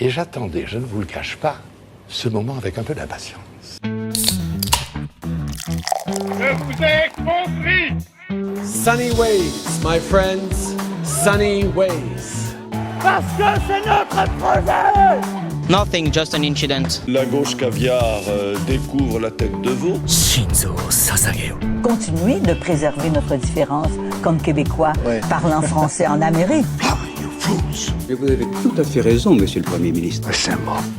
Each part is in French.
Et j'attendais, je ne vous le cache pas, ce moment avec un peu d'impatience. Je vous ai compris! Sunny ways, my friends, sunny ways. Parce que c'est notre projet! Nothing, just an incident. La gauche caviar découvre la tête de veau. Shinzo Sasageo. Continuer de préserver notre différence comme Québécois parlant français en Amérique. Et vous avez tout à fait raison, monsieur le Premier ministre.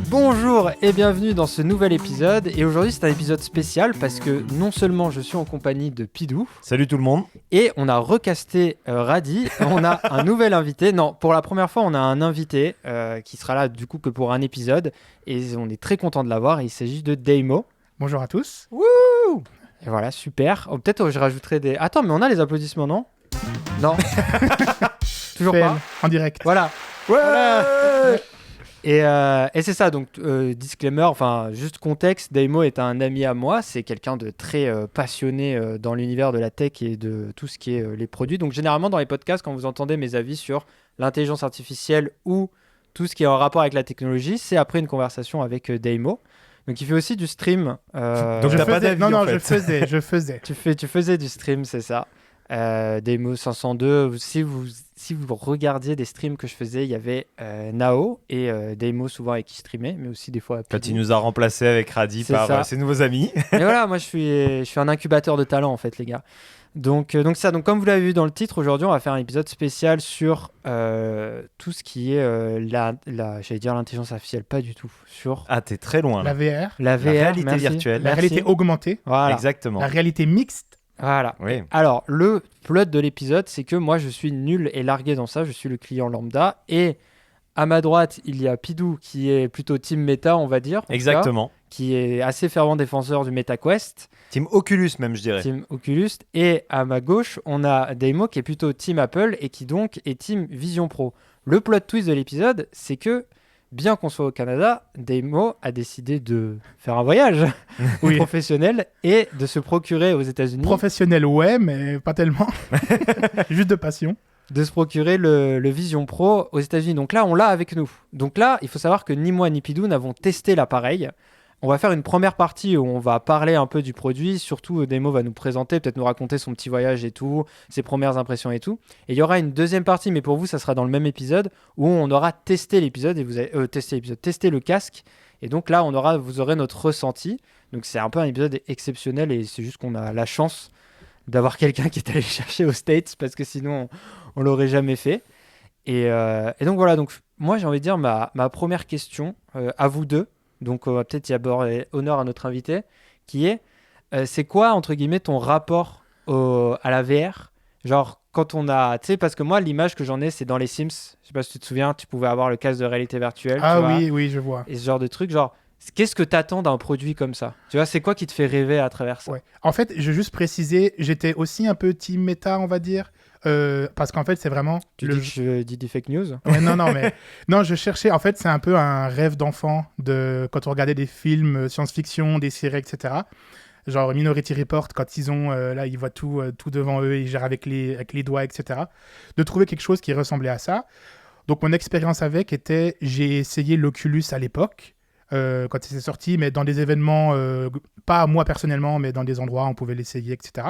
Bonjour et bienvenue dans ce nouvel épisode. Et aujourd'hui, c'est un épisode spécial parce que non seulement je suis en compagnie de Pidou. Salut tout le monde. Et on a recasté Radi. On a un nouvel invité. Non, pour la première fois, on a un invité qui sera là du coup que pour un épisode. Et on est très content de l'avoir. Il s'agit de Deimo. Bonjour à tous. Wouh! Et voilà, super. Oh, peut-être je rajouterai des... Attends, mais on a les applaudissements, non? Non. Toujours pas. En direct. Voilà. Ouais. Voilà. Et c'est ça, donc disclaimer, enfin juste contexte, Deimo est un ami à moi, c'est quelqu'un de très passionné dans l'univers de la tech et de tout ce qui est les produits. Donc généralement dans les podcasts, quand vous entendez mes avis sur l'intelligence artificielle ou tout ce qui est en rapport avec la technologie, c'est après une conversation avec Deimo. Donc il fait aussi du stream. Donc t'as pas d'avis, non, en fait. je faisais. Tu faisais du stream, c'est ça. Deimo 502, si vous regardiez des streams que je faisais, il y avait Nao et Deimo souvent avec qui streamait, mais aussi des fois Quand il nous a remplacé avec Radi par ses nouveaux amis. Et voilà, moi je suis un incubateur de talent en fait, les gars. Donc comme vous l'avez vu dans le titre, aujourd'hui on va faire un épisode spécial sur tout ce qui est j'allais dire l'intelligence artificielle, pas du tout. Sur t'es très loin. La VR. La réalité virtuelle. La réalité augmentée. Voilà. Exactement. La réalité mixte. Voilà. Oui. Alors, le plot de l'épisode, c'est que moi, je suis nul et largué dans ça. Je suis le client lambda. Et à ma droite, il y a Pidou, qui est plutôt team méta, on va dire. Exactement. Qui est assez fervent défenseur du MetaQuest. Team Oculus, même, je dirais. Team Oculus. Et à ma gauche, on a Deimo, qui est plutôt team Apple et qui donc est team Vision Pro. Le plot twist de l'épisode, c'est que, bien qu'on soit au Canada, Deimo a décidé de faire un voyage professionnel et de se procurer aux États-Unis. Professionnel, ouais, mais pas tellement. Juste de passion. De se procurer le Vision Pro aux États-Unis. Donc là, on l'a avec nous. Donc là, il faut savoir que ni moi ni Pidou n'avons testé l'appareil. On va faire une première partie où on va parler un peu du produit. Surtout, Deimo va nous présenter, peut-être nous raconter son petit voyage et tout, ses premières impressions et tout. Et il y aura une deuxième partie, mais pour vous, ça sera dans le même épisode, où on aura testé l'épisode et vous avez testé le casque. Et donc là, vous aurez notre ressenti. Donc c'est un peu un épisode exceptionnel et c'est juste qu'on a la chance d'avoir quelqu'un qui est allé chercher aux States parce que sinon, on l'aurait jamais fait. Et donc voilà. Donc moi, j'ai envie de dire ma première question à vous deux. Donc, on va peut-être y aborder honneur à notre invité, qui est, c'est quoi, entre guillemets, ton rapport à la VR? Genre, quand on a, tu sais, parce que moi, l'image que j'en ai, c'est dans les Sims. Je sais pas si tu te souviens, tu pouvais avoir le casque de réalité virtuelle. Ah oui, je vois. Et ce genre de truc, genre, qu'est-ce que t'attends d'un produit comme ça? Tu vois, c'est quoi qui te fait rêver à travers ça? Ouais. En fait, je veux juste préciser, j'étais aussi un peu team méta, on va dire. Parce qu'en fait, c'est vraiment... Tu dis que je dis des fake news? Ouais, non, je cherchais... En fait, c'est un peu un rêve d'enfant quand on regardait des films science-fiction, des séries, etc. Genre Minority Report, quand ils ont... là, ils voient tout devant eux, ils gèrent avec les doigts, etc. De trouver quelque chose qui ressemblait à ça. Donc, mon expérience avec était... J'ai essayé l'Oculus à l'époque, quand c'était sorti, mais dans des événements... pas moi personnellement, mais dans des endroits où on pouvait l'essayer, etc.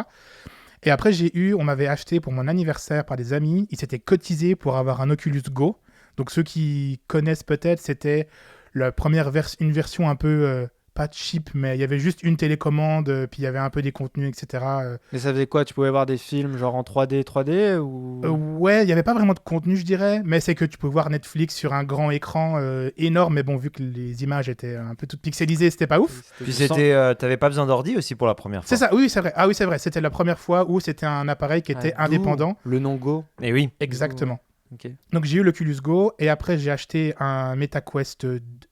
Et après, on m'avait acheté pour mon anniversaire par des amis. Ils s'étaient cotisés pour avoir un Oculus Go. Donc, ceux qui connaissent peut-être, c'était une version un peu, pas cheap, mais il y avait juste une télécommande, puis il y avait un peu des contenus, etc. Mais ça faisait quoi? Tu pouvais voir des films genre en 3D ou... Ouais, il n'y avait pas vraiment de contenu, je dirais. Mais c'est que tu peux voir Netflix sur un grand écran énorme. Mais bon, vu que les images étaient un peu toutes pixelisées, c'était pas ouf. Puis t'avais pas besoin d'ordi aussi pour la première fois. C'est ça, oui, c'est vrai. Ah oui, c'est vrai. C'était la première fois où c'était un appareil qui était indépendant. Le nom Go. Et oui. Exactement. Okay. Donc j'ai eu l'Oculus Go et après j'ai acheté un MetaQuest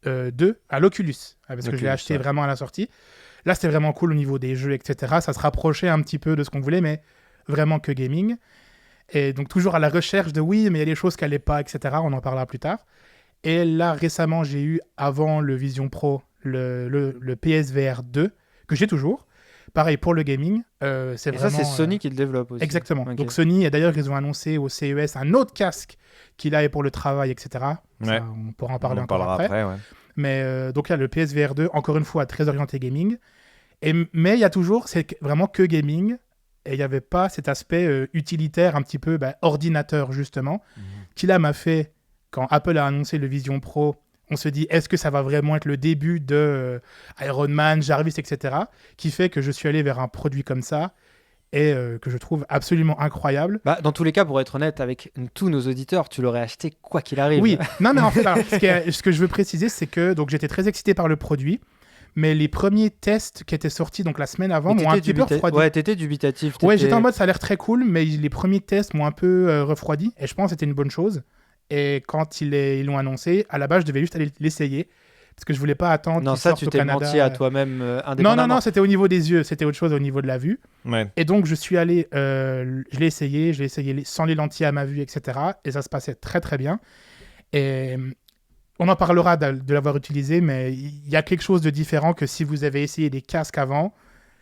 2 à l'Oculus parce que je l'ai acheté vraiment à la sortie. Là c'était vraiment cool au niveau des jeux, etc. Ça se rapprochait un petit peu de ce qu'on voulait, mais vraiment que gaming. Et donc toujours à la recherche de oui, mais il y a des choses qui n'allaient pas, etc. On en parlera plus tard. Et là récemment j'ai eu, avant le Vision Pro, le PSVR 2 que j'ai toujours. Pareil pour le gaming, c'est Et vraiment... ça, c'est Sony qui le développe aussi. Exactement. Ok. Donc Sony, et d'ailleurs, ils ont annoncé au CES un autre casque qu'il a pour le travail, etc. Ouais. Ça, on pourra en parler On en encore parlera après. ouais. Mais donc là, le PSVR 2, encore une fois, très orienté gaming. Mais il y a toujours, c'est vraiment que gaming. Et il n'y avait pas cet aspect utilitaire, un petit peu ordinateur, justement, qui là m'a fait, quand Apple a annoncé le Vision Pro, on se dit, est-ce que ça va vraiment être le début de Iron Man, Jarvis, etc. Qui fait que je suis allé vers un produit comme ça et que je trouve absolument incroyable. Dans tous les cas, pour être honnête, avec tous nos auditeurs, tu l'aurais acheté quoi qu'il arrive. Oui, non, mais en fait, alors, ce que je veux préciser, c'est que donc, j'étais très excité par le produit, mais les premiers tests qui étaient sortis donc, la semaine avant m'ont un petit peu refroidi. Ouais, t'étais dubitatif. Ouais, j'étais en mode, ça a l'air très cool, mais les premiers tests m'ont un peu refroidi, et je pense que c'était une bonne chose. Et quand ils l'ont annoncé, à la base, je devais juste aller l'essayer, parce que je voulais pas attendre. Non, ça, tu t'es menti à toi-même indépendamment. Non, c'était au niveau des yeux, c'était autre chose au niveau de la vue. Ouais. Et donc, je suis allé, je l'ai essayé sans les lentilles à ma vue, etc. Et ça se passait très, très bien. Et on en parlera de l'avoir utilisé, mais il y a quelque chose de différent que si vous avez essayé des casques avant.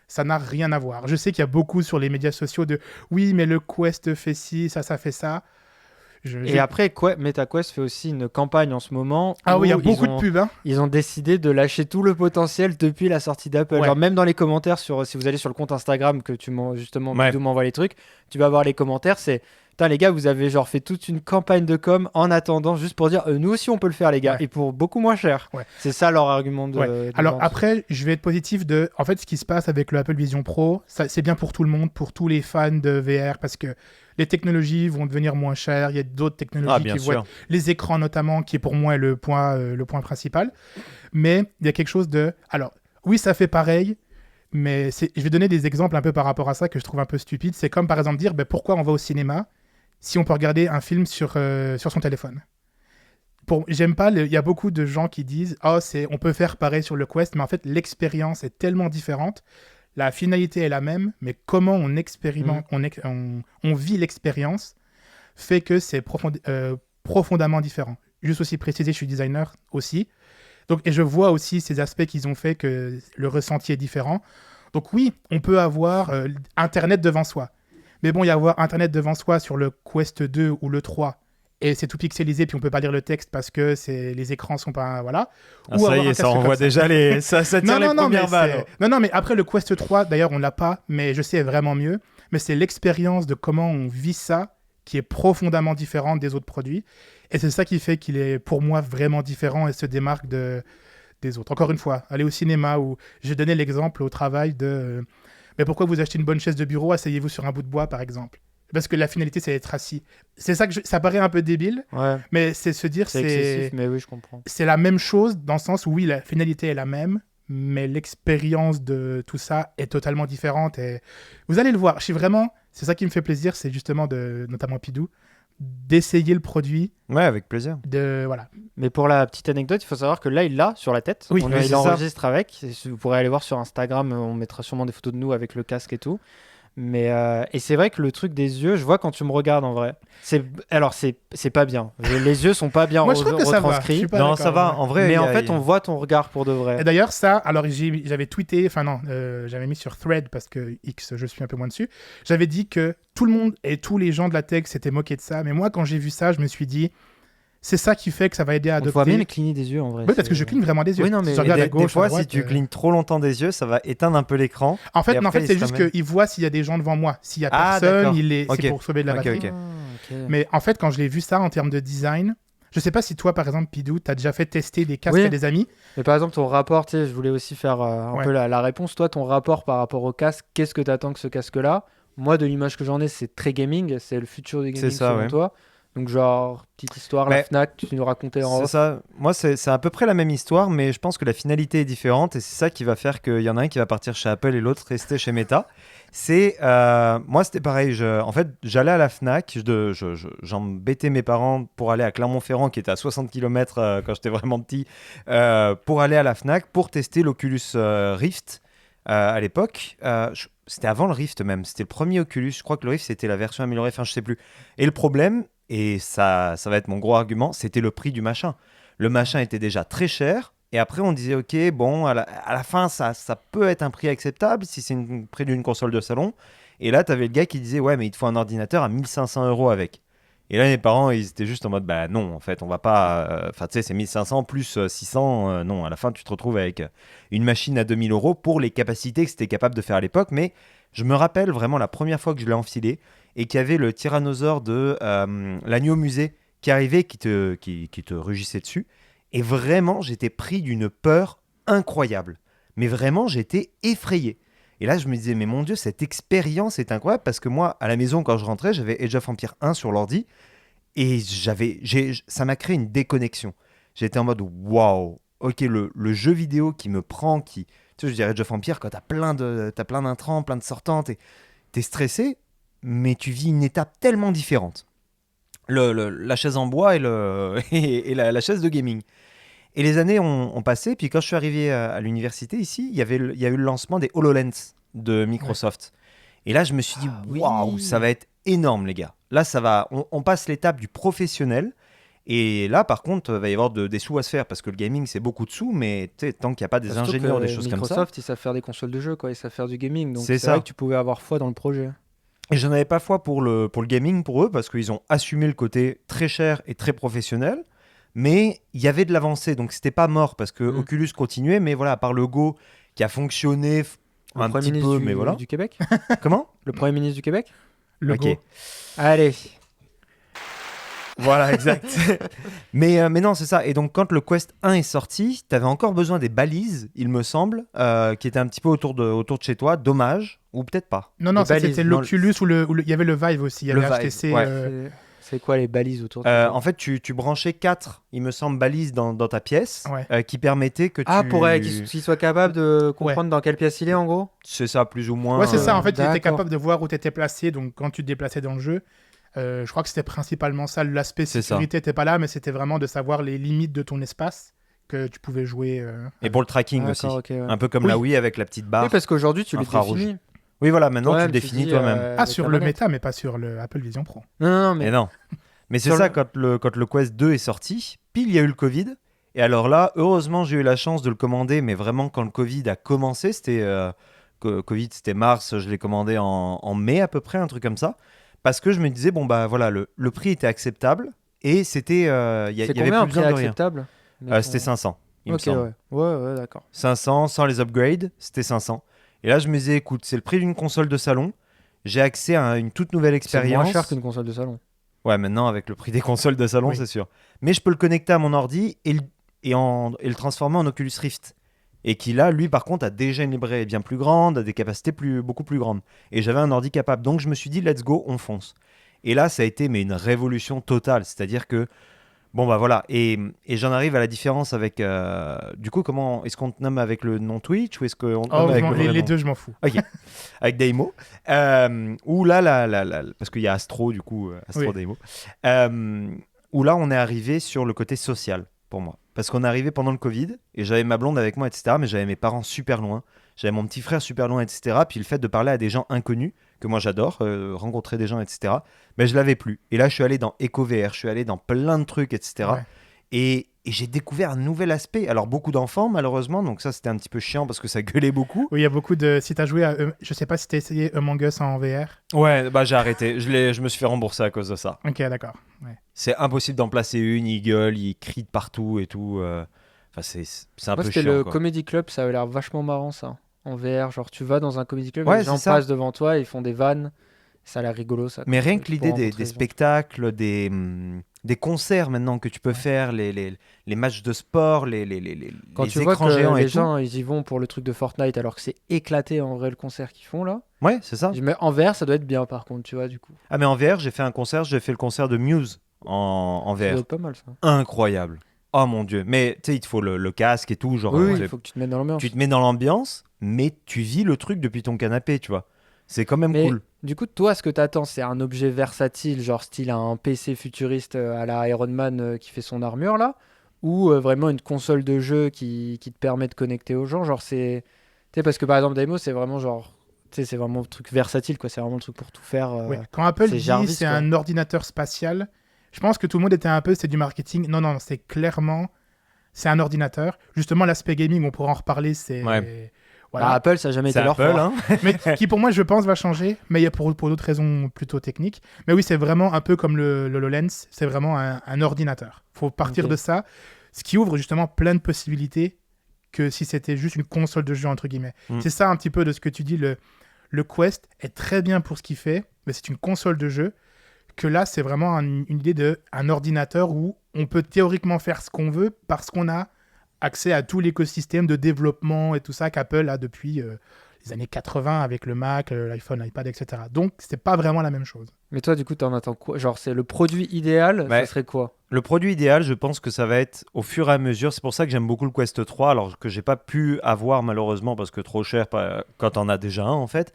Ça n'a rien à voir. Je sais qu'il y a beaucoup sur les médias sociaux de « Oui, mais le Quest fait ci, ça fait ça ». Et après, MetaQuest fait aussi une campagne en ce moment. Ah oui, il y a beaucoup de pubs. Hein. Ils ont décidé de lâcher tout le potentiel depuis la sortie d'Apple. Ouais. Genre, même dans les commentaires, si vous allez sur le compte Instagram que justement, Bidou m'envoie les trucs, tu vas voir les commentaires, c'est putain les gars, vous avez genre fait toute une campagne de com en attendant, juste pour dire nous aussi on peut le faire les gars, et pour beaucoup moins cher. Ouais. C'est ça leur argument de Alors vente. après, je vais être positif en fait, ce qui se passe avec le Apple Vision Pro, c'est bien pour tout le monde, pour tous les fans de VR, parce que les technologies vont devenir moins chères, il y a d'autres technologies qui vont être... Les écrans notamment, qui est pour moi le point principal. Mais il y a quelque chose de... Alors, oui, ça fait pareil, mais je vais donner des exemples un peu par rapport à ça que je trouve un peu stupide. C'est comme par exemple dire, pourquoi on va au cinéma si on peut regarder un film sur son téléphone. J'aime pas, il y a beaucoup de gens qui disent « on peut faire pareil sur le Quest », mais en fait, l'expérience est tellement différente. La finalité est la même, mais comment on expérimente, on vit l'expérience, fait que c'est profondément différent. Juste aussi préciser, je suis designer aussi. Donc, et je vois aussi ces aspects qu'ils ont fait que le ressenti est différent. Donc oui, on peut avoir Internet devant soi. Mais bon, il y a avoir Internet devant soi sur le Quest 2 ou le 3, et c'est tout pixelisé, puis on peut pas lire le texte parce que les écrans sont pas... Voilà. Ah, ça y est, ça envoie déjà ça tire les premières balles. Non, mais après le Quest 3, d'ailleurs, on l'a pas, mais je sais, est vraiment mieux. Mais c'est l'expérience de comment on vit ça qui est profondément différente des autres produits. Et c'est ça qui fait qu'il est, pour moi, vraiment différent et se démarque des autres. Encore une fois, aller au cinéma, où j'ai donné l'exemple au travail de... mais pourquoi vous achetez une bonne chaise de bureau, asseyez-vous sur un bout de bois, par exemple. Parce que la finalité, c'est d'être assis. C'est ça que ça paraît un peu débile, mais c'est se dire... C'est excessif, mais oui, je comprends. C'est la même chose, dans le sens où, oui, la finalité est la même, mais l'expérience de tout ça est totalement différente. Et vous allez le voir. C'est ça qui me fait plaisir, c'est justement, notamment Pidou, d'essayer le produit. Ouais, avec plaisir. Voilà. Mais pour la petite anecdote, il faut savoir que là, il l'a sur la tête. Oui, il enregistre avec. Vous pourrez aller voir sur Instagram, on mettra sûrement des photos de nous avec le casque et tout. Mais et c'est vrai que le truc des yeux, je vois quand tu me regardes en vrai. C'est pas bien. Les yeux sont pas bien Moi, je trouve que retranscrits. Ça va. Non, ça va. En vrai. Mais en fait, on voit ton regard pour de vrai. Et d'ailleurs, ça, alors j'avais tweeté, j'avais mis sur Thread parce que X, je suis un peu moins dessus. J'avais dit que tout le monde et tous les gens de la tech s'étaient moqués de ça. Mais moi, quand j'ai vu ça, je me suis dit, c'est ça qui fait que ça va aider à adopter. On voit bien cligner des yeux en vrai. Oui, parce que je cligne vraiment des yeux. Oui, non, mais si des fois, si tu clignes trop longtemps des yeux, ça va éteindre un peu l'écran. En fait, c'est juste qu'il voit s'il y a des gens devant moi. S'il y a personne, c'est pour sauver de la batterie. Okay. Mais en fait, quand je l'ai vu ça en termes de design, je sais pas si toi, par exemple, Pidou, t'as déjà fait tester des casques à des amis. Mais par exemple, ton rapport, tu sais, je voulais aussi faire un peu la réponse. Toi, ton rapport par rapport au casque, qu'est-ce que t'attends que ce casque-là? Moi, de l'image que j'en ai, c'est très gaming. C'est le futur du gaming selon toi. Donc genre, petite histoire, la Fnac, tu nous racontais en off. C'est ça. Moi, c'est à peu près la même histoire, mais je pense que la finalité est différente et c'est ça qui va faire qu'il y en a un qui va partir chez Apple et l'autre rester chez Meta. Moi, c'était pareil. En fait, j'allais à la Fnac, j'embêtais mes parents pour aller à Clermont-Ferrand, qui était à 60 km quand j'étais vraiment petit, pour aller à la Fnac pour tester l'Oculus Rift. À l'époque, c'était avant le Rift même, c'était le premier Oculus, je crois que le Rift c'était la version améliorée, je sais plus. Et le problème, et ça va être mon gros argument, c'était le prix du machin. Le machin était déjà très cher, Et après, on disait, ok, bon, à la fin, ça peut être un prix acceptable si c'est prix d'une console de salon. Et là, tu avais le gars qui disait, ouais, mais il te faut un ordinateur à 1500 € avec. Et là, mes parents, ils étaient juste en mode, bah non, en fait, on va pas. Enfin, tu sais, c'est 1500 plus 600. Non, à la fin, tu te retrouves avec une machine à 2000 € pour les capacités que c'était capable de faire à l'époque. Mais je me rappelle vraiment la première fois que je l'ai enfilé et qu'il y avait le tyrannosaure de l'agneau musée qui arrivait, qui te rugissait dessus. Et vraiment, j'étais pris d'une peur incroyable. Mais vraiment, j'étais effrayé. Et là, je me disais, mais mon Dieu, cette expérience est incroyable parce que moi, à la maison, quand je rentrais, j'avais Age of Empires 1 sur l'ordi et ça m'a créé une déconnexion. J'étais en mode, waouh, ok, le jeu vidéo qui me prend, tu sais, je dirais Age of Empires, quand t'as plein d'intrants, plein de sortants, t'es stressé, mais tu vis une étape tellement différente. La chaise en bois et la chaise de gaming. Et les années ont passé, puis quand je suis arrivé à l'université ici, il y a eu le lancement des HoloLens de Microsoft. Ouais. Et là, je me suis dit, waouh, ça va être énorme, les gars. Là, ça va, on passe l'étape du professionnel. Et là, par contre, il va y avoir des sous à se faire, parce que le gaming, c'est beaucoup de sous, mais tant qu'il n'y a pas des ingénieurs, des choses comme ça. Microsoft, ils savent faire des consoles de jeux, quoi. Ils savent faire du gaming. Donc c'est vrai que tu pouvais avoir foi dans le projet. Et je n'avais pas foi pour le gaming pour eux, parce qu'ils ont assumé le côté très cher et très professionnel. Mais il y avait de l'avancée, donc c'était pas mort parce que Oculus continuait, mais voilà, à part le Go qui a fonctionné un petit peu, mais voilà. Du Québec. Comment ? Le Premier ministre du Québec. Le Go. Allez. Voilà, exact. mais non, c'est ça. Et donc, quand le Quest 1 est sorti, tu avais encore besoin des balises, il me semble, qui étaient un petit peu autour de chez toi. Dommage, ou peut-être pas. Non, c'était l'Oculus ou il y avait le Vive aussi. Il y avait HTC. Ouais. C'est quoi les balises autour de en fait, tu branchais 4, il me semble, balises dans ta pièce qui permettaient que qu'il soit capable de comprendre dans quelle pièce il est, en gros. C'est ça, plus ou moins. Ouais, c'est ça. En fait, il était capable de voir où tu étais placé. Donc, quand tu te déplaçais dans le jeu, je crois que c'était principalement ça. L'aspect sécurité n'était pas là, mais c'était vraiment de savoir les limites de ton espace que tu pouvais jouer. Et pour le tracking aussi. Un peu comme la Wii avec la petite barre. Oui, parce qu'aujourd'hui, tu le définis. Oui, voilà, maintenant tu le définis toi-même. Sur le Meta, mais pas sur le Apple Vision Pro. Non, mais non. Mais c'est ça, quand le Quest 2 est sorti, pile il y a eu le Covid. Et alors là, heureusement, j'ai eu la chance de le commander, mais vraiment quand le Covid a commencé, c'était mars, je l'ai commandé en mai à peu près, un truc comme ça. Parce que je me disais, bon bah voilà, le prix était acceptable et c'était... il y avait plus besoin de rien. Acceptable C'était 500, il me semble. Ouais, d'accord. 500, sans les upgrades, c'était 500. Et là, je me disais, écoute, c'est le prix d'une console de salon. J'ai accès à une toute nouvelle expérience. C'est moins cher qu'une console de salon. Ouais, maintenant, avec le prix des consoles de salon, c'est sûr. Mais je peux le connecter à mon ordi et le transformer en Oculus Rift. Et qui, là, lui, par contre, a déjà une librairie bien plus grande, a des capacités beaucoup plus grandes. Et j'avais un ordi capable. Donc, je me suis dit, let's go, on fonce. Et là, ça a été une révolution totale. C'est-à-dire que bon, bah voilà, et j'en arrive à la différence avec... du coup, comment est-ce qu'on te nomme avec le nom Twitch ou est-ce qu'on te nomme avec le vrai nom ? Les deux, je m'en fous. Ok, avec Daimo. Ou là, parce qu'il y a Astro, du coup, Daimo. Où là, on est arrivé sur le côté social, pour moi. Parce qu'on est arrivé pendant le Covid, et j'avais ma blonde avec moi, etc., mais j'avais mes parents super loin, j'avais mon petit frère super loin, etc., puis le fait de parler à des gens inconnus, que moi j'adore, rencontrer des gens, etc., mais je l'avais plus. Et là, je suis allé dans EcoVR, je suis allé dans plein de trucs, etc., et j'ai découvert un nouvel aspect. Alors, beaucoup d'enfants, malheureusement, donc ça, c'était un petit peu chiant parce que ça gueulait beaucoup. Oui, il y a beaucoup de... Si tu as joué à... Je sais pas si tu as essayé Among Us en VR. Ouais, bah j'ai arrêté. Je me suis fait rembourser à cause de ça. Ok, d'accord. Ouais. C'est impossible d'en placer une, il gueule, il crie de partout et tout. Enfin, c'est un peu chiant. C'était le quoi. Comedy Club, ça avait l'air vachement marrant, ça. En VR, genre tu vas dans un Comedy Club, ouais, les gens passent devant toi, ils font des vannes. Ça a l'air rigolo, ça. Mais rien que l'idée des spectacles, des concerts maintenant que tu peux faire, les matchs de sport, quand les tu vois écrans que géants les et gens tout. ils y vont pour le truc de Fortnite alors que c'est éclaté en vrai le concert qu'ils font là. Ouais, c'est ça. Mais en VR ça doit être bien par contre, tu vois du coup. Ah mais en VR j'ai fait le concert de Muse en VR. Ça doit être pas mal ça. Incroyable. Oh mon dieu. Mais tu sais il te faut le casque et tout, genre. Oui, il faut que tu te mettes dans l'ambiance. Tu te mets dans l'ambiance, mais tu vis le truc depuis ton canapé, tu vois. C'est quand même cool. Du coup, toi, ce que t'attends, c'est un objet versatile, genre style un PC futuriste à la Iron Man qui fait son armure là, ou vraiment une console de jeu qui te permet de connecter aux gens. Genre, c'est. Tu sais, parce que par exemple, Daimo, c'est vraiment genre. Tu sais, c'est vraiment le truc versatile, quoi. C'est vraiment le truc pour tout faire. Ouais. Quand Apple dit Jarvis, c'est un ordinateur spatial, je pense que tout le monde était un peu, c'est du marketing. Non, c'est clairement. c'est un ordinateur. Justement, l'aspect gaming, on pourra en reparler, c'est... Ouais. Voilà. Apple, ça n'a jamais été C'est leur Apple, fort. hein. Mais qui, pour moi, je pense, va changer, mais il y a pour d'autres raisons plutôt techniques. Mais oui, c'est vraiment un peu comme le HoloLens, c'est vraiment un ordinateur. Il faut partir Ok. de ça, ce qui ouvre justement plein de possibilités que si c'était juste une console de jeu, entre guillemets. C'est ça un petit peu de ce que tu dis, le Quest est très bien pour ce qu'il fait, mais c'est une console de jeu, que là, c'est vraiment une idée d'un ordinateur où on peut théoriquement faire ce qu'on veut parce qu'on a accès à tout l'écosystème de développement et tout ça qu'Apple a depuis les années 80 avec le Mac, l'iPhone, l'iPad, etc. Donc, c'est pas vraiment la même chose. Mais toi, du coup, t'en attends quoi? Genre, c'est le produit idéal, Ouais. ça serait quoi? Le produit idéal, je pense que ça va être au fur et à mesure. C'est pour ça que j'aime beaucoup le Quest 3, alors que j'ai pas pu avoir malheureusement parce que trop cher quand on a déjà un en fait.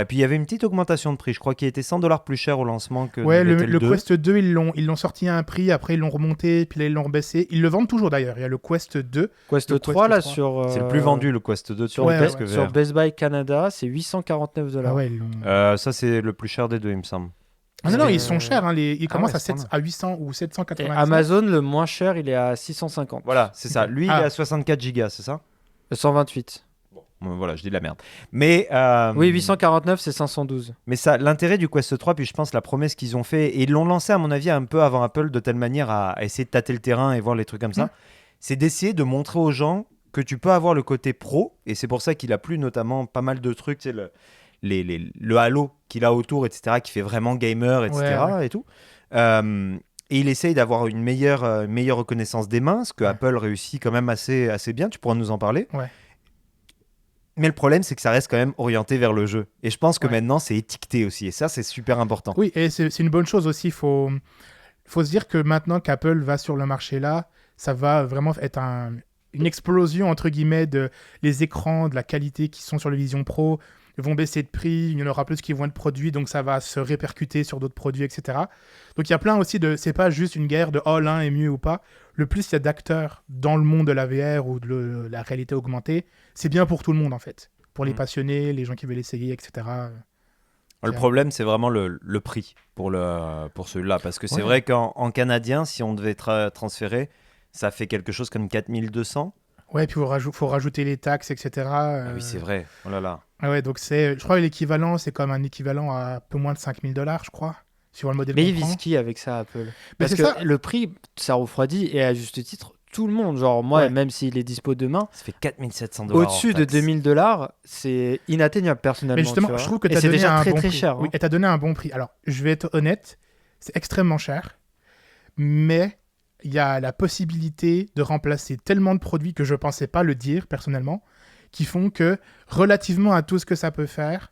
Puis il y avait une petite augmentation de prix. Je crois qu'il était $100 plus cher au lancement que Ouais, l'était le 2. Quest 2, ils l'ont sorti à un prix, après ils l'ont remonté, puis là ils l'ont rebaissé. Ils le vendent toujours d'ailleurs. Il y a le Quest 2. Quest Le 3, là, Quest 3. sur... C'est le plus vendu, le Quest 2 sur Sur, le Ouais, casque sur vert. Best Buy Canada, c'est $849. Ah ouais, ils l'ont... Ça, c'est le plus cher des deux, il me semble. Ah non, C'est- ils sont chers. Hein, ils commencent ouais, à, c'est 700 à 800 ou Et 799. Amazon, le moins cher, il est à 650. Voilà, c'est ça. Lui, il Ah. est à 64 gigas, c'est ça 128. Voilà, je dis de la merde. Mais, Oui, 849, c'est 512. mais ça, l'intérêt du Quest 3, puis je pense la promesse qu'ils ont fait, et ils l'ont lancé à mon avis un peu avant Apple, de telle manière à essayer de tâter le terrain et voir les trucs comme ça, c'est d'essayer de montrer aux gens que tu peux avoir le côté pro, et c'est pour ça qu'il a plu notamment pas mal de trucs, tu sais, le halo qu'il a autour, etc., qui fait vraiment gamer, etc. Ouais. et tout. Et il essaye d'avoir une meilleure reconnaissance des mains, ce que Apple réussit quand même assez bien. Tu pourras nous en parler. Ouais. Mais le problème, c'est que ça reste quand même orienté vers le jeu. Et je pense que Ouais. maintenant, c'est étiqueté aussi. Et ça, c'est super important. Oui, et c'est une bonne chose aussi. Il faut se dire que maintenant qu'Apple va sur le marché là, ça va vraiment être une explosion, entre guillemets, de les écrans, de la qualité qui sont sur le Vision Pro vont baisser de prix, il y en aura plus qui vont être produits, donc ça va se répercuter sur d'autres produits, etc. Donc il y a plein aussi de... C'est pas juste une guerre de « oh, l'un est mieux ou pas ». Le plus il y a d'acteurs dans le monde de la VR ou de la réalité augmentée, c'est bien pour tout le monde, en fait. Pour les passionnés, les gens qui veulent essayer, etc. Le problème, c'est vraiment le prix pour celui-là. Parce que c'est Ouais. vrai qu'en canadien, si on devait transférer, ça fait quelque chose comme 4200. Ouais, puis il faut rajouter les taxes, etc. Ah oui, c'est vrai. Oh là là. Ah ouais, donc je crois que l'équivalent, c'est comme un équivalent à un peu moins de $5,000, je crois, suivant le modèle Mais qu'on ils prend. visent qui avec ça, Apple? Mais Parce c'est que ça. le prix, ça refroidit, et à juste titre, tout le monde. Genre, moi, Ouais. même s'il est dispo demain, Ça fait $4,700. au-dessus de $2,000, c'est inatteignable personnellement. Mais justement, tu vois. je trouve que Et tu as c'est donné déjà un très bon très prix. cher. Oui, hein. et tu as donné un bon prix. Alors, je vais être honnête, c'est extrêmement cher, mais il y a la possibilité de remplacer tellement de produits que je ne pensais pas le dire personnellement, qui font que, relativement à tout ce que ça peut faire,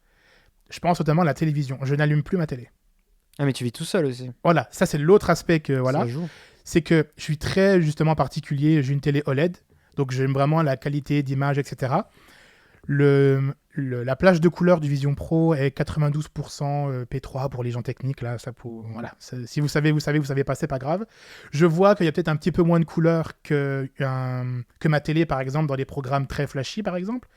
je pense notamment à la télévision. Je n'allume plus ma télé. Ah, mais tu vis tout seul aussi. Voilà, ça c'est l'autre aspect que voilà. Ça joue. C'est que je suis très justement particulier, j'ai une télé OLED, donc j'aime vraiment la qualité d'image, etc. La plage de couleur du Vision Pro est 92% P3 pour les gens techniques, là, voilà. Si vous savez, vous savez pas, c'est pas grave. Je vois qu'il y a peut-être un petit peu moins de couleurs que ma télé, par exemple, dans des programmes très flashy, par exemple.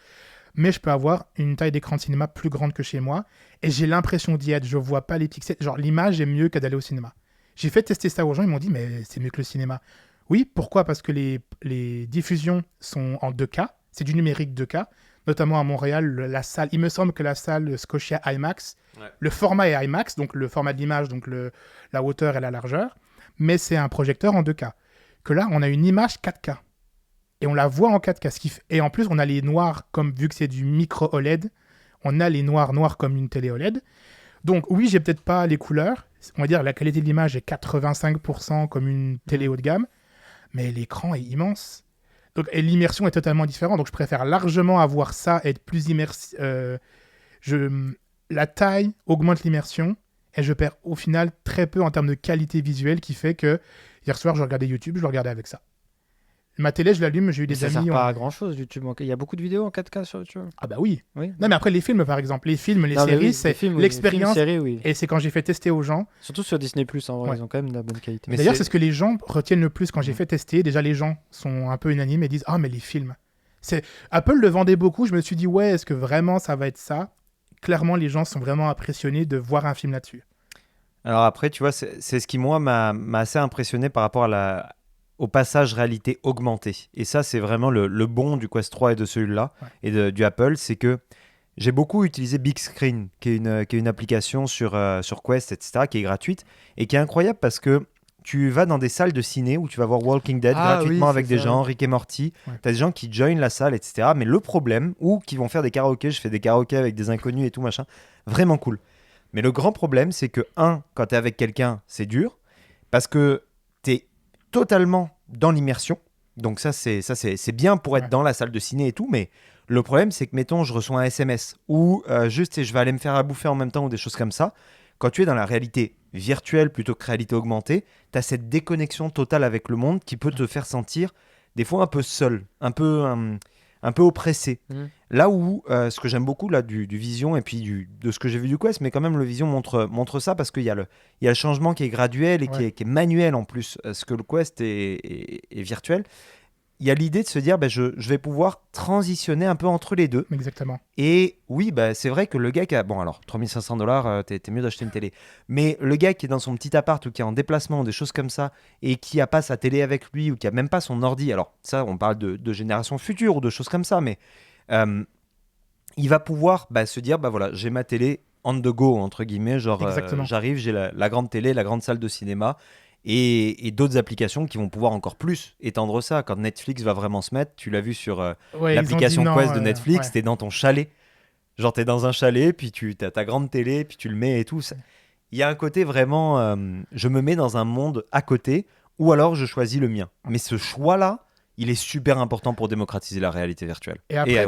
Mais je peux avoir une taille d'écran de cinéma plus grande que chez moi, et j'ai l'impression d'y être, je vois pas les pixels, genre l'image est mieux que d'aller au cinéma. J'ai fait tester ça aux gens, ils m'ont dit, mais c'est mieux que le cinéma. Oui, pourquoi? Parce que les diffusions sont en 2K, c'est du numérique 2K, notamment à Montréal, la salle, il me semble que la salle Scotia IMAX, le format est IMAX, donc le format de l'image, donc la hauteur et la largeur, mais c'est un projecteur en 2K. Que là, on a une image 4K. Et on la voit en 4K. Et en plus, on a les noirs, comme vu que c'est du micro OLED, on a les noirs comme une télé OLED. Donc oui, j'ai peut-être pas les couleurs. On va dire la qualité de l'image est 85% comme une télé haut de gamme, mais l'écran est immense. Donc, et l'immersion est totalement différente. Donc je préfère largement avoir ça, être plus immersif. La taille augmente l'immersion et je perds au final très peu en termes de qualité visuelle, qui fait que hier soir, je regardais YouTube, je le regardais avec ça. Ma télé, je l'allume, j'ai eu des Ça amis... sert pas à grand chose YouTube. Il y a beaucoup de vidéos en 4K sur YouTube. Ah bah oui. Oui. Non mais après les films par exemple, les films, les Non, mais séries, oui, c'est les films, oui, l'expérience. les films, séries, oui. Et c'est quand j'ai fait tester aux gens. Surtout sur Disney+, en vrai, Ouais. ils ont quand même de la bonne qualité. Mais D'ailleurs, c'est ce que les gens retiennent le plus quand j'ai fait tester. Déjà, les gens sont un peu unanimes et disent « Ah, mais les films !» Apple le vendait beaucoup. Je me suis dit « Ouais, est-ce que vraiment ça va être ça ?» Clairement, les gens sont vraiment impressionnés de voir un film là-dessus. Alors après, tu vois, c'est ce qui, moi, m'a assez impressionné par rapport au passage réalité augmentée. Et ça, c'est vraiment le bon du Quest 3 et de celui-là, et du Apple, c'est que j'ai beaucoup utilisé Big Screen, qui est une application sur Quest, etc., qui est gratuite, et qui est incroyable parce que tu vas dans des salles de ciné où tu vas voir Walking Dead gratuitement avec des gens, Rick et Morty. Tu as des gens qui joignent la salle, etc. Mais le problème, ou qui vont faire des karaokés, je fais des karaokés avec des inconnus et tout, machin, vraiment cool. Mais le grand problème, c'est que, quand tu es avec quelqu'un, c'est dur, parce que tu es totalement dans l'immersion. Donc ça, c'est bien pour être dans la salle de ciné et tout, mais le problème, c'est que, mettons, je reçois un SMS ou juste je vais aller me faire à bouffer en même temps ou des choses comme ça. Quand tu es dans la réalité virtuelle plutôt que réalité augmentée, tu as cette déconnexion totale avec le monde qui peut te faire sentir des fois un peu seul, un peu oppressé. Là où, ce que j'aime beaucoup là, du Vision et puis de ce que j'ai vu du Quest, mais quand même le Vision montre ça parce qu'il y a le changement qui est graduel et qui est manuel en plus, ce que le Quest est virtuel. Il y a l'idée de se dire, je vais pouvoir transitionner un peu entre les deux. Exactement. Et oui, c'est vrai que le gars qui a... Bon, alors, $3 500, t'es mieux d'acheter une télé. Mais le gars qui est dans son petit appart ou qui est en déplacement ou des choses comme ça et qui a pas sa télé avec lui ou qui a même pas son ordi, alors ça, on parle de génération future ou de choses comme ça, mais il va pouvoir se dire, voilà, j'ai ma télé on the go, entre guillemets, genre j'arrive, j'ai la grande télé, la grande salle de cinéma, et d'autres applications qui vont pouvoir encore plus étendre ça. Quand Netflix va vraiment se mettre, tu l'as vu sur l'application Quest de Netflix, t'es dans ton chalet, genre t'es dans un chalet, puis tu as ta grande télé, puis tu le mets et tout. Il y a un côté vraiment, je me mets dans un monde à côté, ou alors je choisis le mien. Mais ce choix-là, il est super important pour démocratiser la réalité virtuelle. Et après,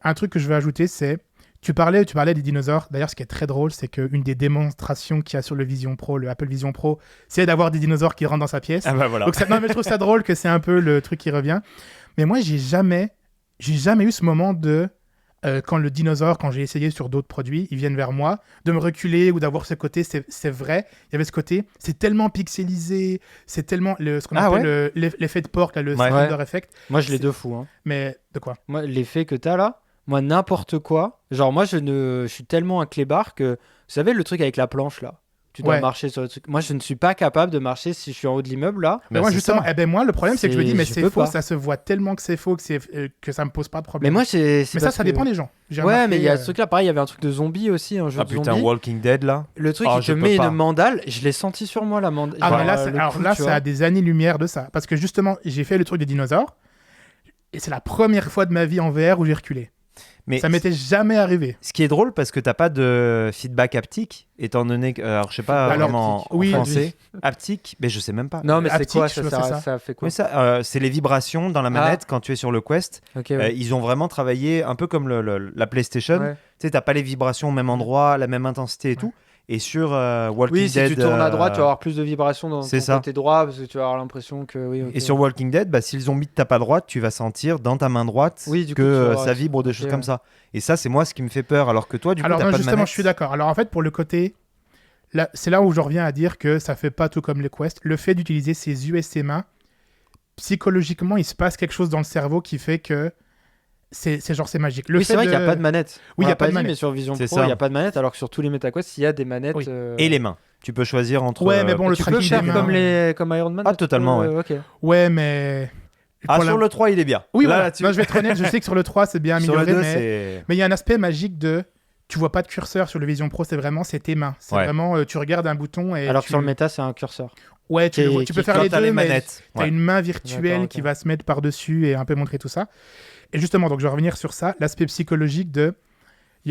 un truc que je veux ajouter, c'est tu parlais des dinosaures. D'ailleurs, ce qui est très drôle, c'est qu'une des démonstrations qu'il y a sur le Vision Pro, le Apple Vision Pro, c'est d'avoir des dinosaures qui rentrent dans sa pièce. Voilà. Donc non, mais je trouve ça drôle que c'est un peu le truc qui revient. Mais moi, j'ai jamais eu ce moment de quand j'ai essayé sur d'autres produits, ils viennent vers moi, de me reculer ou d'avoir ce côté, c'est vrai. Il y avait ce côté, c'est tellement pixelisé, c'est tellement ce qu'on appelle l'effet de porte, le Slender Effect. Moi, je l'ai de fou. Mais de quoi? Moi, l'effet que t'as là. Moi, n'importe quoi. Genre, moi, je suis tellement un clébard que... Vous savez, le truc avec la planche, là. Tu dois marcher sur le truc. Moi, je ne suis pas capable de marcher si je suis en haut de l'immeuble, là. Mais moi, justement, moi, le problème, c'est que je me dis, mais c'est faux, ça se voit tellement que c'est faux que ça me pose pas de problème. Mais moi, mais ça dépend des gens. Mais il y a ce truc-là. Pareil, il y avait un truc de zombie aussi, un jeu de zombie. Walking Dead, là. Le truc, il te met une mandale. Je l'ai senti sur moi, la mandale. Mais là, ça a des années-lumière de ça. Parce que justement, j'ai fait le truc des dinosaures. Et c'est la première fois de ma vie en VR où j'ai reculé. Mais ça m'était jamais arrivé. Ce qui est drôle parce que t'as pas de feedback haptique, étant donné que, alors je sais pas vraiment en français, haptique, mais je sais même pas. Non, mais c'est quoi ça fait quoi? Mais ça, c'est les vibrations dans la manette quand tu es sur le Quest. Ils ont vraiment travaillé un peu comme la PlayStation. Tu sais, t'as pas les vibrations au même endroit, la même intensité et tout. Et sur Walking Dead... si tu tournes à droite, tu vas avoir plus de vibrations dans ton côté droit, parce que tu vas avoir l'impression que... Et sur Walking Dead, s'ils ont mis de tape à droite, tu vas sentir dans ta main droite que ça vibre, des choses comme ça. Et ça, c'est moi ce qui me fait peur, alors que toi, du coup, t'as pas de manette. Justement, je suis d'accord. Alors en fait, pour le côté... c'est là où je reviens à dire que ça fait pas tout comme les Quest. Le fait d'utiliser ses yeux et ses mains, psychologiquement, il se passe quelque chose dans le cerveau qui fait que c'est magique. C'est vrai qu'il n'y a pas de manette. Oui, il n'y a pas de manette. Mais sur Vision Pro, il n'y a pas de manette, alors que sur tous les MetaQuest, il y a des manettes. Et les mains. Tu peux choisir entre... Ouais, mais bon, le tu peux faire comme Iron Man. Ah, totalement, Ouais, mais... sur le 3, il est bien. Oui, voilà. Non, je vais être honnête, je sais que sur le 3, c'est bien amélioré, sur le 2, mais il y a un aspect magique de... Tu vois pas de curseur sur le Vision Pro, c'est tes mains. C'est vraiment... tu regardes un bouton et... Alors que sur le Meta, c'est un curseur. Ouais, tu peux faire les deux, mais t'as une main virtuelle qui va se mettre par-dessus et un peu montrer tout ça. Et justement, donc je vais revenir sur ça, l'aspect psychologique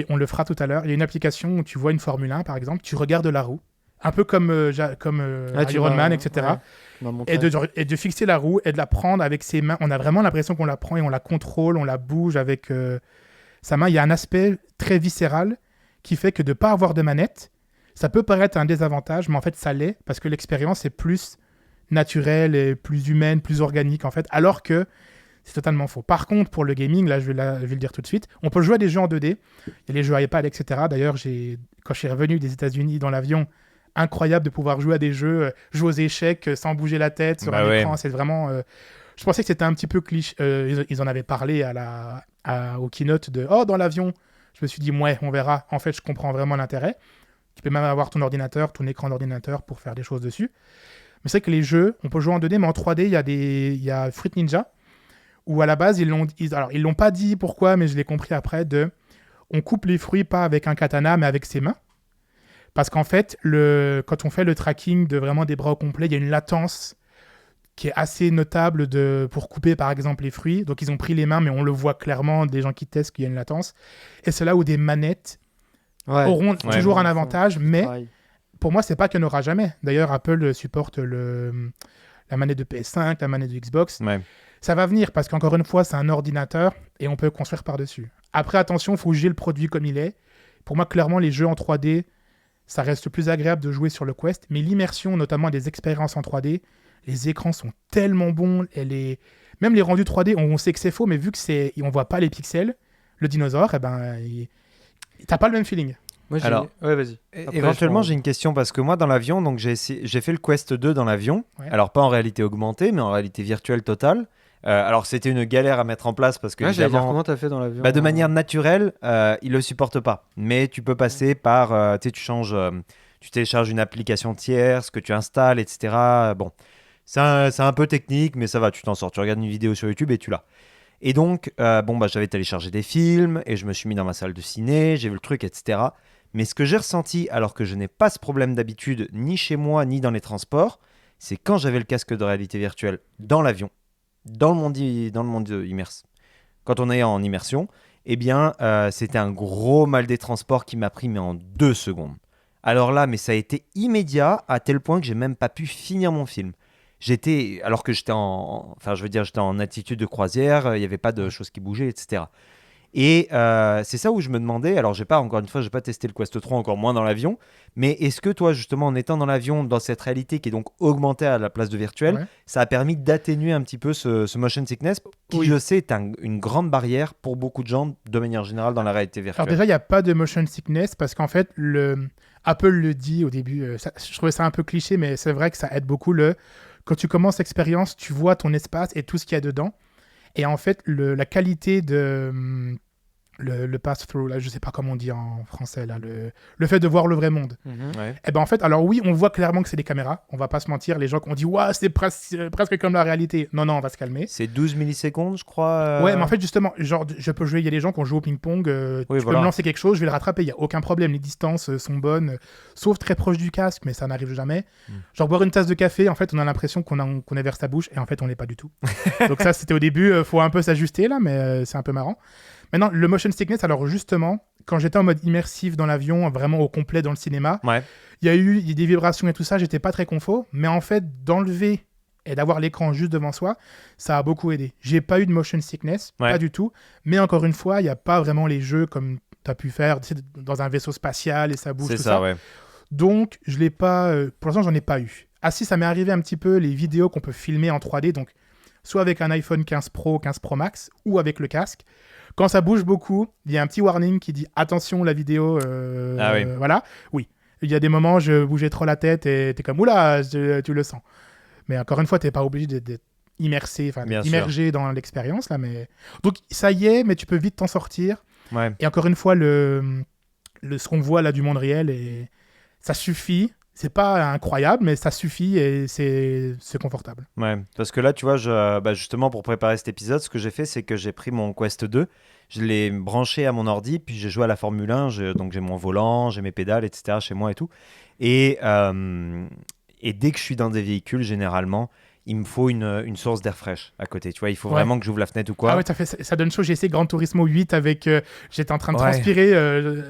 on le fera tout à l'heure, il y a une application où tu vois une Formule 1 par exemple, tu regardes la roue, un peu comme Iron Man, etc. Et de fixer la roue et de la prendre avec ses mains, on a vraiment l'impression qu'on la prend et on la contrôle, on la bouge avec sa main. Il y a un aspect très viscéral qui fait que de ne pas avoir de manette, ça peut paraître un désavantage, mais en fait ça l'est, parce que l'expérience est plus naturelle et plus humaine, plus organique en fait, alors que c'est totalement faux. Par contre, pour le gaming, là je vais le dire tout de suite, on peut jouer à des jeux en 2D, il y a les jeux iPad, etc. D'ailleurs, quand je suis revenu des États-Unis dans l'avion, incroyable de pouvoir jouer à des jeux, jouer aux échecs sans bouger la tête sur un écran, c'est vraiment... Je pensais que c'était un petit peu cliché, ils en avaient parlé au keynote dans l'avion, je me suis dit, on verra, en fait je comprends vraiment l'intérêt. Tu peux même avoir ton écran d'ordinateur pour faire des choses dessus. Mais c'est vrai que les jeux, on peut jouer en 2D, mais en 3D, il y a Fruit Ninja, où à la base, ils l'ont pas dit pourquoi, mais je l'ai compris après, on coupe les fruits pas avec un katana, mais avec ses mains. Parce qu'en fait, quand on fait le tracking de vraiment des bras au complet, il y a une latence qui est assez notable pour couper, par exemple, les fruits. Donc, ils ont pris les mains, mais on le voit clairement, des gens qui testent qu'il y a une latence. Et c'est là où des manettes auront toujours un avantage, mais pour moi, c'est pas qu'il n'y en aura jamais. D'ailleurs, Apple supporte la manette de PS5, la manette de Xbox. Ouais. Ça va venir, parce qu'encore une fois, c'est un ordinateur et on peut construire par-dessus. Après, attention, il faut juger le produit comme il est. Pour moi, clairement, les jeux en 3D, ça reste plus agréable de jouer sur le Quest, mais l'immersion, notamment des expériences en 3D, les écrans sont tellement bons, même les rendus 3D, on sait que c'est faux, mais vu qu'on voit pas les pixels, le dinosaure, t'as pas le même feeling. Moi, Alors, vas-y. Éventuellement, j'ai une question parce que moi, dans l'avion, donc j'ai fait le Quest 2 dans l'avion. Ouais. Alors, pas en réalité augmentée, mais en réalité virtuelle totale. Alors, c'était une galère à mettre en place parce que, évidemment, comment t'as fait dans l'avion de manière naturelle, il le supporte pas. Mais tu peux passer par, tu télécharges une application tierce que tu installes, etc. Bon, c'est un peu technique, mais ça va, tu t'en sors. Tu regardes une vidéo sur YouTube et tu l'as. Et donc, j'avais téléchargé des films et je me suis mis dans ma salle de ciné, j'ai vu le truc, etc. Mais ce que j'ai ressenti, alors que je n'ai pas ce problème d'habitude, ni chez moi, ni dans les transports, c'est quand j'avais le casque de réalité virtuelle dans l'avion, dans le monde immerse. Quand on est en immersion, c'était un gros mal des transports qui m'a pris mais en 2 secondes. Alors là, mais ça a été immédiat à tel point que j'ai même pas pu finir mon film. Alors que j'étais en attitude de croisière, il n'y avait pas de choses qui bougeaient, etc. Et c'est ça où je me demandais, alors j'ai pas testé le Quest 3, encore moins dans l'avion, mais est-ce que toi, justement, en étant dans l'avion, dans cette réalité qui est donc augmentée à la place de virtuelle, ça a permis d'atténuer un petit peu ce motion sickness, qui, je sais, est une grande barrière pour beaucoup de gens, de manière générale, dans la réalité virtuelle. Alors déjà, il n'y a pas de motion sickness, parce qu'en fait, Apple le dit au début, je trouvais ça un peu cliché, mais c'est vrai que ça aide beaucoup. Quand tu commences l'expérience, tu vois ton espace et tout ce qu'il y a dedans. Et en fait, la qualité de le pass-through, là, je sais pas comment on dit en français, là, le fait de voir le vrai monde. Et en fait, alors oui, on voit clairement que c'est des caméras. On va pas se mentir. Les gens qui ont dit, ouais, c'est presque comme la réalité. Non, on va se calmer. C'est 12 millisecondes, je crois. Ouais, mais en fait, justement, genre, je peux jouer. Il y a des gens qui ont joué au ping-pong. Tu peux me lancer quelque chose, je vais le rattraper. Il y a aucun problème. Les distances sont bonnes, sauf très proche du casque, mais ça n'arrive jamais. Genre, boire une tasse de café, en fait, on a l'impression qu'on est vers sa bouche, et en fait, on l'est pas du tout. Donc ça, c'était au début. Faut un peu s'ajuster là, mais c'est un peu marrant. Maintenant, le motion sickness, alors justement, quand j'étais en mode immersif dans l'avion, vraiment au complet dans le cinéma, il y a eu des vibrations et tout ça, j'étais pas très confort, mais en fait, d'enlever et d'avoir l'écran juste devant soi, ça a beaucoup aidé. J'ai pas eu de motion sickness, pas du tout, mais encore une fois, il n'y a pas vraiment les jeux comme tu as pu faire dans un vaisseau spatial et ça bouge, tout ça. Donc, je l'ai pas, pour l'instant, j'en ai pas eu. Ah si, ça m'est arrivé un petit peu les vidéos qu'on peut filmer en 3D, donc soit avec un iPhone 15 Pro, 15 Pro Max, ou avec le casque. Quand ça bouge beaucoup, il y a un petit warning qui dit attention, la vidéo. Voilà. Oui. Il y a des moments, je bougeais trop la tête et t'es comme oula, tu le sens. Mais encore une fois, t'es pas obligé d'être immergé dans l'expérience là. Mais donc ça y est, mais tu peux vite t'en sortir. Et encore une fois, ce qu'on voit là du monde réel, et ça suffit. C'est pas incroyable, mais ça suffit et c'est confortable. Ouais, parce que là, tu vois, justement, pour préparer cet épisode, ce que j'ai fait, c'est que j'ai pris mon Quest 2, je l'ai branché à mon ordi, puis j'ai joué à la Formule 1, donc j'ai mon volant, j'ai mes pédales, etc. chez moi et tout. Et dès que je suis dans des véhicules, généralement, il me faut une source d'air fraîche à côté. Tu vois, il faut vraiment que j'ouvre la fenêtre ou quoi. Ah ouais, ça donne chaud. J'ai essayé Gran Turismo 8 avec... j'étais en train de transpirer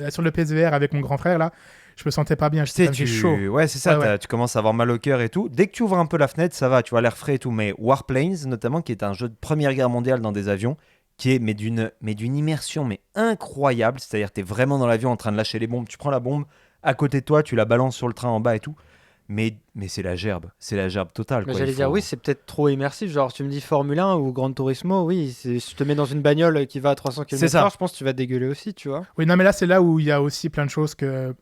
sur le PSVR avec mon grand frère, là. Je me sentais pas bien, j'étais chaud. Ouais, c'est ça, tu commences à avoir mal au cœur et tout. Dès que tu ouvres un peu la fenêtre, ça va, tu vois l'air frais et tout. Mais Warplanes, notamment, qui est un jeu de Première Guerre mondiale dans des avions, qui est d'une immersion incroyable. C'est-à-dire, tu es vraiment dans l'avion en train de lâcher les bombes. Tu prends la bombe à côté de toi, tu la balances sur le train en bas et tout. Mais c'est la gerbe totale. Mais j'allais dire, oui, c'est peut-être trop immersif. Genre, tu me dis Formule 1 ou Gran Turismo, oui, je te mets dans une bagnole qui va à 300 km/h, je pense que tu vas dégueuler aussi, tu vois. Oui, non, mais là, c'est là où il y a aussi plein de choses que...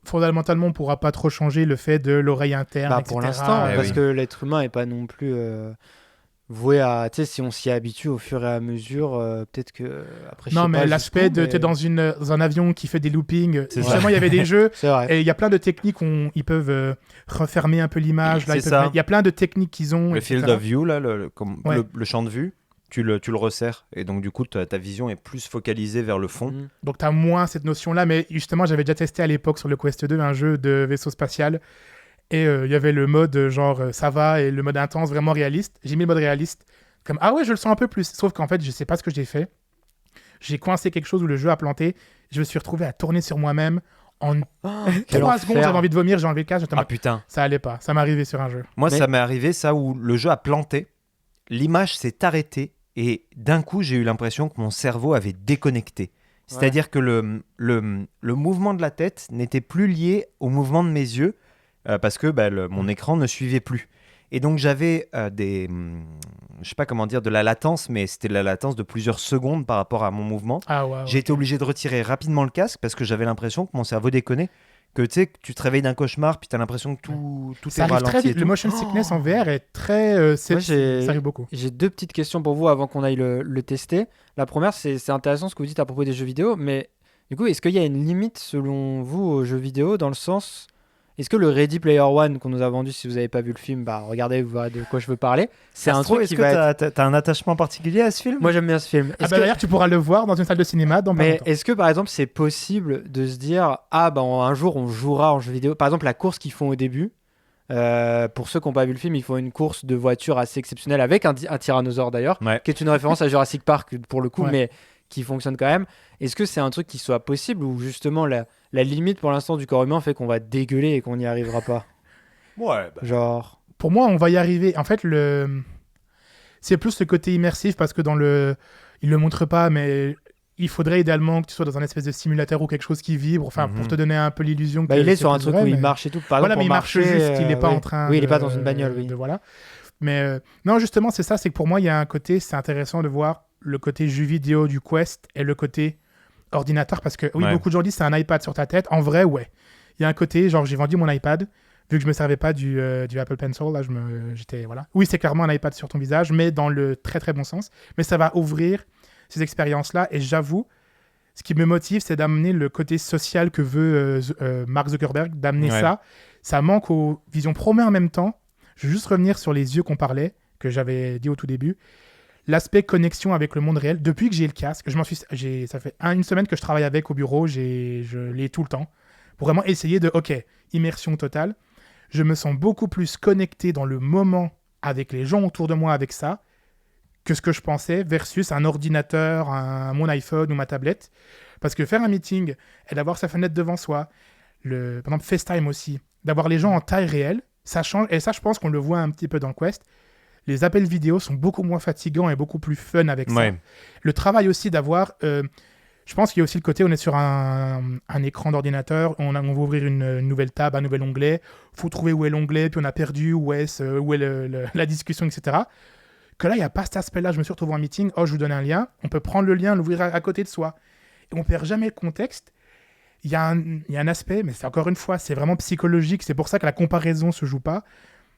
Fondamentalement, on ne pourra pas trop changer le fait de l'oreille interne, etc. Pour l'instant, parce que l'être humain n'est pas non plus voué à, tu sais, si on s'y habitue au fur et à mesure, peut-être que après. Non, je sais mais pas l'aspect jusqu'où, de mais- t'es dans un avion qui fait des loopings. C'est Justement, ça. il y avait des jeux C'est vrai. et il y a plein de techniques où ils peuvent refermer un peu l'image. Là, C'est ils peuvent ça. mettre- Il y a plein de techniques qu'ils ont. Le etc. field of view, là, Ouais. le champ de vue, tu le resserres. Et donc, du coup, ta vision est plus focalisée vers le fond. Mm. Donc, tu as moins cette notion-là. Mais justement, j'avais déjà testé à l'époque sur le Quest 2 un jeu de vaisseau spatial. Et il y avait le mode genre ça va et le mode intense vraiment réaliste. J'ai mis le mode réaliste comme ah ouais, je le sens un peu plus. Sauf qu'en fait, je sais pas ce que j'ai fait. J'ai coincé quelque chose où le jeu a planté. Je me suis retrouvé à tourner sur moi-même. En quel 3 enfer. secondes, j'avais envie de vomir. J'ai enlevé le casque. J'étais en Ah mode, putain. ça allait pas. Ça m'est arrivé sur un jeu. Moi, Mais- ça m'est arrivé, ça, où le jeu a planté. L'image s'est arrêtée. Et d'un coup, j'ai eu l'impression que mon cerveau avait déconnecté. C'est-à-dire que le mouvement de la tête n'était plus lié au mouvement de mes yeux parce que mon écran ne suivait plus. Et donc j'avais je sais pas comment dire, de la latence, mais c'était de la latence de plusieurs secondes par rapport à mon mouvement. Ah ouais. J'ai été obligé de retirer rapidement le casque parce que j'avais l'impression que mon cerveau déconnait. Que tu sais, que tu te réveilles d'un cauchemar, puis tu as l'impression que tout Ça est arrive très ralenti. vite. et Le tout. motion sickness en VR est très. Moi, j'ai- Ça arrive beaucoup. J'ai deux petites questions pour vous avant qu'on aille le tester. La première, c'est intéressant ce que vous dites à propos des jeux vidéo, mais du coup, est-ce qu'il y a une limite selon vous aux jeux vidéo dans le sens. Est-ce que le Ready Player One qu'on nous a vendu, si vous n'avez pas vu le film, bah regardez, vous verrez de quoi je veux parler. C'est un truc Est-ce qui que va être. t'as un attachement particulier à ce film? Moi, j'aime bien ce film. Ah Est-ce bah que- d'ailleurs, tu pourras le voir dans une salle de cinéma dans pas Mais longtemps. est-ce que par exemple c'est possible de se dire ah bah un jour on jouera en jeu vidéo, par exemple la course qu'ils font au début, pour ceux qui n'ont pas vu le film, ils font une course de voiture assez exceptionnelle avec un tyrannosaure d'ailleurs, Ouais. qui est une référence à Jurassic Park pour le coup, Ouais. mais qui fonctionne quand même. Est-ce que c'est un truc qui soit possible ou justement la limite pour l'instant du corps humain fait qu'on va dégueuler et qu'on n'y arrivera pas? Ouais. Genre Pour moi, on va y arriver. En fait, c'est plus le côté immersif parce que il le montre pas, mais il faudrait idéalement que tu sois dans un espèce de simulateur ou quelque chose qui vibre, enfin pour te donner un peu l'illusion que bah, il est c'est sur un plus truc vrai, où il mais- marche et tout. Par Voilà, exemple, mais il pour marche marcher, juste, il n'est pas oui. en train. Oui, il de- est pas dans une bagnole, oui. Voilà. Mais non, justement, c'est ça, c'est que pour moi, il y a un côté, c'est intéressant de voir le côté jeu vidéo du Quest et le côté ordinateur parce que oui, Ouais. beaucoup de gens disent c'est un iPad sur ta tête. En vrai, ouais. Il y a un côté, genre j'ai vendu mon iPad. Vu que je me servais pas du Apple Pencil, là, j'étais voilà. Oui, c'est clairement un iPad sur ton visage, mais dans le très très bon sens. Mais ça va ouvrir ces expériences-là, et j'avoue, ce qui me motive, c'est d'amener le côté social que veut Mark Zuckerberg, d'amener Ouais. ça. Ça manque aux visions pro, mais en même temps, je veux juste revenir sur les yeux qu'on parlait, que j'avais dit au tout début. L'aspect connexion avec le monde réel. Depuis que j'ai le casque, ça fait une semaine que je travaille avec au bureau, je l'ai tout le temps, pour vraiment essayer de, ok, immersion totale. Je me sens beaucoup plus connecté dans le moment avec les gens autour de moi avec ça que ce que je pensais versus un ordinateur, mon iPhone ou ma tablette. Parce que faire un meeting et d'avoir sa fenêtre devant soi, par exemple FaceTime aussi, d'avoir les gens en taille réelle, ça change. Et ça, je pense qu'on le voit un petit peu dans le Quest. Les appels vidéo sont beaucoup moins fatigants et beaucoup plus fun avec ça. Ouais. Le travail aussi d'avoir... je pense qu'il y a aussi le côté, on est sur un écran d'ordinateur, on va ouvrir une nouvelle tab, un nouvel onglet, faut trouver où est l'onglet, puis on a perdu, où est la discussion, etc. Que là, il n'y a pas cet aspect-là. Je me suis retrouvé en meeting, je vous donne un lien, on peut prendre le lien, l'ouvrir à côté de soi. Et on perd jamais le contexte. Il y a un aspect, mais c'est encore une fois, c'est vraiment psychologique, c'est pour ça que la comparaison ne se joue pas,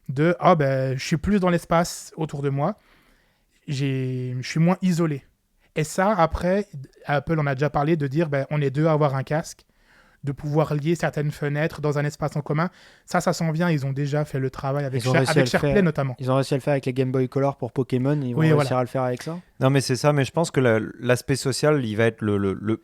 de « je suis plus dans l'espace autour de moi, je suis moins isolé ». Et ça, après, Apple en a déjà parlé de dire on est deux à avoir un casque, de pouvoir lier certaines fenêtres dans un espace en commun. Ça s'en vient. Ils ont déjà fait le travail avec Ils ont réussi à le SharePlay faire. notamment. Ils ont réussi à le faire avec les Game Boy Color pour Pokémon. Ils vont Oui, réussir voilà. à le faire avec ça. Non, mais c'est ça, mais je pense que l'aspect social, il va être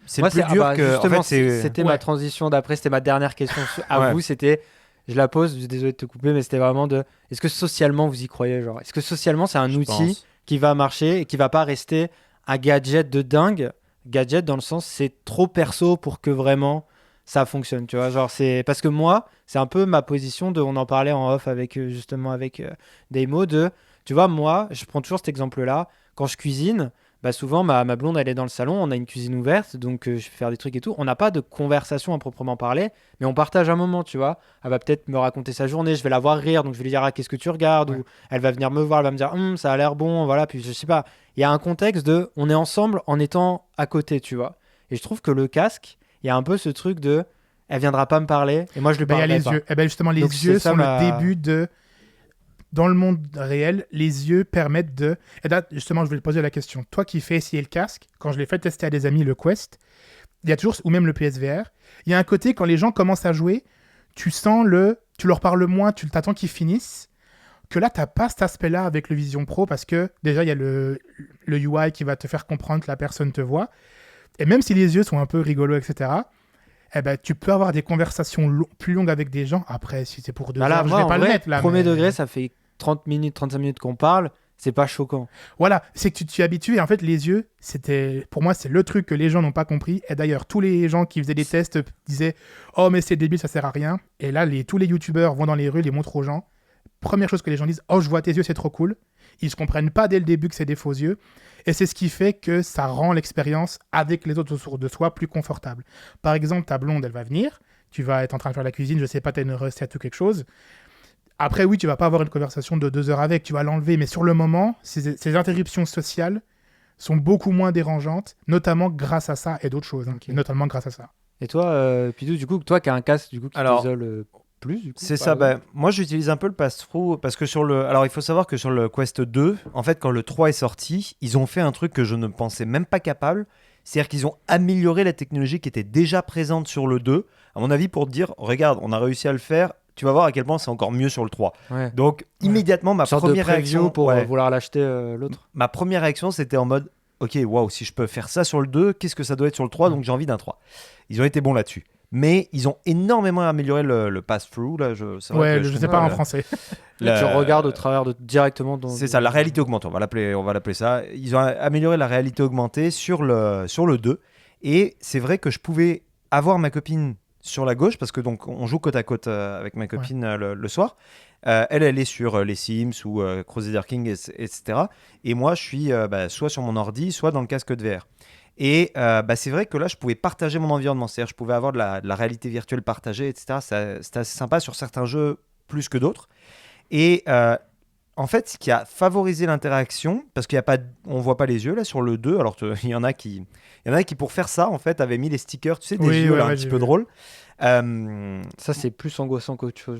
c'est Moi, le plus dur que. justement, En fait, c'était Ouais. ma transition d'après. C'était ma dernière question à Ouais. vous. C'était, je la pose. Je suis désolé de te couper, mais c'était vraiment de. Est-ce que socialement vous y croyez, genre, est-ce que socialement c'est un Je outil pense. qui va marcher et qui va pas rester un gadget de dingue? Gadget dans le sens c'est trop perso pour que vraiment ça fonctionne, tu vois, genre c'est parce que moi c'est un peu ma position de, on en parlait en off avec justement avec Daymo, de tu vois, moi je prends toujours cet exemple là quand je cuisine, bah souvent ma blonde elle est dans le salon, on a une cuisine ouverte donc je vais faire des trucs et tout, on n'a pas de conversation à proprement parler, mais on partage un moment, tu vois, elle va peut-être me raconter sa journée, je vais la voir rire, donc je vais lui dire ah, qu'est-ce que tu regardes, Ouais. ou elle va venir me voir, elle va me dire ça a l'air bon, voilà, puis je sais pas, il y a un contexte de on est ensemble en étant à côté, tu vois. Et je trouve que le casque, il y a un peu ce truc de elle viendra pas me parler et moi je lui Il y a parlerai les pas. yeux. Et justement, les Donc, c'est yeux ça sont ma- le début dans le monde réel, les yeux permettent de... Et là, justement, je vais te poser la question. Toi qui fais essayer le casque, quand je l'ai fait tester à des amis, le Quest, il y a toujours, ou même le PSVR, il y a un côté, quand les gens commencent à jouer, tu sens tu leur parles moins, tu t'attends qu'ils finissent, que là, tu n'as pas cet aspect-là avec le Vision Pro, parce que déjà, il y a le UI qui va te faire comprendre que la personne te voit. Et même si les yeux sont un peu rigolos, etc., eh ben, tu peux avoir des conversations plus longues avec des gens. Après, si c'est pour 2 heures, je vais pas le mettre. Là, premier degré, ça fait 30 minutes, 35 minutes qu'on parle. C'est pas choquant. Voilà, c'est que tu t'y habitues. Et en fait, les yeux, pour moi, c'est le truc que les gens n'ont pas compris. Et d'ailleurs, tous les gens qui faisaient des tests disaient « Oh, mais c'est débile, ça sert à rien. » Et là, tous les youtubeurs vont dans les rues, les montrent aux gens. Première chose que les gens disent « Oh, je vois tes yeux, c'est trop cool. » Ils ne comprennent pas dès le début que c'est des faux yeux. Et c'est ce qui fait que ça rend l'expérience avec les autres autour de soi plus confortable. Par exemple, ta blonde, elle va venir. Tu vas être en train de faire la cuisine, je sais pas, tu as une recette ou quelque chose. Après, oui, tu vas pas avoir une conversation de 2 heures avec, tu vas l'enlever. Mais sur le moment, ces interruptions sociales sont beaucoup moins dérangeantes, notamment grâce à ça et d'autres choses. Hein, notamment grâce à ça. Et toi, Pidou, du coup, toi qui as un casque qui t'isole plus, du coup, c'est ça, moi j'utilise un peu le pass-through parce que alors il faut savoir que sur le Quest 2, en fait quand le 3 est sorti, ils ont fait un truc que je ne pensais même pas capable, c'est-à-dire qu'ils ont amélioré la technologie qui était déjà présente sur le 2, à mon avis pour te dire, regarde, on a réussi à le faire, tu vas voir à quel point c'est encore mieux sur le 3. Ouais. Donc immédiatement, ma première réaction... pour vouloir l'acheter l'autre. Ma première réaction c'était en mode, ok, waouh, si je peux faire ça sur le 2, qu'est-ce que ça doit être sur le 3, donc j'ai envie d'un 3. Ils ont été bons là-dessus. Mais ils ont énormément amélioré le pass-through. Là, je sais pas en français. Tu regardes au travers directement. C'est ça, la réalité augmentée. On va l'appeler ça. Ils ont amélioré la réalité augmentée sur le 2. Et c'est vrai que je pouvais avoir ma copine sur la gauche, parce que donc on joue côte à côte avec ma copine le soir. Elle est sur les Sims ou Crusader King, etc. Et moi, je suis soit sur mon ordi, soit dans le casque de VR. Et c'est vrai que là, je pouvais partager mon environnement. C'est-à-dire, je pouvais avoir de la réalité virtuelle partagée, etc. C'était assez sympa sur certains jeux plus que d'autres. Et en fait, ce qui a favorisé l'interaction, parce qu'il y a pas, on voit pas les yeux là sur le 2. Alors, il y en a qui pour faire ça, en fait, avaient mis les stickers, tu sais, des yeux là, un petit peu drôles. Ça, c'est plus angoissant qu'autre chose.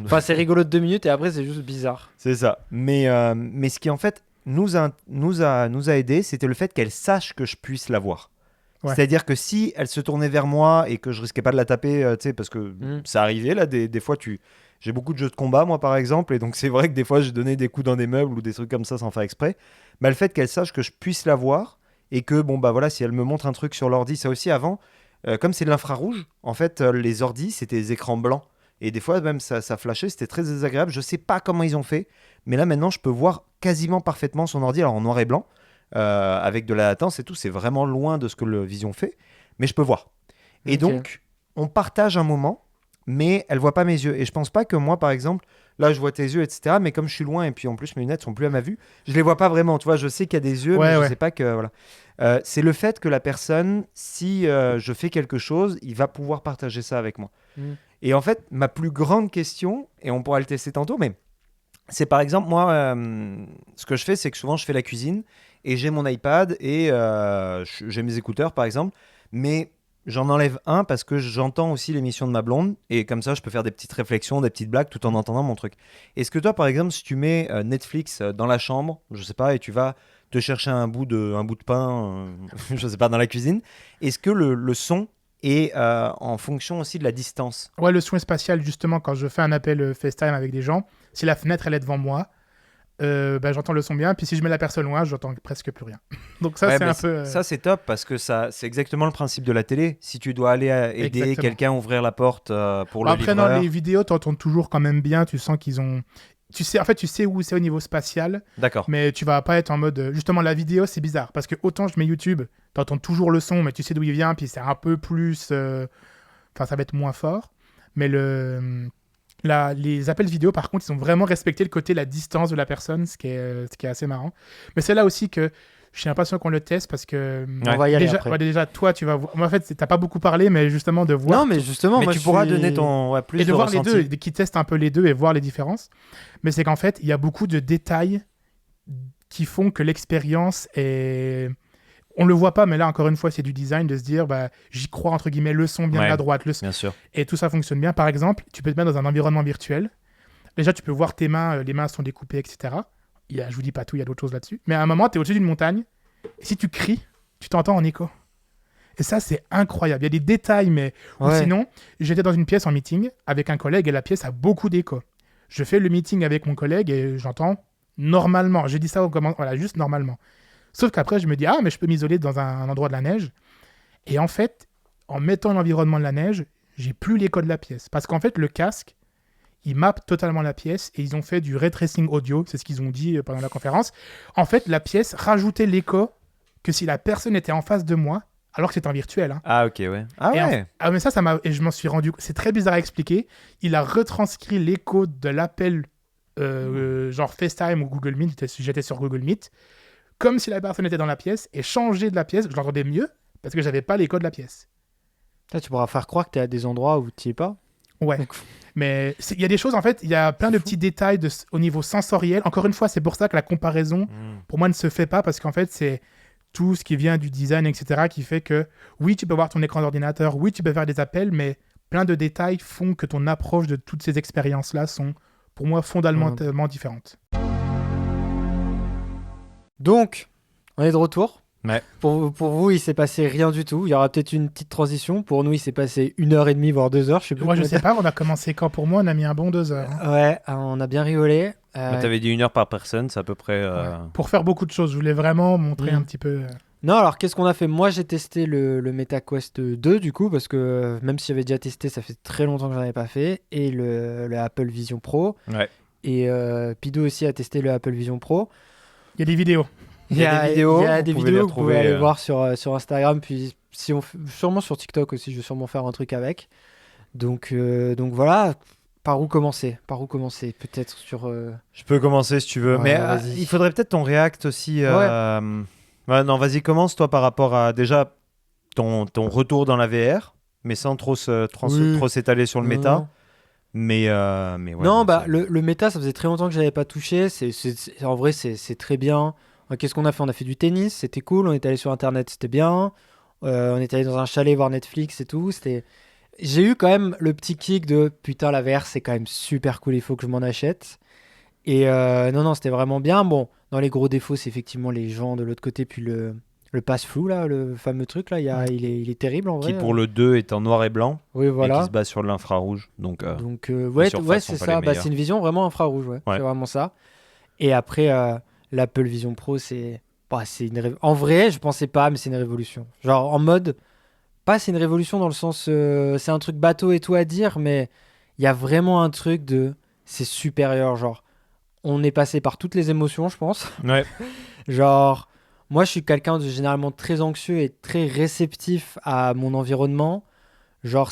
Enfin, c'est rigolo de 2 minutes et après, c'est juste bizarre. C'est ça. Mais ce qui, en fait, nous a aidé, c'était le fait qu'elle sache que je puisse la voir. Ouais. C'est-à-dire que si elle se tournait vers moi et que je risquais pas de la taper, parce que ça arrivait là, des fois j'ai beaucoup de jeux de combat moi par exemple, et donc c'est vrai que des fois j'ai donné des coups dans des meubles ou des trucs comme ça sans faire exprès. Mais le fait qu'elle sache que je puisse la voir et que voilà, si elle me montre un truc sur l'ordi, ça aussi avant, comme c'est de l'infrarouge, en fait les ordis c'était des écrans blancs. Et des fois, même, ça flashait, c'était très désagréable. Je ne sais pas comment ils ont fait, mais là, maintenant, je peux voir quasiment parfaitement son ordi, alors en noir et blanc, avec de la latence et tout. C'est vraiment loin de ce que le Vision fait, mais je peux voir. Et donc, on partage un moment, mais elle ne voit pas mes yeux. Et je ne pense pas que moi, par exemple, là, je vois tes yeux, etc., mais comme je suis loin, et puis en plus, mes lunettes ne sont plus à ma vue, je ne les vois pas vraiment. Tu vois, je sais qu'il y a des yeux, mais je ne sais pas que... Voilà. C'est le fait que la personne, si je fais quelque chose, il va pouvoir partager ça avec moi. Et en fait, ma plus grande question, et on pourra le tester tantôt, mais c'est par exemple, moi, ce que je fais, c'est que souvent, je fais la cuisine et j'ai mon iPad et j'ai mes écouteurs, par exemple, mais j'en enlève un parce que j'entends aussi l'émission de ma blonde et comme ça, je peux faire des petites réflexions, des petites blagues tout en entendant mon truc. Est-ce que toi, par exemple, si tu mets Netflix dans la chambre, je sais pas, et tu vas te chercher un bout de pain, je sais pas, dans la cuisine, est-ce que le son et en fonction aussi de la distance. Ouais, le son est spatial, justement, quand je fais un appel FaceTime avec des gens, si la fenêtre elle est devant moi, j'entends le son bien, puis si je mets la personne loin, j'entends presque plus rien. Donc ça, c'est un peu... Ça, c'est top, parce que c'est exactement le principe de la télé. Si tu dois aller aider quelqu'un à ouvrir la porte pour le livreur... Après, dans les vidéos, tu entends toujours quand même bien, tu sens qu'ils ont... Tu sais où c'est au niveau spatial. D'accord. Mais tu vas pas être en mode... Justement, la vidéo, c'est bizarre. Parce que autant je mets YouTube, tu entends toujours le son, mais tu sais d'où il vient, puis c'est un peu plus... Enfin, ça va être moins fort. Mais les appels vidéo, par contre, ils ont vraiment respecté le côté, la distance de la personne, ce qui est assez marrant. Mais c'est là aussi que je suis impatient qu'on le teste parce que on va y aller après. Déjà, toi, tu vas voir. Moi, en fait, t'as pas beaucoup parlé, mais justement de voir. Non, mais justement, mais tu pourras donner ton plus et de voir ressenti. les deux, qui testent un peu les deux et voir les différences. Mais c'est qu'en fait, il y a beaucoup de détails qui font que l'expérience est. On le voit pas, mais là, encore une fois, c'est du design de se dire, j'y crois, entre guillemets, le son bien à droite, bien sûr. Et tout ça fonctionne bien. Par exemple, tu peux te mettre dans un environnement virtuel. Déjà, tu peux voir tes mains, les mains sont découpées, etc. Je vous dis pas tout, il y a d'autres choses là-dessus. Mais à un moment, tu es au-dessus d'une montagne, et si tu cries, tu t'entends en écho. Et ça, c'est incroyable. Il y a des détails, mais... Ou sinon, j'étais dans une pièce en meeting avec un collègue, et la pièce a beaucoup d'écho. Je fais le meeting avec mon collègue, et j'entends normalement. Je dis ça voilà, juste normalement. Sauf qu'après, je me dis, mais je peux m'isoler dans un endroit de la neige. Et en fait, en mettant l'environnement de la neige, j'ai plus l'écho de la pièce. Parce qu'en fait, le casque, il mappe totalement la pièce et ils ont fait du ray tracing audio, c'est ce qu'ils ont dit pendant la conférence. En fait, la pièce rajoutait l'écho que si la personne était en face de moi, alors que c'était en virtuel. Hein. Ah, ok, ouais. Ah, ouais. Mais ça m'a... Et je m'en suis rendu... C'est très bizarre à expliquer. Il a retranscrit l'écho de l'appel genre FaceTime ou Google Meet, j'étais sur Google Meet, comme si la personne était dans la pièce et changé de la pièce, je l'entendais mieux parce que j'avais pas l'écho de la pièce. Là, tu pourras faire croire que tu es à des endroits où tu n'y es pas. Ouais. Mais il y a des choses, en fait, il y a plein de petits détails au niveau sensoriel. Encore une fois, c'est pour ça que la comparaison, pour moi, ne se fait pas parce qu'en fait, c'est tout ce qui vient du design, etc., qui fait que, oui, tu peux voir ton écran d'ordinateur, oui, tu peux faire des appels, mais plein de détails font que ton approche de toutes ces expériences-là sont, pour moi, fondamentalement différentes. Donc, on est de retour. Ouais. Pour vous, il s'est passé rien du tout. Il y aura peut-être une petite transition. Pour nous, il s'est passé 1h30, voire 2 heures. Je sais plus. Moi, je sais pas, on a commencé quand pour moi? On a mis un bon 2 heures. Hein. Ouais, on a bien rigolé. T'avais dit 1 heure par personne, c'est à peu près... Ouais. Pour faire beaucoup de choses, je voulais vraiment montrer un petit peu... Non, alors qu'est-ce qu'on a fait? Moi, j'ai testé le MetaQuest 2 du coup, parce que même si j'avais déjà testé, ça fait très longtemps que j'en avais pas fait. Et le Apple Vision Pro. Ouais. Et Pido aussi a testé le Apple Vision Pro. Il y a des vidéos. Il y a des vidéos que vous pouvez aller voir sur Instagram, puis sûrement sur TikTok aussi, je vais sûrement faire un truc avec. Donc voilà, par où commencer? Peut-être sur... Je peux commencer si tu veux, mais il faudrait peut-être ton React aussi. Ouais, non, vas-y, commence toi par rapport à déjà ton retour dans la VR, mais sans trop s'étaler sur le méta. Mais ouais, non, le méta, ça faisait très longtemps que j'avais pas touché. En vrai, c'est très bien. Qu'est-ce qu'on a fait? On a fait du tennis, c'était cool. On est allé sur Internet, c'était bien. On est allé dans un chalet voir Netflix et tout. J'ai eu quand même le petit kick de putain, la VR, c'est quand même super cool, il faut que je m'en achète. Et non, c'était vraiment bien. Bon, dans les gros défauts, c'est effectivement les gens de l'autre côté, puis le pass-through, là, le fameux truc, là, il est terrible en vrai. Qui pour le 2 est en noir et blanc, oui, voilà. Et qui se base sur l'infrarouge. Donc ouais, c'est ça. C'est une vision vraiment infrarouge, ouais. C'est vraiment ça. Et après, l'Apple Vision Pro, en vrai, je pensais pas, mais c'est une révolution. Genre en mode, c'est une révolution dans le sens, c'est un truc bateau et tout à dire, mais il y a vraiment un truc c'est supérieur, genre. On est passé par toutes les émotions, je pense. Ouais. Genre, moi, je suis quelqu'un de généralement très anxieux et très réceptif à mon environnement. Genre,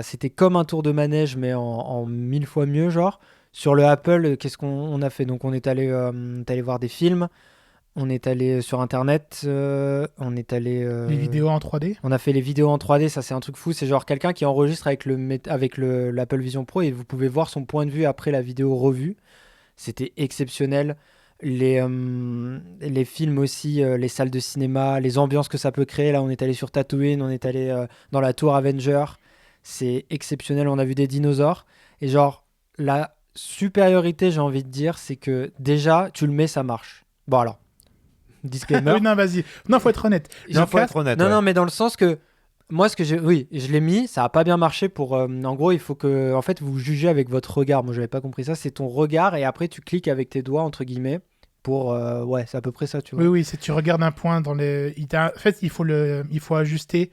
c'était comme un tour de manège, mais en 1000 fois mieux, genre. Sur le Apple, qu'est-ce qu'on a fait? Donc, on est allé voir des films. On est allé sur Internet. On est allé... Les vidéos en 3D. On a fait les vidéos en 3D. Ça, c'est un truc fou. C'est genre quelqu'un qui enregistre avec l'Apple Vision Pro et vous pouvez voir son point de vue après la vidéo revue. C'était exceptionnel. Les films aussi, les salles de cinéma, les ambiances que ça peut créer. Là, on est allé sur Tatooine, on est allé dans la tour Avenger. C'est exceptionnel. On a vu des dinosaures. Et genre, la supériorité, j'ai envie de dire, c'est que déjà, tu le mets, ça marche. Bon, alors, disclaimer. Non, vas-y. Non, faut être honnête. Non, mais dans le sens que moi, je l'ai mis, ça a pas bien marché pour... en gros, il faut que en fait, vous jugez avec votre regard. Moi, j'avais pas compris ça. C'est ton regard et après, tu cliques avec tes doigts, entre guillemets, pour... ouais, c'est à peu près ça, tu vois. Oui, c'est tu regardes un point dans les... En fait, il faut ajuster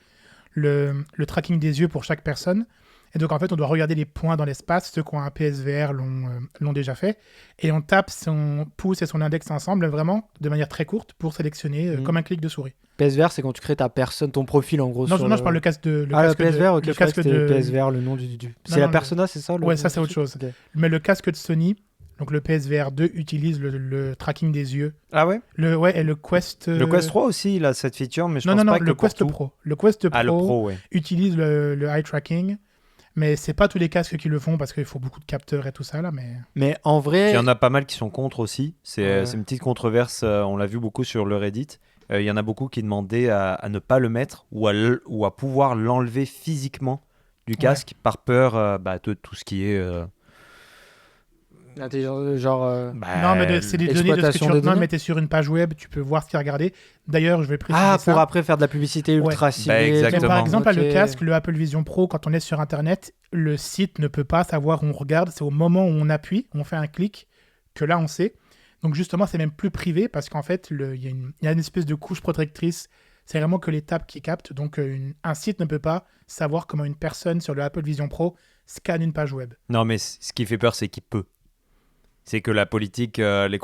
le tracking des yeux pour chaque personne. Et donc, en fait, on doit regarder les points dans l'espace. Ceux qui ont un PSVR l'ont déjà fait. Et on tape son pouce et son index ensemble, vraiment, de manière très courte, pour sélectionner comme un clic de souris. PSVR, c'est quand tu crées ta personne, ton profil, en gros. Non, je parle le casque de... le PSVR, ok, le casque de... PSVR, le nom du... C'est la persona, c'est ça? Ouais, ça, c'est autre chose. Okay. Mais le casque de Sony... Donc le PSVR 2 utilise le tracking des yeux. Ah ouais? Et le Quest... Le Quest 3 aussi, il a cette feature, mais je pense pas que le Quest Pro. Le Quest Pro ouais. utilise le eye tracking, mais c'est pas tous les casques qui le font parce qu'il faut beaucoup de capteurs et tout ça là. Mais en vrai... Il y en a pas mal qui sont contre aussi. C'est une petite controverse, on l'a vu beaucoup sur le Reddit. Il y en a beaucoup qui demandaient à ne pas le mettre ou à pouvoir l'enlever physiquement du casque par peur de tout ce qui est... Genre. Non, mais c'est des données de ce que tu exploitation des non, données. mais t'es sur une page web, tu peux voir ce qui est regardé. D'ailleurs, je vais préciser Ah, ça. pour après faire de la publicité ultra ciblée. Mais exactement. par exemple, là, le Ok. casque, le Apple Vision Pro, quand on est sur Internet, le site ne peut pas savoir où on regarde. C'est au moment où on appuie, on fait un clic, que là, on sait. Donc justement, c'est même plus privé parce qu'en fait, il y a une espèce de couche protectrice. C'est vraiment que les tables qui captent. Donc un site ne peut pas savoir comment une personne sur le Apple Vision Pro scanne une page web. Non, mais ce qui fait peur, c'est qu'il peut. C'est que la politique, les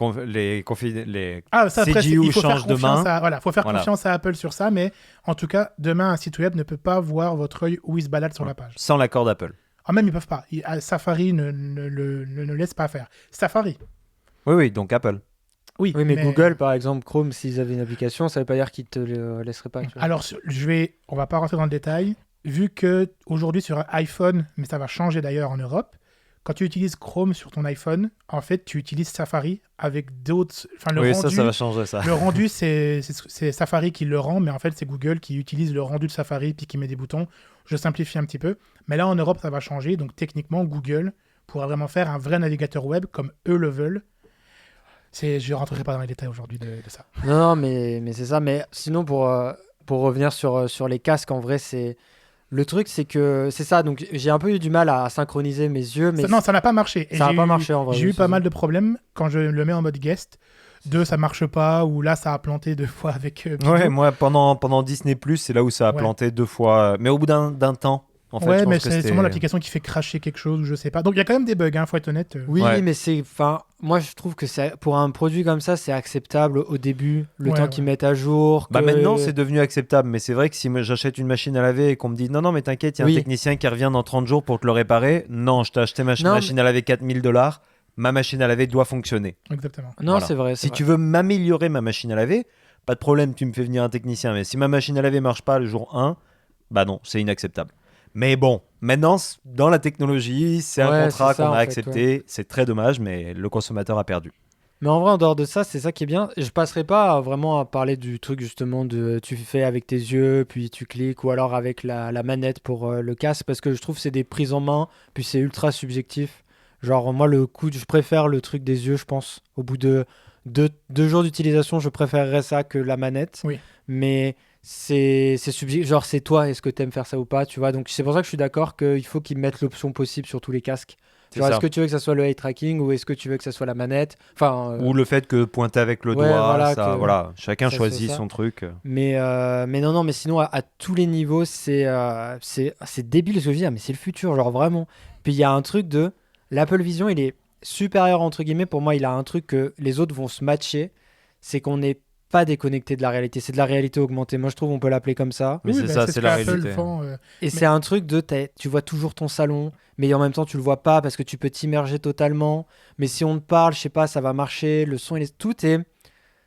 Ah, ça, après, CGU il faut faire changent de confiance main. Voilà, faut faire Voilà. confiance à Apple sur ça. Mais en tout cas, demain, un site web ne peut pas voir votre œil où il se balade sur la page. Sans l'accord d'Apple. Ah, même ils peuvent pas. Safari ne laisse pas faire. Safari. Oui, donc Apple. Oui, Oui, mais Google, par exemple, Chrome, s'ils avaient une application, ça veut pas dire qu'ils te le laisseraient pas. Tu vois. Alors, on va pas rentrer dans le détail. Vu que aujourd'hui sur un iPhone, mais ça va changer d'ailleurs en Europe, quand tu utilises Chrome sur ton iPhone, en fait, tu utilises Safari avec d'autres. Enfin, Oui, rendu, ça va changer ça. Le rendu, c'est Safari qui le rend, mais en fait, c'est Google qui utilise le rendu de Safari puis qui met des boutons. Je simplifie un petit peu. Mais là, en Europe, ça va changer. Donc, techniquement, Google pourra vraiment faire un vrai navigateur web comme eux le veulent. Je ne rentrerai pas dans les détails aujourd'hui de ça. Non, mais c'est ça. Mais sinon, pour revenir sur les casques, en vrai, c'est. Le truc, c'est que c'est ça. Donc, j'ai un peu eu du mal à synchroniser mes yeux. Mais Non, ça n'a pas marché. Et ça n'a j'ai pas eu- marché en vrai. J'ai eu oui, pas c'est mal ça. de problèmes quand je le mets en mode guest. Ça marche pas, ou là, ça a planté 2 fois avec Pino. Ouais, moi, pendant Disney+, c'est là où ça a Ouais. planté 2 fois. Mais au bout d'un temps, en fait, je Ouais, pense mais que c'est c'était- sûrement l'application qui fait cracher quelque chose, ou je sais pas. Donc, il y a quand même des bugs, faut être honnête. Oui, Ouais. mais c'est. Enfin, moi, je trouve que pour un produit comme ça, c'est acceptable au début, le Ouais, temps ouais. qu'ils mettent à jour. Bah que- maintenant, c'est devenu acceptable. Mais c'est vrai que si j'achète une machine à laver et qu'on me dit non, mais t'inquiète, il y a Oui. un technicien qui revient dans 30 jours pour te le réparer. Non, je t'ai acheté ma Non, machine à laver $4000. Ma machine à laver doit fonctionner. Exactement. Non, Voilà. c'est vrai. Si tu veux m'améliorer ma machine à laver, pas de problème, tu me fais venir un technicien. Mais si ma machine à laver marche pas le jour 1, bah non, c'est inacceptable. Mais bon, maintenant, dans la technologie, c'est un Ouais, contrat c'est ça, qu'on a en fait, accepté. C'est très dommage, mais le consommateur a perdu. Mais en vrai, en dehors de ça, c'est ça qui est bien. Je passerai pas vraiment à parler du truc justement de tu fais avec tes yeux, puis tu cliques, ou alors avec la manette pour le casque, parce que je trouve que c'est des prises en main, puis c'est ultra subjectif. Genre, moi, je préfère le truc des yeux, je pense. Au bout de deux jours d'utilisation, je préférerais ça que la manette. Oui. Mais c'est subjectif. Genre, c'est toi, est-ce que t'aimes faire ça ou pas, tu vois. Donc, c'est pour ça que je suis d'accord qu'il faut qu'ils mettent l'option possible sur tous les casques. C'est Genre, ça. est-ce que tu veux que ça soit le eye tracking ou est-ce que tu veux que ça soit la manette? Enfin, Ou le fait que pointer avec le ouais, doigt, voilà, ça, que- voilà, chacun ça choisit soit ça. son truc. mais non, mais sinon, à tous les niveaux, c'est débile ce que je veux dire, mais c'est le futur, genre vraiment. Puis il y a un truc de. L'Apple Vision, il est supérieur, entre guillemets. Pour moi, il a un truc que les autres vont se matcher. C'est qu'on n'est pas déconnecté de la réalité. C'est de la réalité augmentée. Moi, je trouve on peut l'appeler comme ça. Mais c'est ça, ce c'est que la Apple réalité. vend, Et c'est un truc de. Tu vois toujours ton salon, mais en même temps, tu le vois pas parce que tu peux t'immerger totalement. Mais si on te parle, je sais pas, ça va marcher. Le son, tout est.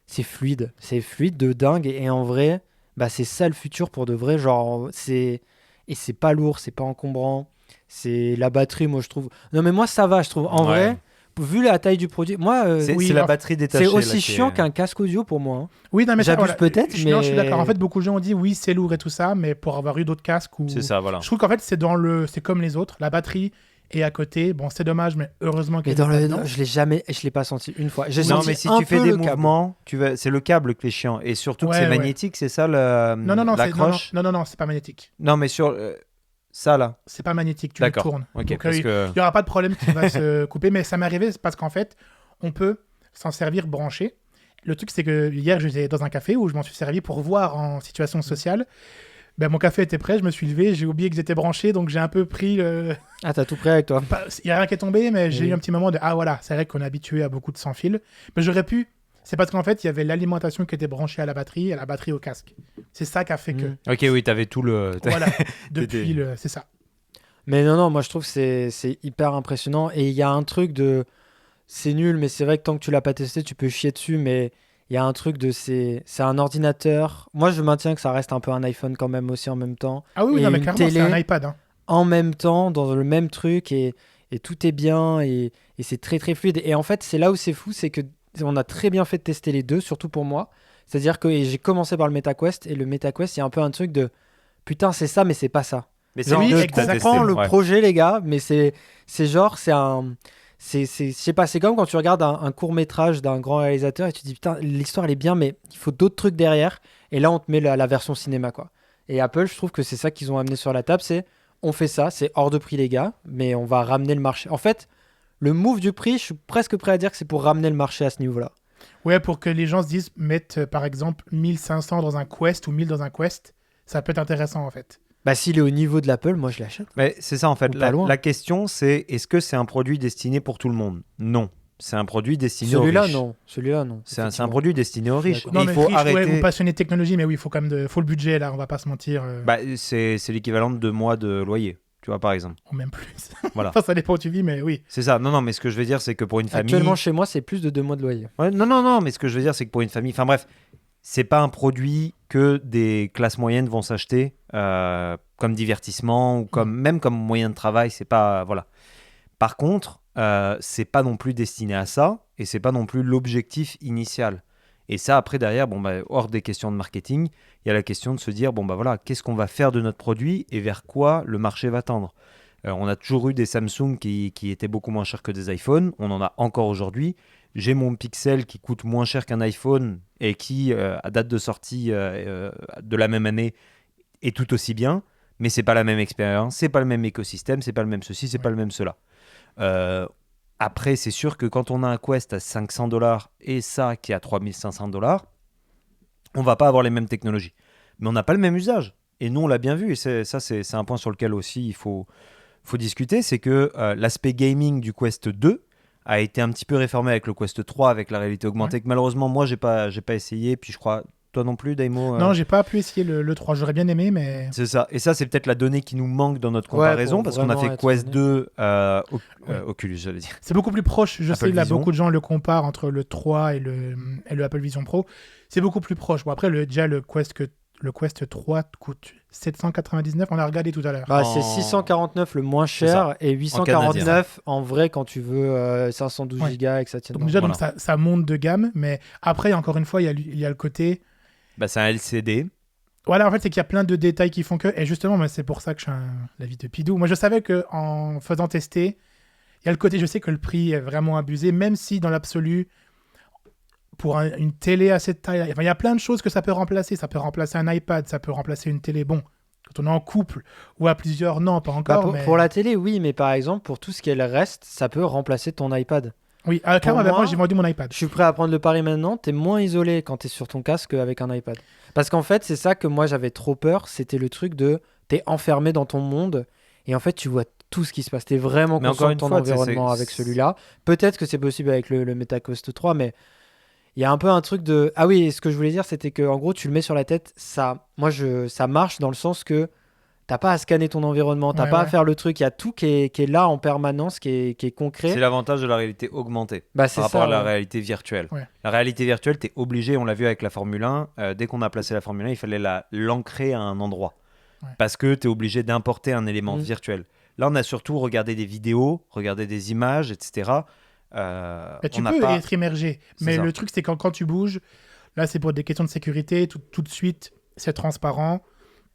C'est fluide. C'est fluide de dingue. Et en vrai, bah, c'est ça le futur pour de vrai. Genre, c'est. Et c'est pas lourd, c'est pas encombrant. C'est la batterie, moi, je trouve. Non, mais moi, ça va, je trouve. En Ouais. vrai, vu la taille du produit, moi. C'est oui, c'est la alors, batterie détachée. C'est aussi là, qui chiant est- qu'un casque audio pour moi. Hein. Oui, non, mais ça, J'abuse peut-être, Non, je suis mais- d'accord. En fait, beaucoup de gens ont dit oui, c'est lourd et tout ça, mais pour avoir eu d'autres casques ou. C'est ça, voilà. Je trouve qu'en fait, c'est comme les autres. La batterie est à côté. Bon, c'est dommage, mais heureusement Mais qu'elle dans est le. dedans. Je l'ai pas senti une fois. J'ai Non, senti mais si un tu fais peu des le câble. mouvements, c'est le câble qui est chiant. Et surtout que Ouais, c'est ouais. magnétique, c'est ça Non, l'accroche non, c'est pas magnétique. Non, mais sur ça là. C'est pas magnétique, tu le D'accord. tournes. Ok, Donc, parce il que. n'y aura pas de problème qui va se couper, mais ça m'est arrivé parce qu'en fait, on peut s'en servir branché. Le truc, c'est que hier, j'étais dans un café où je m'en suis servi pour voir en situation sociale. Ben, mon café était prêt, je me suis levé, j'ai oublié qu'ils étaient branchés, donc j'ai un peu pris le. Ah, t'as tout pris avec toi. Il n'y a rien qui est tombé, mais j'ai Oui. eu un petit moment de ah voilà, c'est vrai qu'on est habitué à beaucoup de sans fil. Mais j'aurais pu. C'est parce qu'en fait, il y avait l'alimentation qui était branchée à la batterie et la batterie au casque. C'est ça qui a fait que. Ok, oui, t'avais tout le. Voilà, depuis c'est ça. Mais non, moi je trouve que c'est hyper impressionnant. Et il y a un truc de. C'est nul, mais c'est vrai que tant que tu l'as pas testé, tu peux chier dessus. Mais il y a un truc de. C'est un ordinateur. Moi je maintiens que ça reste un peu un iPhone quand même aussi en même temps. Ah oui, Et non, mais une clairement, c'est télé un iPad. Hein. en même temps, dans le même truc. Et tout est bien. Et c'est très très fluide. Et en fait, c'est là où c'est fou, c'est que on a très bien fait de tester les deux, surtout pour moi. C'est-à-dire que j'ai commencé par le MetaQuest. Et le MetaQuest, il y a un peu un truc de. Putain, c'est ça, mais c'est pas ça. Mais Genre, oui, je exactement, comprends le projet, les gars, mais c'est je sais pas, c'est comme quand tu regardes un court-métrage d'un grand réalisateur et tu te dis putain, l'histoire elle est bien, mais il faut d'autres trucs derrière. Et là, on te met la version cinéma, quoi. Et Apple, je trouve que c'est ça qu'ils ont amené sur la table, c'est on fait ça, c'est hors de prix les gars, mais on va ramener le marché. En fait, le move du prix, je suis presque prêt à dire que c'est pour ramener le marché à ce niveau-là. Ouais, pour que les gens se disent, mettre par exemple 1500 dans un Quest ou 1000 dans un Quest, ça peut être intéressant en fait. Bah, s'il est au niveau de l'Apple, moi je l'achète. Mais c'est ça en fait. Ou pas loin. La question, c'est est-ce que c'est un produit destiné pour tout le monde ? Non. C'est un produit destiné aux riches. Celui-là, non. C'est un produit destiné aux riches. Non, Et mais il faut riche, arrêter. ouais, ou passionné de technologie, mais oui, il faut quand même faut le budget là, on va pas se mentir. Bah, c'est l'équivalent de 2 mois de loyer, tu vois, par exemple. Ou même plus. Voilà. Enfin, ça dépend où tu vis, mais oui. C'est ça. Non, mais ce que je veux dire, c'est que pour une famille. Actuellement, chez moi, c'est plus de 2 mois de loyer. Ouais, non, mais ce que je veux dire, c'est que pour une famille. Enfin, bref, c'est pas un produit que des classes moyennes vont s'acheter comme divertissement ou même comme moyen de travail. C'est pas. Voilà. Par contre, c'est pas non plus destiné à ça et c'est pas non plus l'objectif initial. Et ça, après, derrière, hors des questions de marketing, il y a la question de se dire, voilà, qu'est-ce qu'on va faire de notre produit et vers quoi le marché va tendre. On a toujours eu des Samsung qui étaient beaucoup moins chers que des iPhones. On en a encore aujourd'hui. J'ai mon Pixel qui coûte moins cher qu'un iPhone et qui, à date de sortie de la même année, est tout aussi bien. Mais c'est pas la même expérience, c'est pas le même écosystème, c'est pas le même ceci, c'est pas le même cela. Après, c'est sûr que quand on a un Quest à $500 et ça qui est à $3500, on va pas avoir les mêmes technologies. Mais on n'a pas le même usage. Et nous, on l'a bien vu. Et c'est un point sur lequel aussi il faut discuter. C'est que l'aspect gaming du Quest 2 a été un petit peu réformé avec le Quest 3, avec la réalité augmentée. Que malheureusement, moi, j'ai pas essayé. Puis je crois... Toi non plus, Daimo Non, j'ai pas pu essayer le 3. J'aurais bien aimé, mais... C'est ça. Et ça, c'est peut-être la donnée qui nous manque dans notre comparaison, parce qu'on a fait Quest 2 Oculus, j'allais dire. C'est beaucoup plus proche. Je sais, là, Vision. beaucoup de gens le comparent entre le 3 et le Apple Vision Pro. C'est beaucoup plus proche. Bon, après, déjà, le Quest 3 coûte 799. On a regardé tout à l'heure. Bah, c'est 649 le moins cher et 849 en vrai quand tu veux 512 Go et que ça tienne. Donc déjà, donc ça monte de gamme. Mais après, encore une fois, il y a le côté... Bah, c'est un LCD. Voilà, en fait, c'est qu'il y a plein de détails qui font que... Et justement, c'est pour ça que je suis l'avis de Pidou. Moi, je savais qu'en faisant tester, il y a le côté, je sais que le prix est vraiment abusé, même si dans l'absolu, pour une télé à cette taille, il y a plein de choses que ça peut remplacer. Ça peut remplacer un iPad, ça peut remplacer une télé. Bon, quand on est en couple ou à plusieurs, non, pas encore. Pour la télé, oui, mais par exemple, pour tout ce qui est le reste, ça peut remplacer ton iPad. Oui, clairement, moi j'ai vendu mon iPad. Je suis prêt à prendre le pari maintenant. T'es moins isolé quand t'es sur ton casque qu'avec un iPad. Parce qu'en fait, c'est ça que moi j'avais trop peur. C'était le truc de t'es enfermé dans ton monde et en fait tu vois tout ce qui se passe. T'es vraiment conscient de ton environnement avec celui-là. Peut-être que c'est possible avec le MetaQuest 3, mais il y a un peu un truc de... Ah oui, ce que je voulais dire, c'était que en gros, tu le mets sur la tête. Ça marche dans le sens que t'as pas à scanner ton environnement, t'as pas à faire le truc, il y a tout qui est là en permanence, qui est concret. C'est l'avantage de la réalité augmentée par rapport à la réalité virtuelle. Ouais. La réalité virtuelle, t'es obligé, on l'a vu avec la Formule 1, dès qu'on a placé la Formule 1, il fallait l'ancrer à un endroit. Ouais. Parce que t'es obligé d'importer un élément virtuel. Là, on a surtout regardé des vidéos, regardé des images, etc. Tu peux être immergé, mais le truc, c'est quand tu bouges, là, c'est pour des questions de sécurité, tout de suite, c'est transparent.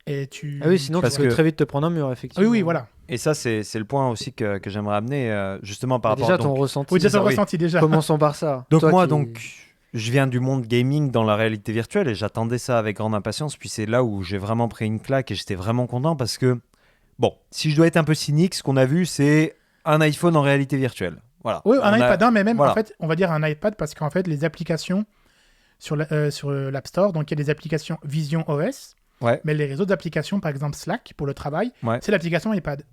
Et Ah oui, sinon tu peux très vite te prendre un mur, effectivement. Oui, voilà. Et ça, c'est le point aussi que j'aimerais amener, justement par rapport à ton ressenti. Oui, déjà ton ressenti, déjà. Commençons par ça. Donc moi, je viens du monde gaming dans la réalité virtuelle et j'attendais ça avec grande impatience. Puis c'est là où j'ai vraiment pris une claque et j'étais vraiment content parce que, bon, si je dois être un peu cynique, ce qu'on a vu, c'est un iPhone en réalité virtuelle. Voilà. Oui, un iPad, mais même, en fait, on va dire un iPad parce qu'en fait, les applications sur l'App Store, donc il y a des applications Vision OS. Ouais. Mais les réseaux d'applications, par exemple Slack pour le travail, c'est l'application iPad.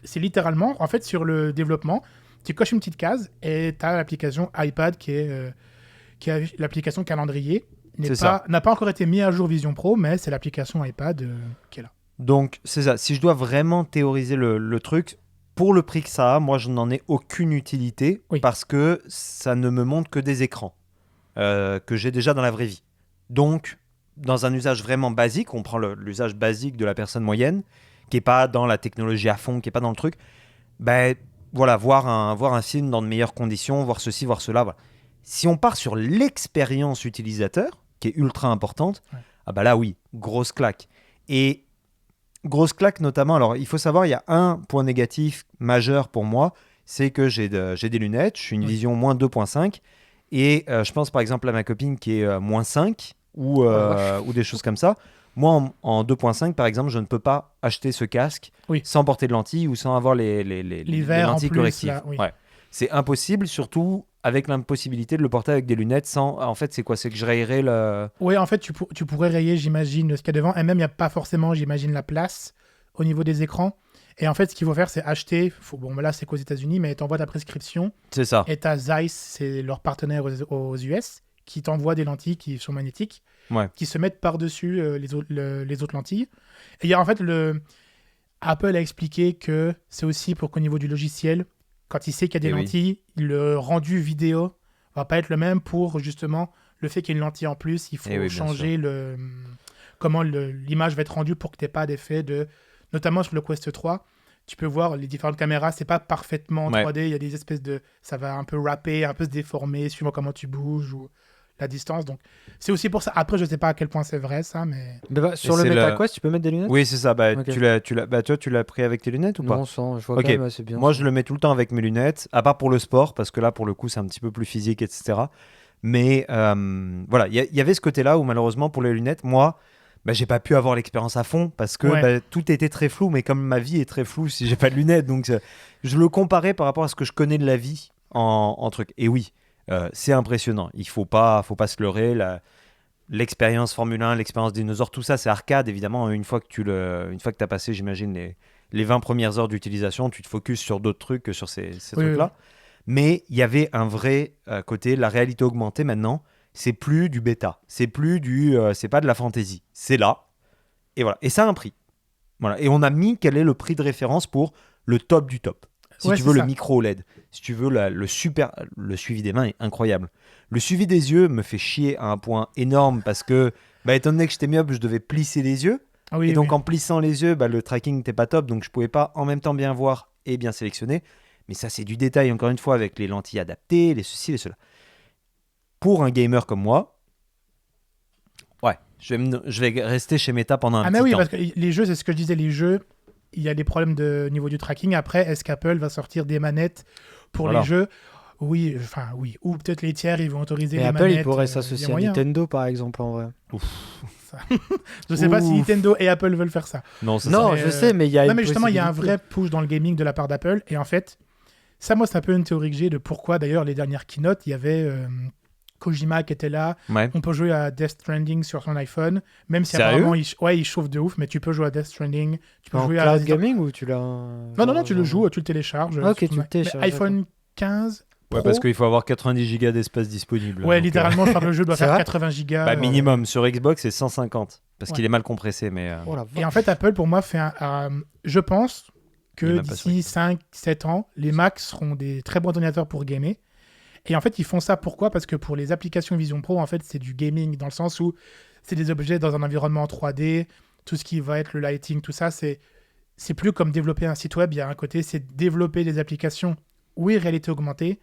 C'est littéralement, en fait, sur le développement, tu coches une petite case et tu as l'application iPad qui est l'application calendrier. N'a pas encore été mis à jour Vision Pro, mais c'est l'application iPad qui est là. Donc, c'est ça. Si je dois vraiment théoriser le truc, pour le prix que ça a, moi, je n'en ai aucune utilité parce que ça ne me montre que des écrans que j'ai déjà dans la vraie vie. Donc, dans un usage vraiment basique, on prend l'usage basique de la personne moyenne, qui n'est pas dans la technologie à fond, qui n'est pas dans le truc, voilà, voir un film dans de meilleures conditions, voir ceci, voir cela. Voilà. Si on part sur l'expérience utilisateur, qui est ultra importante, là oui, grosse claque. Et grosse claque notamment, alors il faut savoir, il y a un point négatif majeur pour moi, c'est que j'ai des lunettes, je suis une vision moins 2.5 et je pense par exemple à ma copine qui est moins 5 ou des choses comme ça. Moi, en 2.5, par exemple, je ne peux pas acheter ce casque sans porter de lentilles ou sans avoir les lentilles correctives. Là, oui. Ouais. C'est impossible, surtout avec l'impossibilité de le porter avec des lunettes sans... En fait, c'est quoi? C'est que je rayerais le... Oui, en fait, tu pourrais rayer, j'imagine, ce qu'il y a devant. Et même, il n'y a pas forcément, j'imagine, la place au niveau des écrans. Et en fait, ce qu'il faut faire, c'est acheter... Bon, là, c'est qu'aux États-Unis, mais t'envoies ta prescription. C'est ça. Et t'as Zeiss, c'est leur partenaire aux US, qui t'envoie des lentilles qui sont magnétiques. Ouais. Qui se mettent par-dessus les autres lentilles. Et il y a en fait Apple a expliqué que c'est aussi pour qu'au niveau du logiciel, quand il sait qu'il y a des lentilles, le rendu vidéo va pas être le même pour justement le fait qu'il y ait une lentille en plus. Il faut changer comment l'image va être rendue pour que tu n'aies pas d'effet notamment sur le Quest 3. Tu peux voir les différentes caméras, c'est pas parfaitement en 3D. Il y a des espèces de... Ça va un peu wrapper, un peu se déformer suivant comment tu bouges ou la distance. Donc, c'est aussi pour ça. Après, je sais pas à quel point c'est vrai, ça, mais... sur le MetaQuest, tu peux mettre des lunettes? Oui, c'est ça. Toi, tu l'as pris avec tes lunettes ou pas? Non, sans. Je vois quand même assez bien. Moi, je le mets tout le temps avec mes lunettes, à part pour le sport, parce que là, pour le coup, c'est un petit peu plus physique, etc. Mais voilà, il y avait ce côté-là où, malheureusement, pour les lunettes, moi... j'ai pas pu avoir l'expérience à fond parce que tout était très flou, mais comme ma vie est très floue si j'ai pas de lunettes, donc je le comparais par rapport à ce que je connais de la vie en truc. Et oui, c'est impressionnant. Il faut pas se leurrer. L'expérience Formule 1, l'expérience dinosaure, tout ça, c'est arcade évidemment. Une fois que tu as passé, j'imagine les 20 premières heures d'utilisation, tu te focuses sur d'autres trucs que sur ces trucs-là. Oui. Mais il y avait un vrai côté, la réalité augmentée maintenant. C'est plus du bêta, c'est pas de la fantaisie, c'est là, et voilà, et ça a un prix, voilà, et on a mis quel est le prix de référence pour le top du top. Si tu veux le micro OLED, si tu veux le suivi des mains est incroyable. Le suivi des yeux me fait chier à un point énorme parce que, étant donné que j'étais myope, je devais plisser les yeux, et donc en plissant les yeux, le tracking n'était pas top, donc je pouvais pas en même temps bien voir et bien sélectionner. Mais ça, c'est du détail encore une fois avec les lentilles adaptées, les ceci, les cela. Pour un gamer comme moi, je vais rester chez Meta pendant un petit temps. Ah mais oui, parce que les jeux, c'est ce que je disais, les jeux, il y a des problèmes au niveau du tracking. Après, est-ce qu'Apple va sortir des manettes pour les jeux? Oui. Ou peut-être les tiers, ils vont autoriser les Apple, manettes. Apple, il pourrait s'associer à Nintendo, par exemple, en vrai. Je sais pas si Nintendo et Apple veulent faire ça. Non, je sais, mais il y a mais justement, il y a un vrai push dans le gaming de la part d'Apple. Et en fait, ça, moi, c'est un peu une théorie que j'ai de pourquoi, d'ailleurs, les dernières keynotes, il y avait... Kojima qui était là, on peut jouer à Death Stranding sur son iPhone, même si apparemment il chauffe de ouf, mais tu peux jouer à Death Stranding, tu peux jouer cloud gaming ou tu l'as Non, tu le joues, tu le télécharges. Ok, tu le télécharges. iPhone 15 Pro. Ouais, parce qu'il faut avoir 90 gigas d'espace disponible. Ouais, donc, littéralement, je crois que le jeu doit faire 80 gigas. Minimum. Sur Xbox, c'est 150, parce qu'il est mal compressé. Mais Et en fait, Apple, pour moi, fait je pense que d'ici 5-7 ans, les Macs seront des très bons ordinateurs pour gamer. Et en fait, ils font ça pourquoi? Parce que pour les applications Vision Pro, en fait, c'est du gaming dans le sens où c'est des objets dans un environnement en 3D, tout ce qui va être le lighting, tout ça, c'est plus comme développer un site web. Il y a un côté, c'est développer des applications, oui, réalité augmentée,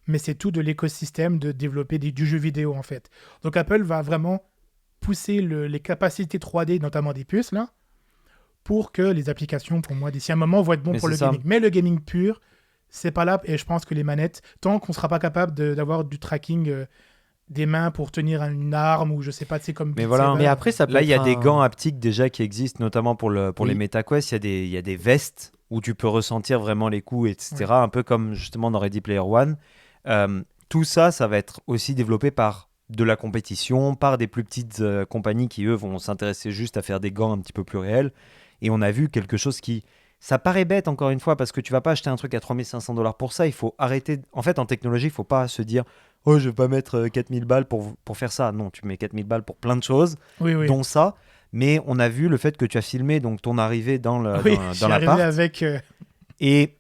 mais c'est tout de l'écosystème de développer du jeu vidéo, en fait. Donc Apple va vraiment pousser les capacités 3D, notamment des puces, là, pour que les applications, pour moi, d'ici un moment, vont être bons pour le gaming. Mais le gaming pur, c'est pas là, et je pense que les manettes, tant qu'on sera pas capable d'avoir du tracking des mains pour tenir une arme ou je sais pas, c'est comme. Mais voilà. Mais après, ça peut là, il y a des gants haptiques déjà qui existent, notamment pour les MetaQuest. Il y a des vestes où tu peux ressentir vraiment les coups, etc. Ouais. Un peu comme justement dans Ready Player One. Tout ça, ça va être aussi développé par de la compétition, par des plus petites compagnies qui eux vont s'intéresser juste à faire des gants un petit peu plus réels. Et on a vu quelque chose qui ça paraît bête, encore une fois, parce que tu vas pas acheter un truc à 3500$ pour ça. Il faut arrêter. En fait, en technologie, il faut pas se dire « Oh, je vais pas mettre 4000 balles pour faire ça. » Non, tu mets 4000 balles pour plein de choses, dont ça. Mais on a vu le fait que tu as filmé donc, ton arrivée dans l'appart. Avec... Et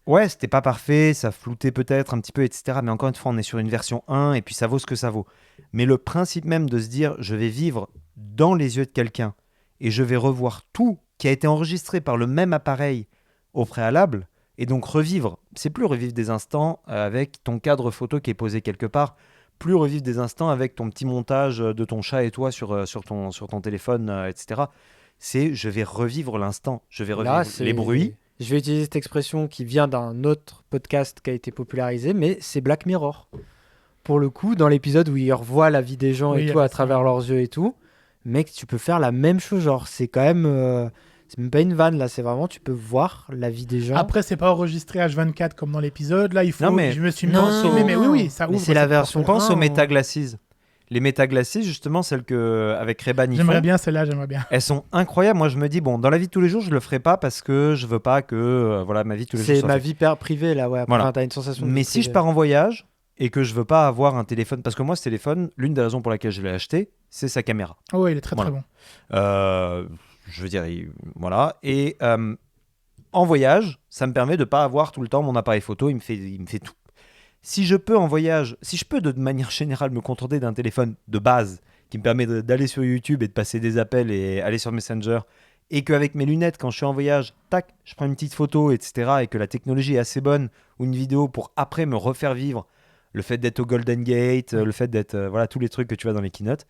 ouais, c'était pas parfait, ça floutait peut-être un petit peu, etc. Mais encore une fois, on est sur une version 1 et puis ça vaut ce que ça vaut. Mais le principe même de se dire « Je vais vivre dans les yeux de quelqu'un et je vais revoir tout qui a été enregistré par le même appareil au préalable, et donc revivre, c'est plus revivre des instants avec ton cadre photo qui est posé quelque part, plus revivre des instants avec ton petit montage de ton chat et toi sur ton téléphone, etc. C'est je vais revivre l'instant, je vais revivre les bruits, Je vais utiliser cette expression qui vient d'un autre podcast qui a été popularisé, mais c'est Black Mirror. Pour le coup, dans l'épisode où il revoit la vie des gens et tout à travers leurs yeux et tout, mec, tu peux faire la même chose. Genre, c'est quand même... c'est même pas une vanne, là. C'est vraiment, tu peux voir la vie des gens. Après, c'est pas enregistré H24 comme dans l'épisode. Là, il faut... Non, mais... Je me suis mis mais oui, ça ouvre. C'est la version... On pense aux un, Metaglaces. Les Metaglaces, justement, celles avec Ray-Ban ils J'aimerais font, bien celle-là, j'aimerais bien. elles sont incroyables. Moi, je me dis, bon, dans la vie de tous les jours, je le ferai pas parce que je veux pas que voilà, ma vie de tous les jours c'est soit ma faite. vie privée, là, ouais. Après, Voilà. t'as une sensation de Mais vie si je privée. pars en voyage et que je veux pas avoir un téléphone, parce que moi, ce téléphone, l'une des raisons pour laquelle je l'ai acheté, c'est sa caméra. Oh, il est très Voilà. très bon. Je veux dire, voilà. Et en voyage, ça me permet de pas avoir tout le temps mon appareil photo, il me fait tout. Si je peux en voyage, si je peux de manière générale me contenter d'un téléphone de base qui me permet d'aller sur YouTube et de passer des appels et aller sur Messenger, et qu'avec mes lunettes, quand je suis en voyage, tac, je prends une petite photo, etc., et que la technologie est assez bonne, ou une vidéo pour après me refaire vivre le fait d'être au Golden Gate, le fait d'être, voilà, tous les trucs que tu vois dans les keynotes.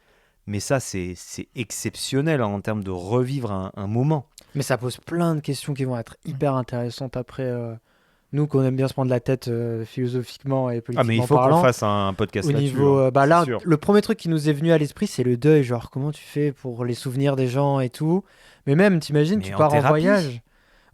Mais ça, c'est exceptionnel en termes de revivre un moment. Mais ça pose plein de questions qui vont être hyper intéressantes après. Nous, qu'on aime bien se prendre la tête philosophiquement et politiquement Ah, mais il faut parlant, qu'on fasse un podcast au là-dessus. niveau, hein, bah là, c'est sûr. le premier truc qui nous est venu à l'esprit, c'est le deuil. Genre, comment tu fais pour les souvenirs des gens et tout. Mais même, t'imagines, Mais tu en pars en thérapie. voyage.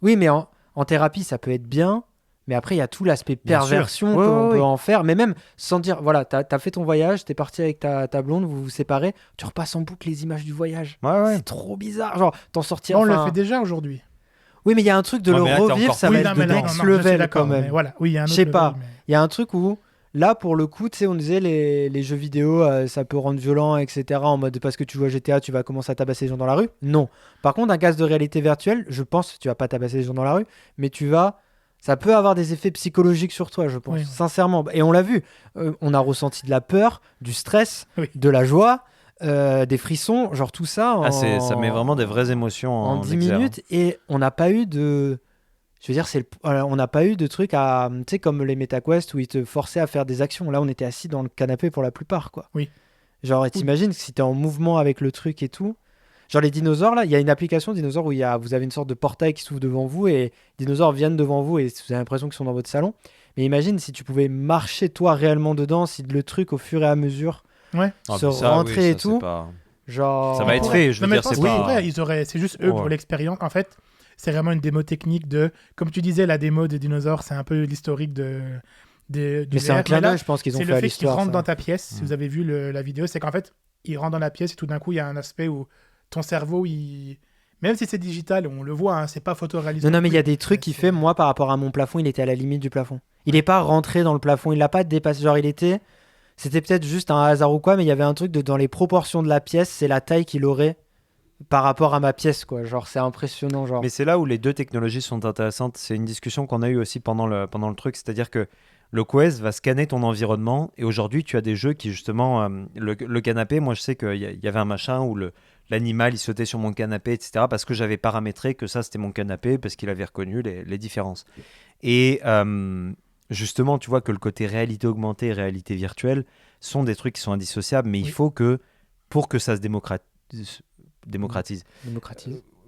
Oui, mais en thérapie, ça peut être bien. Mais après, il y a tout l'aspect Bien sûr. perversion Ouais, qu'on ouais, peut ouais. en faire. Mais même sans dire, voilà, t'as fait ton voyage, t'es parti avec ta blonde, vous vous séparez, tu repasses en boucle les images du voyage. Ouais. C'est trop bizarre. Genre, t'en sortir. On le enfin, fait déjà aujourd'hui. Oui, mais il y a un truc de Ouais, le mais là, t'es revivre, encore ça plus- va Oui, être non, de mais là, next non, je suis level d'accord, quand même. mais voilà, oui, il y a un Je autre sais level, pas. mais- Il y a un truc où, là, pour le coup, tu sais, on disait les jeux vidéo, ça peut rendre violent, etc. En mode parce que tu joues à GTA, tu vas commencer à tabasser les gens dans la rue. Non. Par contre, un casque de réalité virtuelle, je pense, tu vas pas tabasser les gens dans la rue, mais ça peut avoir des effets psychologiques sur toi, je pense, Oui. sincèrement. Et on l'a vu. On a ressenti de la peur, du stress, Oui. de la joie, des frissons, genre tout ça. Ça met vraiment des vraies émotions en 10 exergue. minutes, et on n'a pas eu de. Je veux dire, on n'a pas eu de trucs à. Tu sais, comme les MetaQuest où ils te forçaient à faire des actions. Là, on était assis dans le canapé pour la plupart, quoi. Oui. Genre, et t'imagines que si t'es en mouvement avec le truc et tout. Genre, les dinosaures, là, il y a une application dinosaures où vous avez une sorte de portail qui s'ouvre devant vous et les dinosaures viennent devant vous et vous avez l'impression qu'ils sont dans votre salon. Mais imagine si tu pouvais marcher toi réellement dedans, si le truc au fur et à mesure Ouais. Ah, se mais ça, rentrer oui, et ça, tout. c'est pas- Genre. Ça va être fait, je veux Non, mais dire, je pense c'est que pas... vrai, c'est juste eux pour Ouais. l'expérience. En fait, c'est vraiment une démo technique de, comme tu disais, la démo des dinosaures, c'est un peu l'historique du Mais c'est un VR. clin Mais là, d'œil, je pense qu'ils ont c'est fait le à fait qu'ils l'histoire. rentrent ça. dans ta pièce. Si vous avez vu la vidéo, c'est qu'en fait, ils rentrent dans la pièce et tout d'un coup, il y a un aspect où ton cerveau, même si c'est digital, on le voit, hein, c'est pas photoréalisé. Non, mais il y a des Mais trucs qu'il c'est- fait, moi, par rapport à mon plafond, il était à la limite du plafond. Il n'est pas rentré dans le plafond, il l'a pas dépassé. Genre, c'était peut-être juste un hasard ou quoi, mais il y avait un truc dans les proportions de la pièce, c'est la taille qu'il aurait par rapport à ma pièce, quoi. Genre, c'est impressionnant, genre. Mais c'est là où les deux technologies sont intéressantes. C'est une discussion qu'on a eue aussi pendant le truc. C'est-à-dire que le Quest va scanner ton environnement. Et aujourd'hui, tu as des jeux qui, justement, le canapé, moi, je sais qu'il y avait un machin où l'animal, il sautait sur mon canapé, etc. Parce que j'avais paramétré que ça, c'était mon canapé, parce qu'il avait reconnu les différences. Et justement, tu vois que le côté réalité augmentée et réalité virtuelle sont des trucs qui sont indissociables. Mais il faut que, pour que ça se démocratise. Démocratise.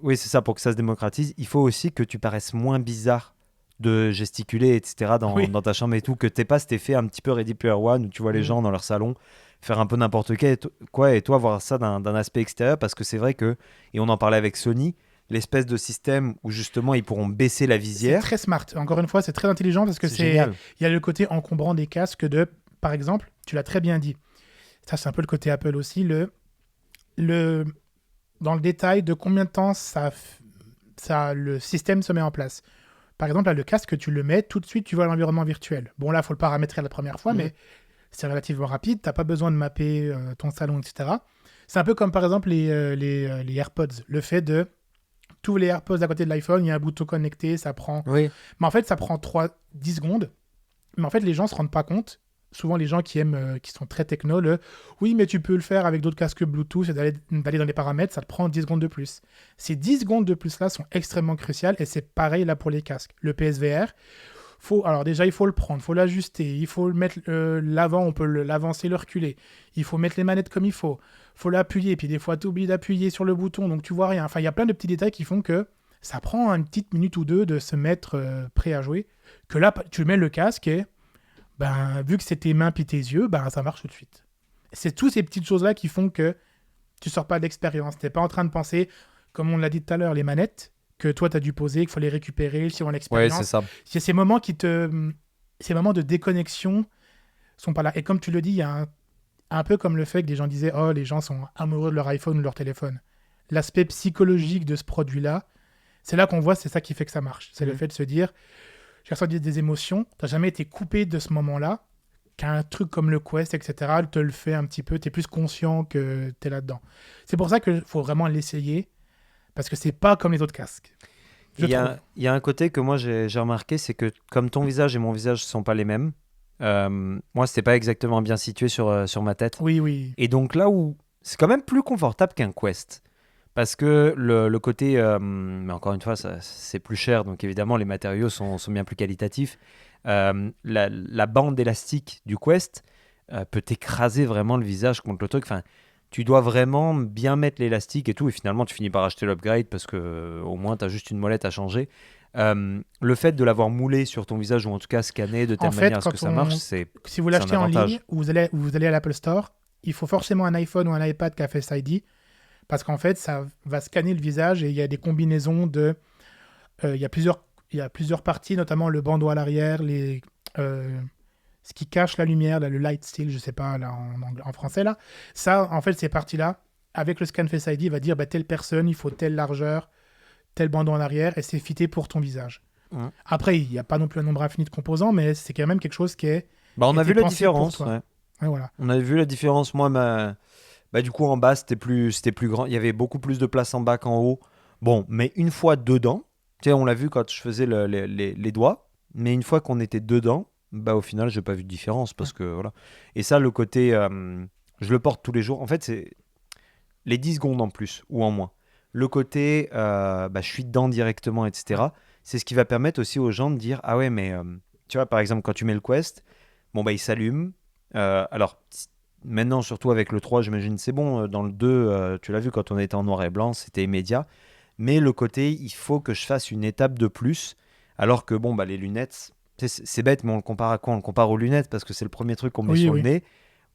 Oui, c'est ça, pour que ça se démocratise, il faut aussi que tu paraisses moins bizarre de gesticuler, etc. dans ta chambre et tout, que t'aies pas cet effet un petit peu Ready Player One où tu vois les gens dans leur salon faire un peu n'importe quoi et toi voir ça d'un aspect extérieur, parce que c'est vrai que, et on en parlait avec Sony, l'espèce de système où justement ils pourront baisser la C'est visière. très smart. Encore une fois, c'est très intelligent parce que C'est génial. il y a le côté encombrant des casques par exemple, tu l'as très bien dit. Ça, c'est un peu le côté Apple aussi. Dans le détail de combien de temps le système se met en place. Par exemple, là, le casque, tu le mets, tout de suite, tu vois l'environnement virtuel. Bon, là, il faut le paramétrer la première fois, mais c'est relativement rapide. Tu n'as pas besoin de mapper ton salon, etc. C'est un peu comme, par exemple, les AirPods. Le fait de... Tous les AirPods à côté de l'iPhone, il y a un bouton connecté, ça prend... Oui. Mais en fait, ça prend 10 secondes. Mais en fait, les gens ne se rendent pas compte. Souvent, les gens qui sont très techno, oui, mais tu peux le faire avec d'autres casques Bluetooth et d'aller dans les paramètres, ça te prend 10 secondes de plus. Ces 10 secondes de plus-là sont extrêmement cruciales et c'est pareil là pour les casques. Le PSVR, alors déjà, il faut le prendre, il faut l'ajuster, il faut le mettre l'avant, on peut l'avancer, le reculer. Il faut mettre les manettes comme il faut l'appuyer, puis des fois, tu oublies d'appuyer sur le bouton, donc tu vois rien. Enfin, il y a plein de petits détails qui font que ça prend une petite minute ou deux de se mettre prêt à jouer. Que là, tu mets le casque et vu que c'est tes mains puis tes yeux, ça marche tout de suite. C'est toutes ces petites choses-là qui font que tu sors pas de l'expérience. Tu n'es pas en train de penser, comme on l'a dit tout à l'heure, les manettes, que toi, tu as dû poser, qu'il faut les récupérer, suivant l'expérience. Ouais, c'est ça. C'est ces moments ces moments de déconnexion sont pas là. Et comme tu le dis, il y a un peu comme le fait que des gens disaient « Oh, les gens sont amoureux de leur iPhone ou de leur téléphone ». L'aspect psychologique de ce produit-là, c'est là qu'on voit, c'est ça qui fait que ça marche. C'est le fait de se dire « J'ai ressenti des émotions, tu n'as jamais été coupé de ce moment-là ». Qu'un truc comme le Quest, etc., te le fait un petit peu, tu es plus conscient que tu es là-dedans. C'est pour ça qu'il faut vraiment l'essayer, parce que c'est pas comme les autres casques. Il y a un côté que moi j'ai remarqué, c'est que comme ton visage et mon visage ne sont pas les mêmes, moi c'était pas exactement bien situé sur ma tête. Oui. Et donc là où c'est quand même plus confortable qu'un Quest, parce que le côté, mais encore une fois, c'est plus cher, donc évidemment les matériaux sont bien plus qualitatifs. La bande élastique du Quest peut t'écraser vraiment le visage contre le truc. Enfin, tu dois vraiment bien mettre l'élastique et tout, et finalement tu finis par acheter l'upgrade parce que au moins tu as juste une molette à changer. Le fait de l'avoir moulé sur ton visage, ou en tout cas scanné de telle manière à ce que ça marche, c'est si vous l'achetez en ligne ou vous allez à l'Apple Store, il faut forcément un iPhone ou un iPad qui a Face ID, parce qu'en fait ça va scanner le visage et il y a des combinaisons de il y a plusieurs parties, notamment le bandeau à l'arrière, ce qui cache la lumière, là, le light still, je sais pas là, en français là. Ça, en fait, ces parties-là, avec le scan Face ID, il va dire telle personne, il faut telle largeur, tel bandeau en arrière, et c'est fité pour ton visage. Après, il n'y a pas non plus un nombre infini de composants, mais c'est quand même quelque chose qui est. On a vu la différence. Ouais, voilà. On a vu la différence. Moi, du coup, en bas, c'était plus grand. Il y avait beaucoup plus de place en bas qu'en haut. Bon, mais une fois dedans. Tu sais, on l'a vu quand je faisais les doigts, mais une fois qu'on était dedans, au final, j'ai pas vu de différence parce que voilà. Et ça, le côté, je le porte tous les jours. En fait, c'est les 10 secondes en plus ou en moins. Le côté, je suis dedans directement, etc. C'est ce qui va permettre aussi aux gens de dire ah ouais, mais tu vois, par exemple, quand tu mets le Quest, il s'allume. Alors maintenant, surtout avec le 3, j'imagine c'est bon. Dans le 2, tu l'as vu quand on était en noir et blanc, c'était immédiat. Mais le côté, il faut que je fasse une étape de plus, alors que les lunettes, c'est bête, mais on le compare à quoi ? On le compare aux lunettes, parce que c'est le premier truc qu'on met sur le nez.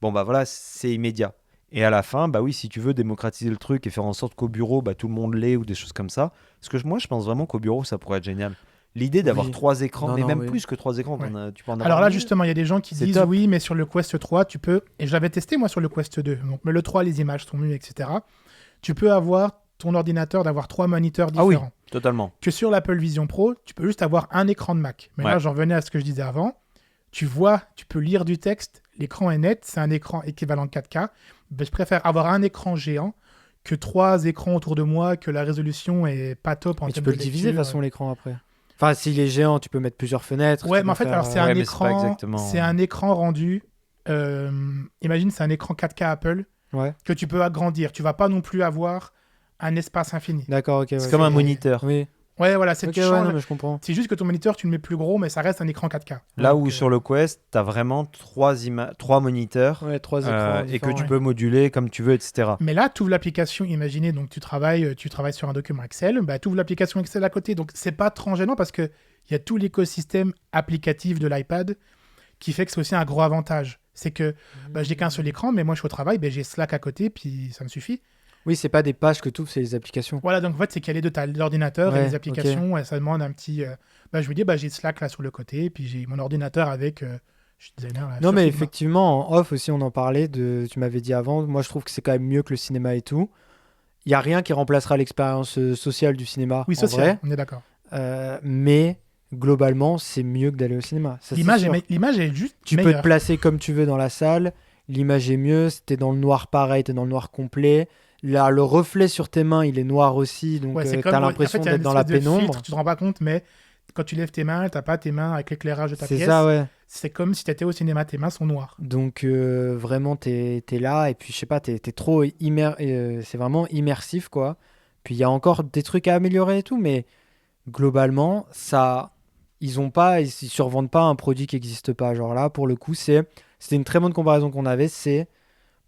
Voilà, c'est immédiat. Et à la fin, si tu veux démocratiser le truc et faire en sorte qu'au bureau, tout le monde l'ait ou des choses comme ça, parce que moi, je pense vraiment qu'au bureau, ça pourrait être génial. L'idée d'avoir 3 écrans, plus que 3 écrans, tu peux en avoir. Alors là, justement, il y a des gens qui disent oui, mais sur le Quest 3, tu peux, et je l'avais testé moi sur le Quest 2, donc, mais le 3, les images sont mieux, etc. Tu peux avoir ton ordinateur d'avoir 3 moniteurs différents. Ah oui, totalement. Que sur l'Apple Vision Pro, tu peux juste avoir un écran de Mac. Mais là, j'en revenais à ce que je disais avant. Tu peux lire du texte, l'écran est net, c'est un écran équivalent 4K. Je préfère avoir un écran géant que 3 écrans autour de moi, que la résolution est pas top en termes de tu peux le diviser de toute façon l'écran après. Enfin, s'il est géant, tu peux mettre plusieurs fenêtres. Ouais, mais en fait, alors c'est un écran. C'est un écran rendu. Imagine, c'est un écran 4K Apple que tu peux agrandir. Tu vas pas non plus avoir un espace infini. D'accord, ok. C'est comme un moniteur. Oui. Ouais, voilà, c'est mais je comprends. C'est juste que ton moniteur, tu le mets plus gros, mais ça reste un écran 4K. Là où sur le Quest, tu as vraiment 3 moniteurs 3 écrans et que tu peux moduler comme tu veux, etc. Mais là, tu ouvres l'application, imaginez, donc tu travailles sur un document Excel, tu ouvres l'application Excel à côté, donc c'est pas trop gênant parce qu'il y a tout l'écosystème applicatif de l'iPad qui fait que c'est aussi un gros avantage. C'est que j'ai qu'un seul écran, mais moi je suis au travail, j'ai Slack à côté, puis ça me suffit. Oui, c'est pas des pages que tu ouvres, c'est les applications. Voilà, donc en fait, c'est qu'il y a les deux, tu as l'ordinateur et les applications, et ça demande un petit... je me dis, j'ai Slack là sur le côté, puis j'ai mon ordinateur avec... je suis designer, là, non, mais effectivement, en off aussi, on en parlait, tu m'avais dit avant, moi je trouve que c'est quand même mieux que le cinéma et tout. Il n'y a rien qui remplacera l'expérience sociale du cinéma. Oui, sociale, on est d'accord. Mais globalement, c'est mieux que d'aller au cinéma. L'image est juste tu meilleure. peux te placer comme tu veux dans la salle, l'image est mieux, si t'es dans le noir pareil, t'es dans le noir complet. Là, le reflet sur tes mains, il est noir aussi, donc t'as l'impression d'être dans la pénombre. Filtre, tu te rends pas compte, mais quand tu lèves tes mains, t'as pas tes mains avec l'éclairage de ta pièce. C'est ça, ouais. C'est comme si t'étais au cinéma, tes mains sont noires. Donc vraiment, t'es là, et puis je sais pas, t'es trop c'est vraiment immersif, quoi. Puis il y a encore des trucs à améliorer et tout, mais globalement, ils survendent pas un produit qui n'existe pas. Genre là, pour le coup, c'était une très bonne comparaison qu'on avait, c'est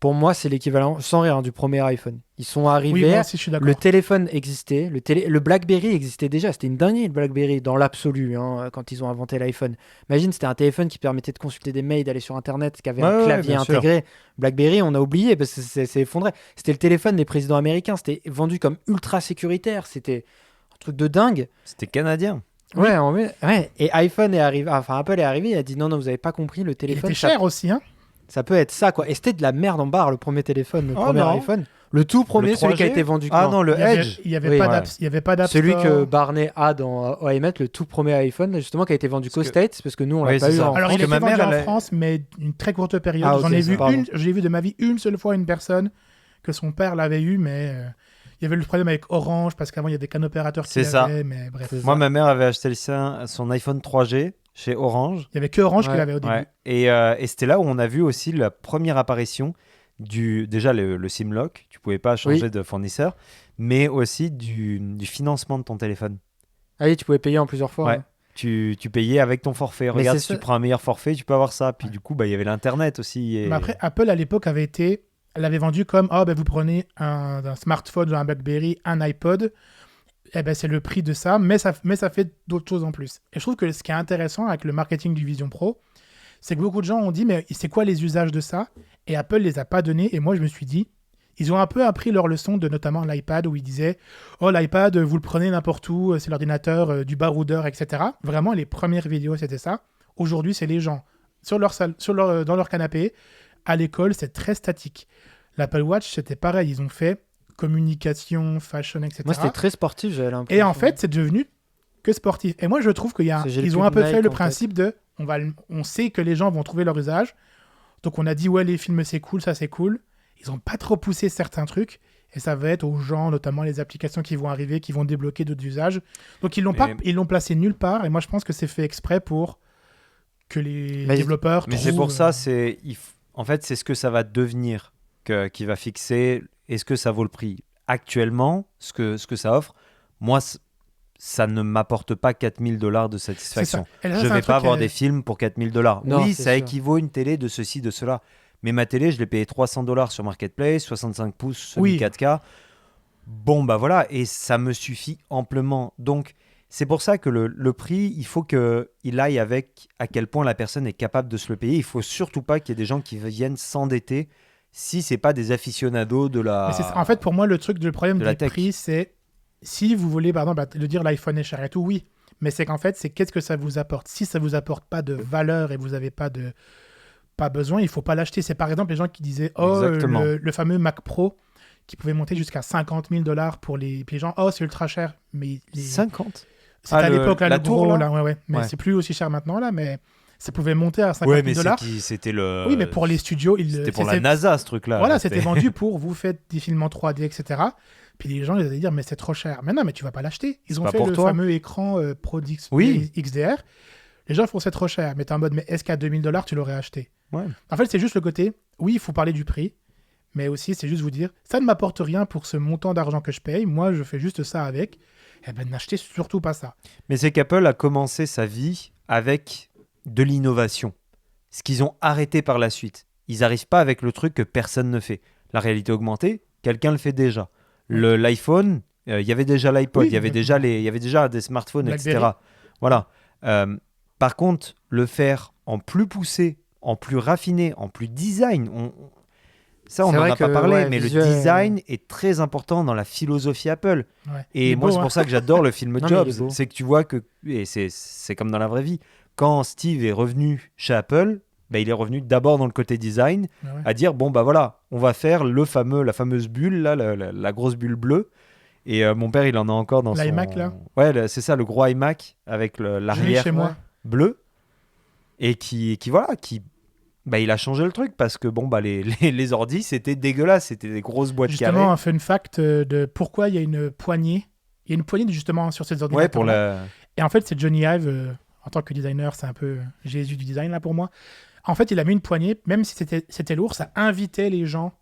Pour moi, c'est l'équivalent, sans rire, du premier iPhone. Ils sont Oui, arrivés, moi aussi, je suis d'accord. le téléphone existait, le BlackBerry existait déjà. C'était une dinguerie, le BlackBerry, dans l'absolu, hein, quand ils ont inventé l'iPhone. Imagine, c'était un téléphone qui permettait de consulter des mails, d'aller sur Internet, qui avait un clavier bien sûr. intégré. BlackBerry, on a oublié, parce que c'est effondré. C'était le téléphone des présidents américains. C'était vendu comme ultra sécuritaire. C'était un truc de dingue. C'était canadien. Ouais, ouais. Et iPhone est arrivé, enfin Apple est arrivé, il a dit non, vous avez pas compris, le Il téléphone. était cher aussi, hein. Ça peut être ça, quoi. Et c'était de la merde en barre, le premier téléphone, le Oh, premier non. iPhone. Le tout premier, Le celui qui a 3G? été vendu. Ah non, le Edge. Il n'y avait, Oui, pas ouais. d'App- il y avait pas d'App Celui Store. que Barney a dans iMac, le tout premier iPhone, justement, qui a été vendu qu'aux que- States, parce que nous, on l'a Oui, pas c'est eu ça. en Alors, il France. a été ma vendu mère, en elle a- France, mais une très courte période. Ah, ok, J'en ai vu pardon. j'ai vu de ma vie une seule fois une personne que son père l'avait eu, mais il y avait le problème avec Orange, parce qu'avant, il y avait qu'un opérateur qui C'est ça. l'avait, mais bref. Moi, ma mère avait acheté son iPhone 3G chez Orange. Il y avait que Orange qui Ouais. l'avait au début. Ouais. Et c'était là où on a vu aussi la première apparition déjà le SIM lock. Tu pouvais pas changer Oui. de fournisseur, mais aussi du financement de ton téléphone. Ah oui, tu pouvais payer en plusieurs fois. Ouais. hein. Tu payais avec ton forfait. Mais Regarde, c'est si tu ça. prends un meilleur forfait, tu peux avoir ça. Puis Ouais. du coup, il y avait l'internet aussi. Et... Mais après, Apple, à l'époque, elle avait vendu comme vous prenez un smartphone, un BlackBerry, un iPod, eh ben, c'est le prix de ça, mais ça fait d'autres choses en plus. Et je trouve que ce qui est intéressant avec le marketing du Vision Pro, c'est que beaucoup de gens ont dit, mais c'est quoi les usages de ça? Et Apple les a pas donnés. Et moi, je me suis dit, ils ont un peu appris leur leçon de notamment l'iPad, où ils disaient, l'iPad, vous le prenez n'importe où, c'est l'ordinateur du baroudeur, etc. Vraiment, les premières vidéos, c'était ça. Aujourd'hui, c'est les gens sur leur salle, dans leur canapé. À l'école, c'est très statique. L'Apple Watch, c'était pareil. Ils ont fait communication, fashion, etc. Moi, c'était très sportif, j'avais l'impression. Et en fait, c'est devenu que sportif. Et moi, je trouve qu'ils J'ai le ont plus un peu de fait Nike le en principe de on sait que les gens vont trouver leur usage. Donc, on a dit, ouais, les films, c'est cool, ça, c'est cool. Ils n'ont pas trop poussé certains trucs. Et ça va être aux gens, notamment les applications qui vont arriver, qui vont débloquer d'autres usages. Donc, ils l'ont placé nulle part. Et moi, je pense que c'est fait exprès pour que les développeurs Mais c'est trouvent, pour ça, en fait, c'est ce que ça va devenir qui va fixer est-ce que ça vaut le prix. Actuellement, ce que ça offre, moi, ça ne m'apporte pas 4 000 $ de satisfaction. Et là, Je c'est ne un vais pas truc, avoir des films pour 4 000 $. Non, Oui, c'est ça sûr. équivaut à une télé de ceci, de cela. Mais ma télé, je l'ai payé 300 $ sur Marketplace, 65 pouces, semi Oui. 4K. Bon, bah voilà, et ça me suffit amplement. Donc, c'est pour ça que le prix, il faut qu'il aille avec à quel point la personne est capable de se le payer. Il faut surtout pas qu'il y ait des gens qui viennent s'endetter si c'est pas des aficionados de la... Mais en fait, pour moi, le problème de la des tech. prix, c'est si vous voulez, par exemple, de dire l'iPhone est cher et tout, oui. Mais c'est qu'en fait, c'est qu'est-ce que ça vous apporte. Si ça vous apporte pas de valeur et vous n'avez pas besoin, il faut pas l'acheter. C'est par exemple les gens qui disaient Exactement. le fameux Mac Pro qui pouvait monter jusqu'à 50 000 $ pour les... Puis les gens, c'est ultra cher. Mais 50 C'était à l'époque, là, la le tour, gros, là là, ouais. Mais Ouais. c'est plus aussi cher maintenant, là, mais ça pouvait monter à 50 Ouais, 000 mais $. c'était le... Oui, mais pour les studios, C'était pour la NASA, ce truc-là. Voilà, Là, c'était vendu pour vous faites des films en 3D, etc. Puis les gens, ils allaient dire, mais c'est trop cher. Mais non, mais tu vas pas l'acheter. Ils C'est ont pas fait pour le toi. fameux écran Pro XDR. Oui. Les gens font c'est trop cher. Mais t'es en mode, mais est-ce qu'à 2000 $, tu l'aurais acheté? Ouais. En fait, c'est juste le côté, oui, il faut parler du prix, mais aussi, c'est juste vous dire, ça ne m'apporte rien pour ce montant d'argent que je paye. Moi, je fais juste ça avec. Eh ben, n'achetez surtout pas ça. Mais c'est qu'Apple a commencé sa vie avec de l'innovation. Ce qu'ils ont arrêté par la suite. Ils n'arrivent pas avec le truc que personne ne fait. La réalité augmentée, quelqu'un le fait déjà. L'iPhone, il y avait déjà l'iPod, Oui, il y avait déjà des smartphones, BlackBerry. etc. Voilà. Par contre, le faire en plus poussé, en plus raffiné, en plus design, ça on C'est n'en vrai a pas que, parlé, ouais, mais visuel, le design est très important dans la philosophie Apple. Ouais. Et Il est moi, beau, c'est hein. pour ça que j'adore le film Non, mais il est Jobs. beau. C'est que tu vois que, et c'est comme dans la vraie vie, quand Steve est revenu chez Apple, bah, il est revenu d'abord dans le côté design, Ouais, ouais. à dire bon bah voilà, on va faire la fameuse bulle là, la grosse bulle bleue. Et mon père, il en a encore dans L'iMac, là. Ouais, c'est ça, le gros iMac avec Je l'ai l'arrière chez moi. bleu, et qui bah, il a changé le truc parce que bon bah les ordis c'était dégueulasse, c'était des grosses boîtes Justement, carrées. un fun fact de pourquoi il y a une poignée. Il y a une poignée justement sur ces ordinateurs. Ouais, pour la... Et en fait, c'est Johnny Ive, en tant que designer, c'est un peu Jésus du design là pour moi. En fait, il a mis une poignée, même si c'était lourd, ça invitait les gens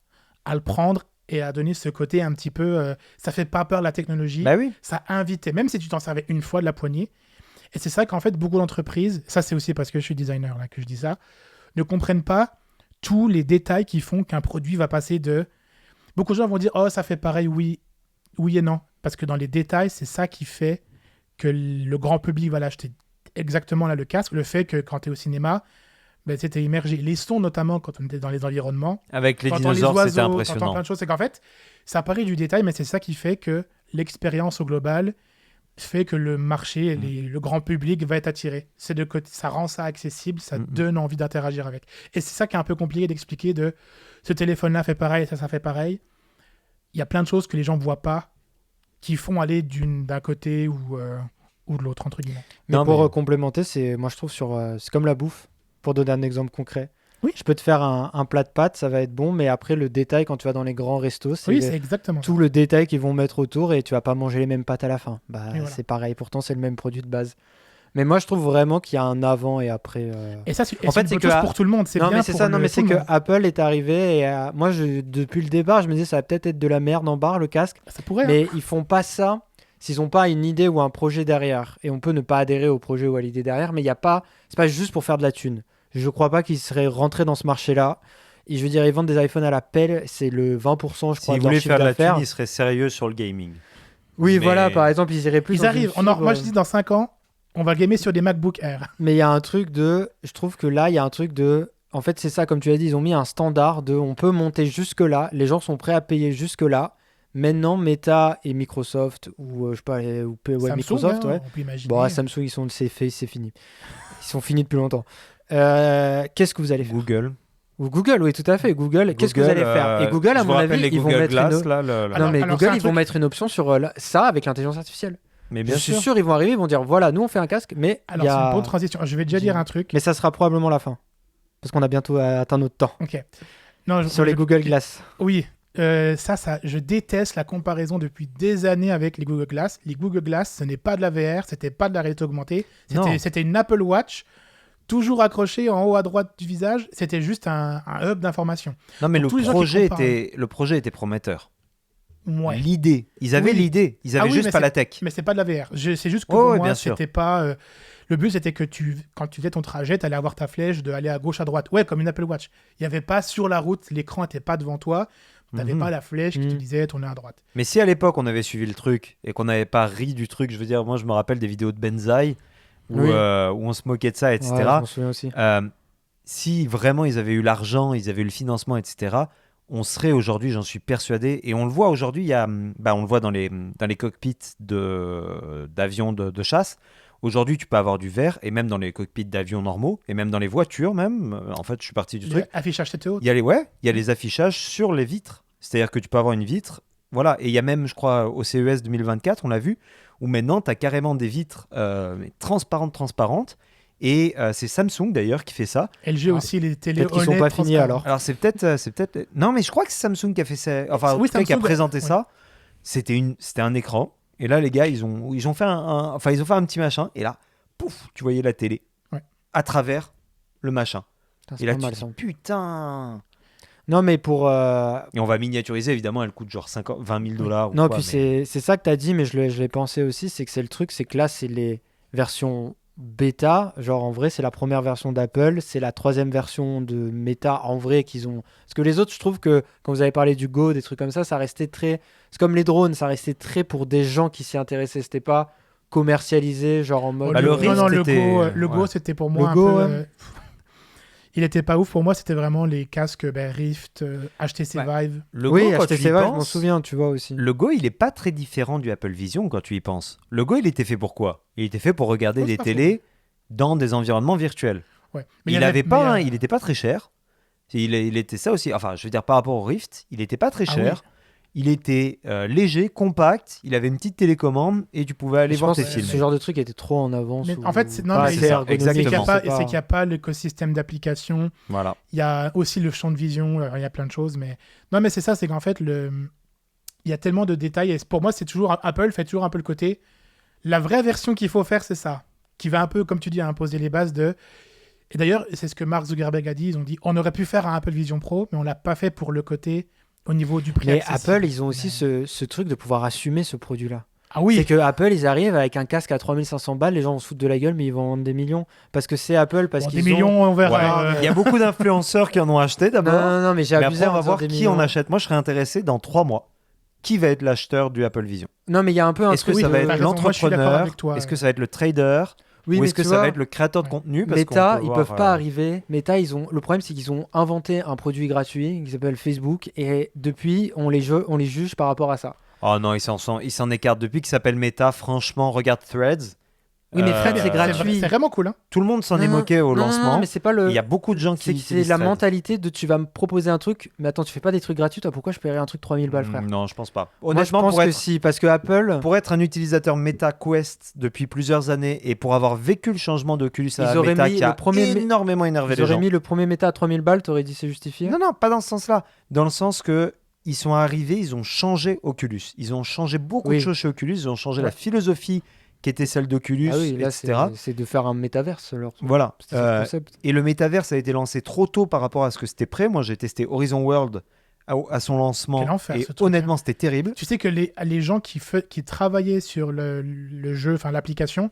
à le prendre et à donner ce côté un petit peu. Ça fait pas peur la technologie. Bah oui. Ça invitait, même si tu t'en servais une fois de la poignée. Et c'est ça qu'en fait, beaucoup d'entreprises, ça c'est aussi parce que je suis designer là que je dis ça, ne comprennent pas tous les détails qui font qu'un produit va passer de... Beaucoup de gens vont dire « Oh, ça fait pareil, oui et non ». Parce que dans les détails, c'est ça qui fait que le grand public va l'acheter. Exactement là, le casque, le fait que quand tu es au cinéma, c'était immergé. Les sons, notamment, quand on était dans les environnements. Avec les t'entends dinosaures, oiseaux, c'était impressionnant. t'entends plein de choses. C'est qu'en fait, ça paraît du détail, mais c'est ça qui fait que l'expérience au global fait que le marché, le grand public va être attiré. Ça rend ça accessible, ça donne envie d'interagir avec. Et c'est ça qui est un peu compliqué d'expliquer de ce téléphone-là fait pareil, ça fait pareil. Il y a plein de choses que les gens ne voient pas qui font aller d'un côté ou de l'autre, entre guillemets. Mais pour complémenter, moi je trouve c'est comme la bouffe, pour donner un exemple concret. Oui. Je peux te faire un plat de pâtes, ça va être bon, mais après le détail, quand tu vas dans les grands restos, c'est exactement tout le détail qu'ils vont mettre autour et tu vas pas manger les mêmes pâtes à la fin. Voilà. C'est pareil, pourtant c'est le même produit de base. Mais moi je trouve vraiment qu'il y a un avant et après. Et ça, c'est en fait, une bonne chose pour tout le monde. C'est non, bien mais c'est pour ça. Non, mais c'est tout que le monde. Apple est arrivé et moi, depuis le départ, je me disais ça va peut-être être de la merde en barre le casque. Ça pourrait. Mais ils font pas ça s'ils n'ont pas une idée ou un projet derrière. Et on peut ne pas adhérer au projet ou à l'idée derrière, mais il y a pas. C'est pas juste pour faire de la thune. Je crois pas qu'ils seraient rentrés dans ce marché-là. Et je veux dire, ils vendent des iPhones à la pelle, c'est le 20%, je crois. S'ils voulaient faire de la thune, ils seraient sérieux sur le gaming. Oui, Mais... voilà, par exemple, ils iraient plus. Ils arrivent. Moi, je dis dans 5 ans, on va gamer sur des MacBook Air. Mais il y a un truc de. Je trouve que là, il y a un truc de. En fait, c'est ça, comme tu as dit, ils ont mis un standard de. On peut monter jusque-là. Les gens sont prêts à payer jusque-là. Maintenant, Meta et Microsoft, ou je sais pas, Samsung, Microsoft, hein, ouais. on peut imaginer. Bon, Samsung, c'est fini. Ils sont finis depuis longtemps. Qu'est-ce que vous allez faire? Google. Ou Google, oui, tout à fait. Google, qu'est-ce que vous allez faire? Et Google, à mon avis, ils vont mettre Glass, une... là, Non, mais Google, ils vont mettre une option sur ça avec l'intelligence artificielle. Mais bien je suis sûr, ils vont arriver, ils vont dire voilà, nous on fait un casque, mais alors c'est une bonne transition. Je vais déjà dire un truc. Mais ça sera probablement la fin, parce qu'on a bientôt atteint notre temps. Ok. Non, sur les Google Glass. Oui. Je déteste la comparaison depuis des années avec les Google Glass. Les Google Glass, ce n'est pas de la VR, c'était pas de la réalité augmentée, c'était une Apple Watch toujours accrochée en haut à droite du visage. C'était juste un hub d'information. Non, mais le projet était prometteur. Ouais. L'idée, ils avaient l'idée, ils avaient juste pas la tech. Mais c'est pas de la VR. C'est juste que pour moi, c'était pas. Le but, c'était que quand tu faisais ton trajet, tu allais avoir ta flèche de aller à gauche, à droite. Ouais, comme une Apple Watch. Il n'y avait pas sur la route, l'écran n'était pas devant toi. Tu n'avais pas la flèche qui te disait tourner à droite. Mais si à l'époque, on avait suivi le truc et qu'on n'avait pas ri du truc, je veux dire, moi, je me rappelle des vidéos de Benzaï où on se moquait de ça, etc. Ouais, je m'en souviens aussi. Si vraiment ils avaient eu l'argent, ils avaient eu le financement, etc., on serait aujourd'hui, j'en suis persuadé, et on le voit aujourd'hui, on le voit dans les cockpits d'avions de chasse. Aujourd'hui, tu peux avoir du verre, et même dans les cockpits d'avions normaux, et même dans les voitures même. En fait, je suis parti du truc. Affichage tête haute. Il y a les affichages sur les vitres. C'est-à-dire que tu peux avoir une vitre, voilà. Et il y a même, je crois, au CES 2024, on l'a vu, où maintenant, tu as carrément des vitres transparentes. Et c'est Samsung d'ailleurs qui fait ça. LG aussi, les télé OLED. Peut-être qu'ils sont pas finis alors. Alors c'est peut-être. Non, mais je crois que c'est Samsung qui a fait ça. Enfin, en tout cas, qui a présenté ça. C'était un écran. Et là, les gars, ils ont fait un petit machin. Et là, pouf, tu voyais la télé à travers le machin. Putain, et là, tu te dis, putain. Non, mais pour. Et on va miniaturiser, évidemment, elle coûte genre 20 000 $. Non, puis c'est ça que tu as dit, mais je l'ai pensé aussi. C'est que c'est le truc, c'est que là, c'est les versions bêta. Genre, en vrai, c'est la première version d'Apple. C'est la 3e version de Meta, en vrai, qu'ils ont. Parce que les autres, je trouve que quand vous avez parlé du Go, des trucs comme ça restait très. C'est comme les drones, ça restait très pour des gens qui s'y intéressaient. C'était pas commercialisé, genre en mode. Le Go, c'était pour moi le Go, un peu. Il était pas ouf pour moi, c'était vraiment les casques Rift, HTC Vive. Le oui, Go, HTC Vive, je m'en souviens, tu vois aussi. Le Go, il est pas très différent du Apple Vision quand tu y penses. Le Go, il était fait pour quoi? Il était fait pour regarder des télés dans des environnements virtuels. Ouais. Mais il était pas très cher. Il était ça aussi. Enfin, je veux dire, par rapport au Rift, il était pas très cher. Oui. Il était léger, compact, il avait une petite télécommande et tu pouvais aller voir tes films. Ce genre de truc était trop en avance. Mais en fait, c'est qu'il n'y a pas l'écosystème d'application. Voilà. Il y a aussi le champ de vision, il y a plein de choses. Mais non, mais c'est ça, c'est qu'en fait, il y a tellement de détails. Et pour moi, c'est toujours Apple fait toujours un peu le côté. La vraie version qu'il faut faire, c'est ça. Qui va un peu, comme tu dis, imposer les bases de. Et d'ailleurs, c'est ce que Mark Zuckerberg a dit. Ils ont dit on aurait pu faire un Apple Vision Pro, mais on l'a pas fait pour le côté. Au niveau du prix. Mais Apple, ils ont aussi ce truc de pouvoir assumer ce produit-là. Ah oui. C'est que Apple, ils arrivent avec un casque à 3500 balles, les gens vont se foutre de la gueule, mais ils vont vendre des millions. Parce que c'est Apple, parce Bon, qu'ils des millions, on verra. Il y a beaucoup d'influenceurs qui en ont acheté d'abord. Non, mais j'ai Mais abusé après, on va en disant voir des qui millions. en achète. Moi, je serais intéressé dans 3 mois. Qui va être l'acheteur du Apple Vision? Non, mais il y a un peu un Est-ce que truc ça va de- être T'as raison, moi, je suis d'accord l'entrepreneur? avec toi. Est-ce que ça va être le trader? Oui, Ou mais est-ce que tu ça vois, va être le créateur de contenu? Parce qu'on Meta, peut ils voir, peuvent pas arriver. Meta, le problème, c'est qu'ils ont inventé un produit gratuit qui s'appelle Facebook, et depuis, on les juge par rapport à ça. Oh non, ils s'en écartent depuis qu'il s'appelle Meta. Franchement, regarde Threads. Oui, mais Threads, c'est gratuit. C'est vraiment cool. Hein. Tout le monde s'en est Non, moqué au non, lancement. non, mais c'est pas le. Il y a beaucoup de gens qui C'est utilisent la Threads. mentalité de tu vas me proposer un truc, mais attends, tu fais pas des trucs gratuits, toi, pourquoi je paierais un truc 3000 balles, frère? Non, je pense pas. Moi, je Honnêtement, pense pour que être, si, parce que Apple, pour être un utilisateur Meta Quest depuis plusieurs années et pour avoir vécu le changement d'Oculus à Ils auraient Meta mis qui le a premier énormément énervé ils les auraient gens. mis le premier méta à 3000 balles, t'aurais dit c'est justifié? Non, pas dans ce sens-là. Dans le sens que ils sont arrivés, ils ont changé Oculus. Ils ont changé beaucoup de Oui. choses chez Oculus. Ils ont changé la Ouais. philosophie qui était celle d'Oculus, Ah oui, là, etc. c'est de faire un métaverse, leur truc. Voilà. C'est ça le concept. Et le métaverse a été lancé trop tôt par rapport à ce que c'était prêt. Moi, j'ai testé Horizon World à son lancement. Quel enfer, et ce truc, honnêtement, c'était terrible. Tu sais que les gens qui travaillaient sur le jeu, enfin l'application,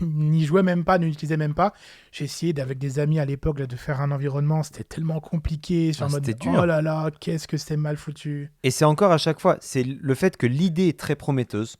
n'y jouaient même pas, ne l'utilisaient même pas. J'ai essayé avec des amis à l'époque là, de faire un environnement, c'était tellement compliqué. Sur Ah, un mode, c'était dur. oh là là, qu'est-ce que c'est mal foutu. Et c'est encore à chaque fois, c'est le fait que l'idée est très prometteuse.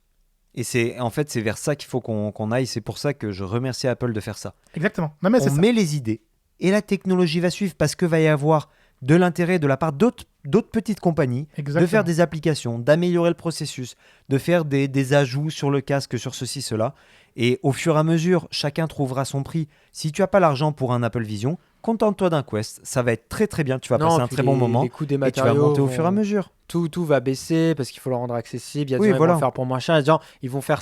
Et c'est vers ça qu'il faut qu'on aille. C'est pour ça que je remercie Apple de faire ça. Exactement. Non, mais c'est On ça. met les idées et la technologie va suivre parce que va y avoir de l'intérêt de la part d'autres petites compagnies Exactement. de faire des applications, d'améliorer le processus, de faire des ajouts sur le casque, sur ceci, cela. Et au fur et à mesure, chacun trouvera son prix. Si tu n'as pas l'argent pour un Apple Vision, contente-toi d'un Quest. Ça va être très très bien. Tu vas passer un puis très bon moment. Les coûts des Et tu vas matériaux monter au fur et à vont- mesure. Tout va baisser parce qu'il faut le rendre accessible. Il y a des Oui, gens qui voilà. vont le faire pour moins cher. Il y a des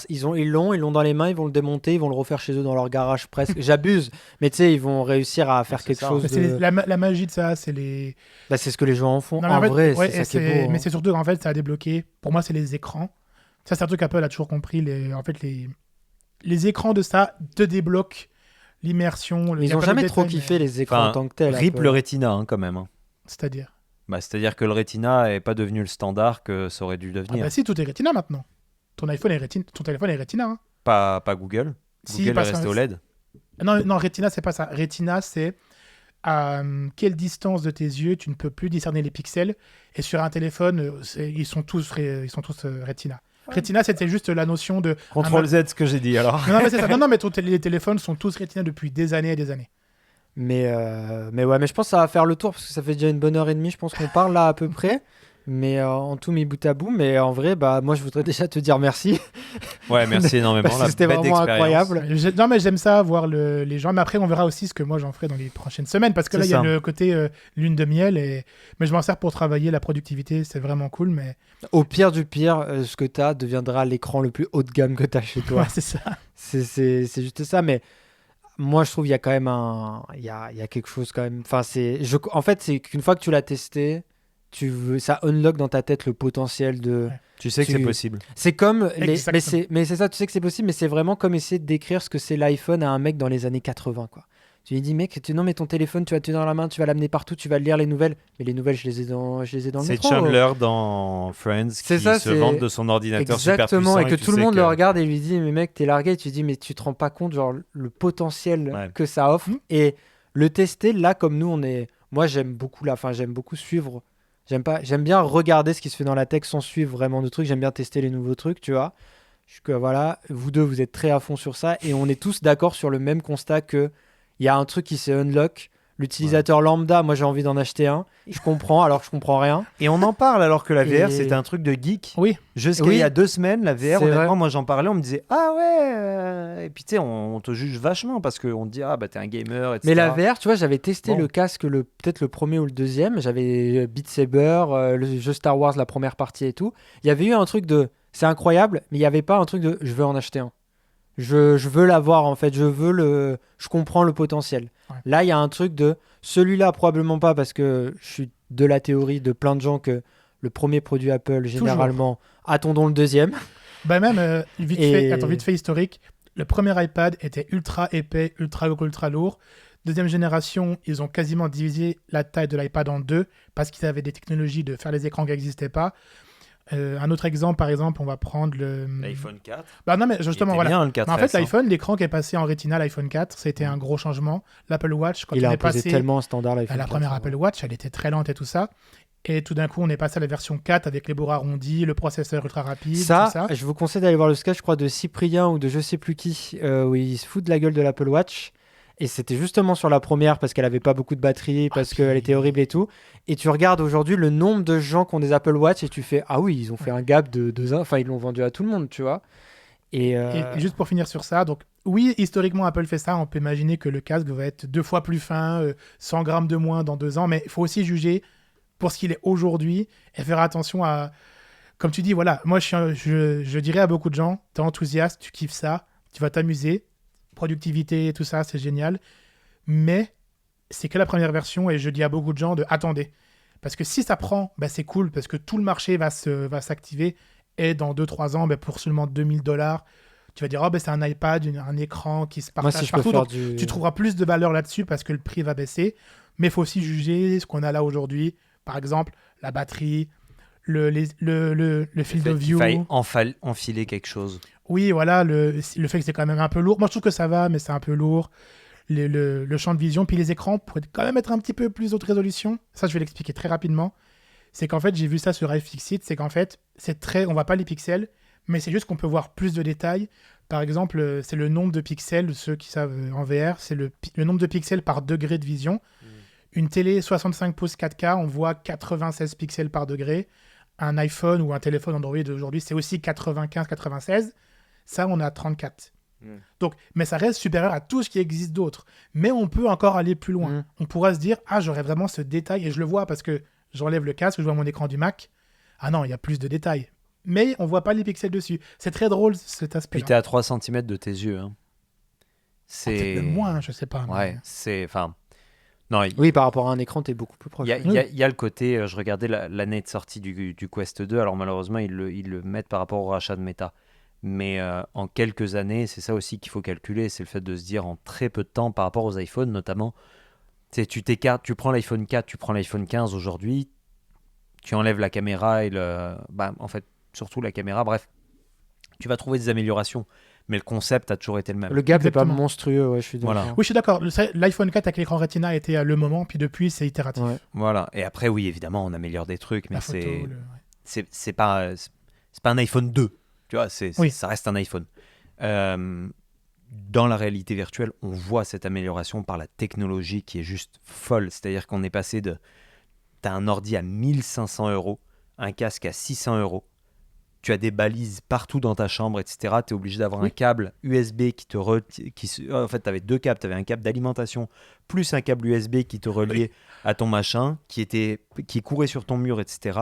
gens, ils l'ont dans les mains, ils vont le démonter, ils vont le refaire chez eux dans leur garage presque. J'abuse, mais tu sais, ils vont réussir à faire quelque chose. Mais c'est De... la magie de ça, c'est les. Bah, c'est ce que les gens en font. Non, mais En en fait, vrai, ouais, c'est ça et qui est beau. Mais hein. c'est surtout qu'en fait, ça a débloqué. Pour moi, c'est les écrans. Ça, c'est un truc qu'Apple a toujours compris. En fait, les écrans de ça te débloquent l'immersion. Mais ils ont jamais trop kiffé les écrans en tant que tels. RIP Apple. le Retina hein, quand même. Hein. C'est-à-dire. C'est-à-dire que le Retina n'est pas devenu le standard que ça aurait dû Ah devenir. bah si, tout est Retina maintenant. Ton iPhone est Retina. Ton téléphone est Retina. Hein. Pas Google. Si, Google est parce resté que- OLED. Non, Retina, c'est pas ça. Retina, c'est à quelle distance de tes yeux tu ne peux plus discerner les pixels. Et sur un téléphone, ils sont tous Retina. Retina, c'était juste la notion de... Contrôle Z, ce que j'ai dit alors. Non, mais c'est ça. Non, mais les téléphones sont tous Retina depuis des années et des années. Mais ouais, mais je pense que ça va faire le tour parce que ça fait déjà une bonne heure et demie. Je pense qu'on parle là à peu près. Mais en tout mis bout à bout. Mais en vrai, bah moi je voudrais déjà te dire merci. Ouais, merci énormément. Parce que c'était vraiment incroyable. Non, mais j'aime ça, voir les gens. Mais après, on verra aussi ce que moi j'en ferai dans les prochaines semaines. Parce que là, C'est il y a ça. le côté lune de miel. Mais je m'en sers pour travailler la productivité. C'est vraiment cool. Mais Au pire du pire, ce que tu as deviendra l'écran le plus haut de gamme que tu as chez toi. ouais, c'est ça. C'est juste ça. Mais moi, je trouve qu'il y a quand même il y a quelque chose quand même. Enfin, en fait, c'est qu'une fois que tu l'as testé, ça unlock dans ta tête le potentiel de. Ouais. Tu sais que c'est possible. C'est comme Exactement. mais c'est ça, tu sais que c'est possible, mais c'est vraiment comme essayer de décrire ce que c'est l'iPhone à un mec dans les années 80, quoi. Tu lui dis, mec, non, mais ton téléphone, tu vas le tenir dans la main, tu vas l'amener partout, tu vas lire les nouvelles. Mais les nouvelles, je les ai dans le C'est métro. Chandler dans Friends C'est qui ça, se c'est- vante de son ordinateur super Exactement, puissant. et que tu tout le sais monde que- le regarde et lui dit, mais mec, t'es largué. Et tu dis, mais tu te rends pas compte, genre, le potentiel Ouais. que ça offre. Mhm. Et le tester, là, comme nous, moi, j'aime beaucoup j'aime beaucoup suivre. J'aime bien regarder ce qui se fait dans la tech sans suivre vraiment de trucs. J'aime bien tester les nouveaux trucs, tu vois. Voilà, vous deux, vous êtes très à fond sur ça. Et on est tous d'accord sur le même constat que il y a un truc qui s'est unlock. L'utilisateur lambda, moi j'ai envie d'en acheter un. Je comprends alors que je comprends rien. Et on en parle alors que la VR Et- c'était un truc de geek. Oui. Jusqu'à Oui. il y a 2 semaines, la VR, C'est honnêtement, vrai. moi j'en parlais, on me disait ah ouais. Et puis tu sais, on te juge vachement parce qu'on te dit ah bah t'es un gamer, etc. Mais la VR, tu vois, j'avais testé Bon. le casque, peut-être le premier ou le deuxième. J'avais Beat Saber, le jeu Star Wars, la première partie et tout. Il y avait eu un truc de c'est incroyable, mais il n'y avait pas un truc de je veux en acheter un. Je veux l'avoir en fait, je comprends le potentiel. Ouais. Là, il y a un truc de celui-là, probablement pas parce que je suis de la théorie de plein de gens que le premier produit Apple, généralement, attendons le deuxième. Bah même, vite Et- fait historique, le premier iPad était ultra épais, ultra lourd. Deuxième génération, ils ont quasiment divisé la taille de l'iPad en deux parce qu'ils avaient des technologies de faire les écrans qui n'existaient pas. Un autre exemple, par exemple, on va prendre L'iPhone 4. Bah non, mais justement, voilà. Bien, le 4S, En fait, l'iPhone, l'écran qui est passé en Retina, l'iPhone 4, c'était un gros changement. L'Apple Watch, quand Il on a est imposé passé tellement un standard à l'iPhone la 4, première ouais. Apple Watch, elle était très lente et tout ça. Et tout d'un coup, on est passé à la version 4 avec les bords arrondis, le processeur ultra rapide, tout ça. Je vous conseille d'aller voir le sketch, je crois, de Cyprien ou de je sais plus qui, où il se fout de la gueule de l'Apple Watch. Et c'était justement sur la première parce qu'elle avait pas beaucoup de batterie, parce qu'elle était horrible et tout. Et tu regardes aujourd'hui le nombre de gens qui ont des Apple Watch et tu fais ah oui, ils ont fait un gap de 2 ans. Enfin, ils l'ont vendu à tout le monde, tu vois. Et juste pour finir sur ça, donc oui, historiquement, Apple fait ça. On peut imaginer que le casque va être 2 fois plus fin, 100 grammes de moins dans 2 ans. Mais il faut aussi juger pour ce qu'il est aujourd'hui et faire attention à. Comme tu dis, voilà, moi je dirais à beaucoup de gens, t'es enthousiaste, tu kiffes ça, tu vas t'amuser. Productivité et tout ça, c'est génial. Mais c'est que la première version et je dis à beaucoup de gens de attendez. Parce que si ça prend, bah, c'est cool parce que tout le marché va s'activer et dans 2-3 ans, bah, pour seulement $2000, tu vas dire oh, bah, c'est un iPad, un écran qui se partage moi, si partout. Donc, du... tu trouveras plus de valeur là-dessus parce que le prix va baisser. Mais il faut aussi juger ce qu'on a là aujourd'hui. Par exemple, la batterie, le field of view. Il faille enfiler quelque chose. Oui, voilà, le fait que c'est quand même un peu lourd. Moi, je trouve que ça va, mais c'est un peu lourd. Le champ de vision, puis les écrans pourraient quand même être un petit peu plus haute résolution. Ça, je vais l'expliquer très rapidement. C'est qu'en fait, j'ai vu ça sur iFixit, c'est qu'en fait, on voit pas les pixels, mais c'est juste qu'on peut voir plus de détails. Par exemple, c'est le nombre de pixels, ceux qui savent en VR, c'est le nombre de pixels par degré de vision. Une télé 65 pouces 4K, on voit 96 pixels par degré. Un iPhone ou un téléphone Android aujourd'hui, c'est aussi 95-96. Ça, on a 34. Donc, mais ça reste supérieur à tout ce qui existe d'autre. Mais on peut encore aller plus loin. On pourra se dire, ah, j'aurais vraiment ce détail, et je le vois parce que j'enlève le casque, je vois mon écran du Mac. Ah non, il y a plus de détails. Mais on voit pas les pixels dessus. C'est très drôle, cet aspect-là. Puis t'es à 3 cm de tes yeux. Hein. C'est... Peut-être même moins, je sais pas. Ouais, mais... c'est... Enfin... Non, Oui, par rapport à un écran, t'es beaucoup plus proche. Il y a le côté, je regardais l'année de sortie du Quest 2, alors malheureusement ils le mettent par rapport au rachat de Meta. Mais en quelques années, c'est ça aussi qu'il faut calculer, c'est le fait de se dire en très peu de temps par rapport aux iPhones notamment, tu t'écartes, tu prends l'iPhone 4, tu prends l'iPhone 15 aujourd'hui, tu enlèves la caméra et en fait surtout la caméra, bref, tu vas trouver des améliorations. Mais le concept a toujours été le même. Le gap n'est pas Exactement. monstrueux, ouais, je suis d'accord. Voilà. Oui, je suis d'accord. L'iPhone 4 avec l'écran Retina était le moment, puis depuis, c'est itératif. Ouais. Voilà. Et après, oui, évidemment, on améliore des trucs, mais La photo, c'est pas un iPhone 2. Tu vois, Oui. ça reste un iPhone. Dans la réalité virtuelle, on voit cette amélioration par la technologie qui est juste folle. C'est-à-dire qu'on est passé de... T'as un ordi à 1 500 €, un casque à 600 €. Tu as des balises partout dans ta chambre, etc. Tu es obligé d'avoir un câble USB en fait, tu avais 2 câbles. Tu avais un câble d'alimentation plus un câble USB qui te reliait à ton machin, qui courait sur ton mur, etc.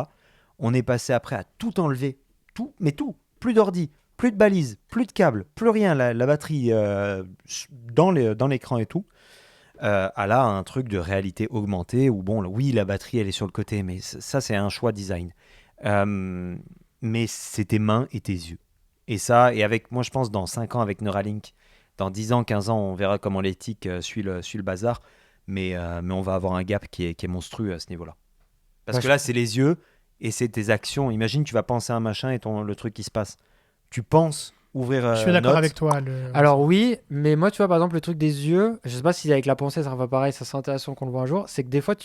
On est passé après à tout enlever. Tout. Plus d'ordi, plus de balises, plus de câbles, plus rien. La batterie dans l'écran et tout. À là, un truc de réalité augmentée où, bon, oui, la batterie, elle est sur le côté, mais ça, c'est un choix design. Mais c'est tes mains et tes yeux. Et ça, et avec, moi je pense dans 5 ans avec Neuralink, dans 10 ans, 15 ans, on verra comment l'éthique suit le bazar, mais on va avoir un gap qui est monstrueux à ce niveau-là. Parce que là, c'est les yeux et c'est tes actions. Imagine, tu vas penser à un machin et le truc qui se passe. Tu penses ouvrir je suis d'accord Notes. avec toi. Alors oui, mais moi tu vois par exemple le truc des yeux, je sais pas si avec la pensée ça va pareil, ça serait intéressant qu'on le voit un jour, c'est que des fois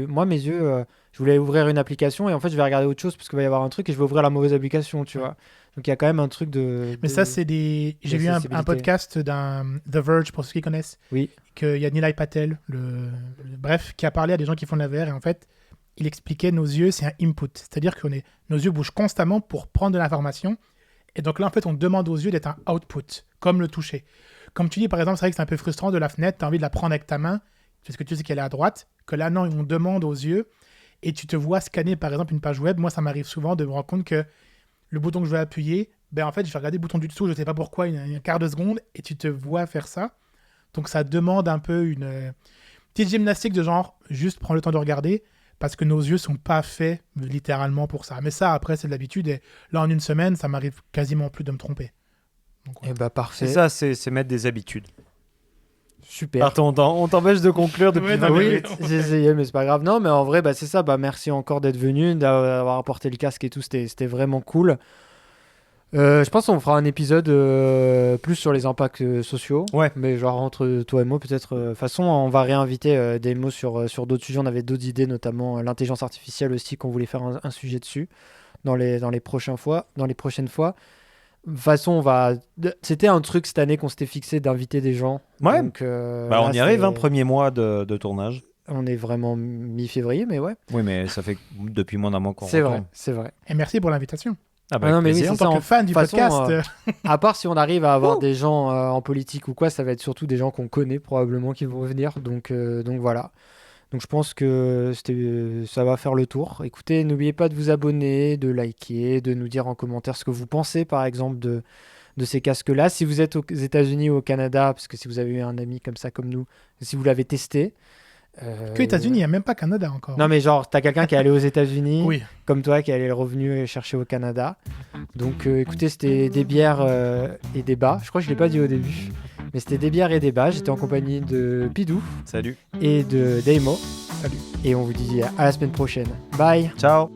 moi mes yeux, je voulais ouvrir une application et en fait je vais regarder autre chose parce qu'il va y avoir un truc et je vais ouvrir la mauvaise application, tu vois. Donc il y a quand même un truc Mais ça c'est des... J'ai vu un podcast d'un The Verge pour ceux qui connaissent. Oui. Qu'il y a Nilay Patel, bref, qui a parlé à des gens qui font de la VR et en fait il expliquait nos yeux c'est un input, c'est-à-dire que nos yeux bougent constamment pour prendre de l'information. Et donc là, en fait, on demande aux yeux d'être un output, comme le toucher. Comme tu dis, par exemple, c'est vrai que c'est un peu frustrant de la fenêtre, tu as envie de la prendre avec ta main, parce que tu sais qu'elle est à droite, que là, non, on demande aux yeux, et tu te vois scanner, par exemple, une page web. Moi, ça m'arrive souvent de me rendre compte que le bouton que je vais appuyer, ben en fait, je vais regarder le bouton du dessous, je ne sais pas pourquoi, un quart de seconde, et tu te vois faire ça. Donc ça demande un peu une petite gymnastique de genre, juste prends le temps de regarder, parce que nos yeux sont pas faits littéralement pour ça. Mais ça, après, c'est de l'habitude. Et là, en une semaine, ça m'arrive quasiment plus de me tromper. Donc, Et bah parfait. C'est ça, c'est mettre des habitudes. super. Attends, on t'empêche de conclure depuis Ouais, 20 non, mais minutes. Oui, j'ai essayé, mais c'est pas grave. Non, mais en vrai, c'est ça. Merci encore d'être venu, d'avoir apporté le casque et tout. C'était vraiment cool. Je pense qu'on fera un épisode plus sur les impacts sociaux. Ouais. Mais genre entre toi et moi, peut-être. De toute façon, on va réinviter des mots sur d'autres sujets. On avait d'autres idées, notamment l'intelligence artificielle aussi, qu'on voulait faire un sujet dessus dans les prochaines fois. De toute façon, c'était un truc cette année qu'on s'était fixé d'inviter des gens. Ouais. Donc, On y arrive, premier mois de tournage. On est vraiment mi-février, mais ouais. Oui, mais ça fait depuis moins d'un mois qu'on C'est retourne. vrai. Et merci pour l'invitation. Ah Ah non, mais oui, plaisir. En c'est tant ça, que fan du de toute façon, podcast. À part si on arrive à avoir des gens en politique ou quoi, ça va être surtout des gens qu'on connaît probablement qui vont venir. Donc voilà. Donc je pense que ça va faire le tour. Écoutez, n'oubliez pas de vous abonner, de liker, de nous dire en commentaire ce que vous pensez par exemple de ces casques-là. Si vous êtes aux États-Unis ou au Canada, parce que si vous avez eu un ami comme ça comme nous, si vous l'avez testé. Que États-Unis, il n'y a même pas Canada encore. Non mais genre, t'as quelqu'un qui est allé aux États-Unis, Oui. comme toi, qui est allé le revenu chercher au Canada. Donc écoutez, c'était des bières et des bas. Je crois que je l'ai pas dit au début, mais c'était des bières et des bas. J'étais en compagnie de Pidou Salut. et de Daimo. Salut. Et on vous dit à la semaine prochaine. Bye. Ciao.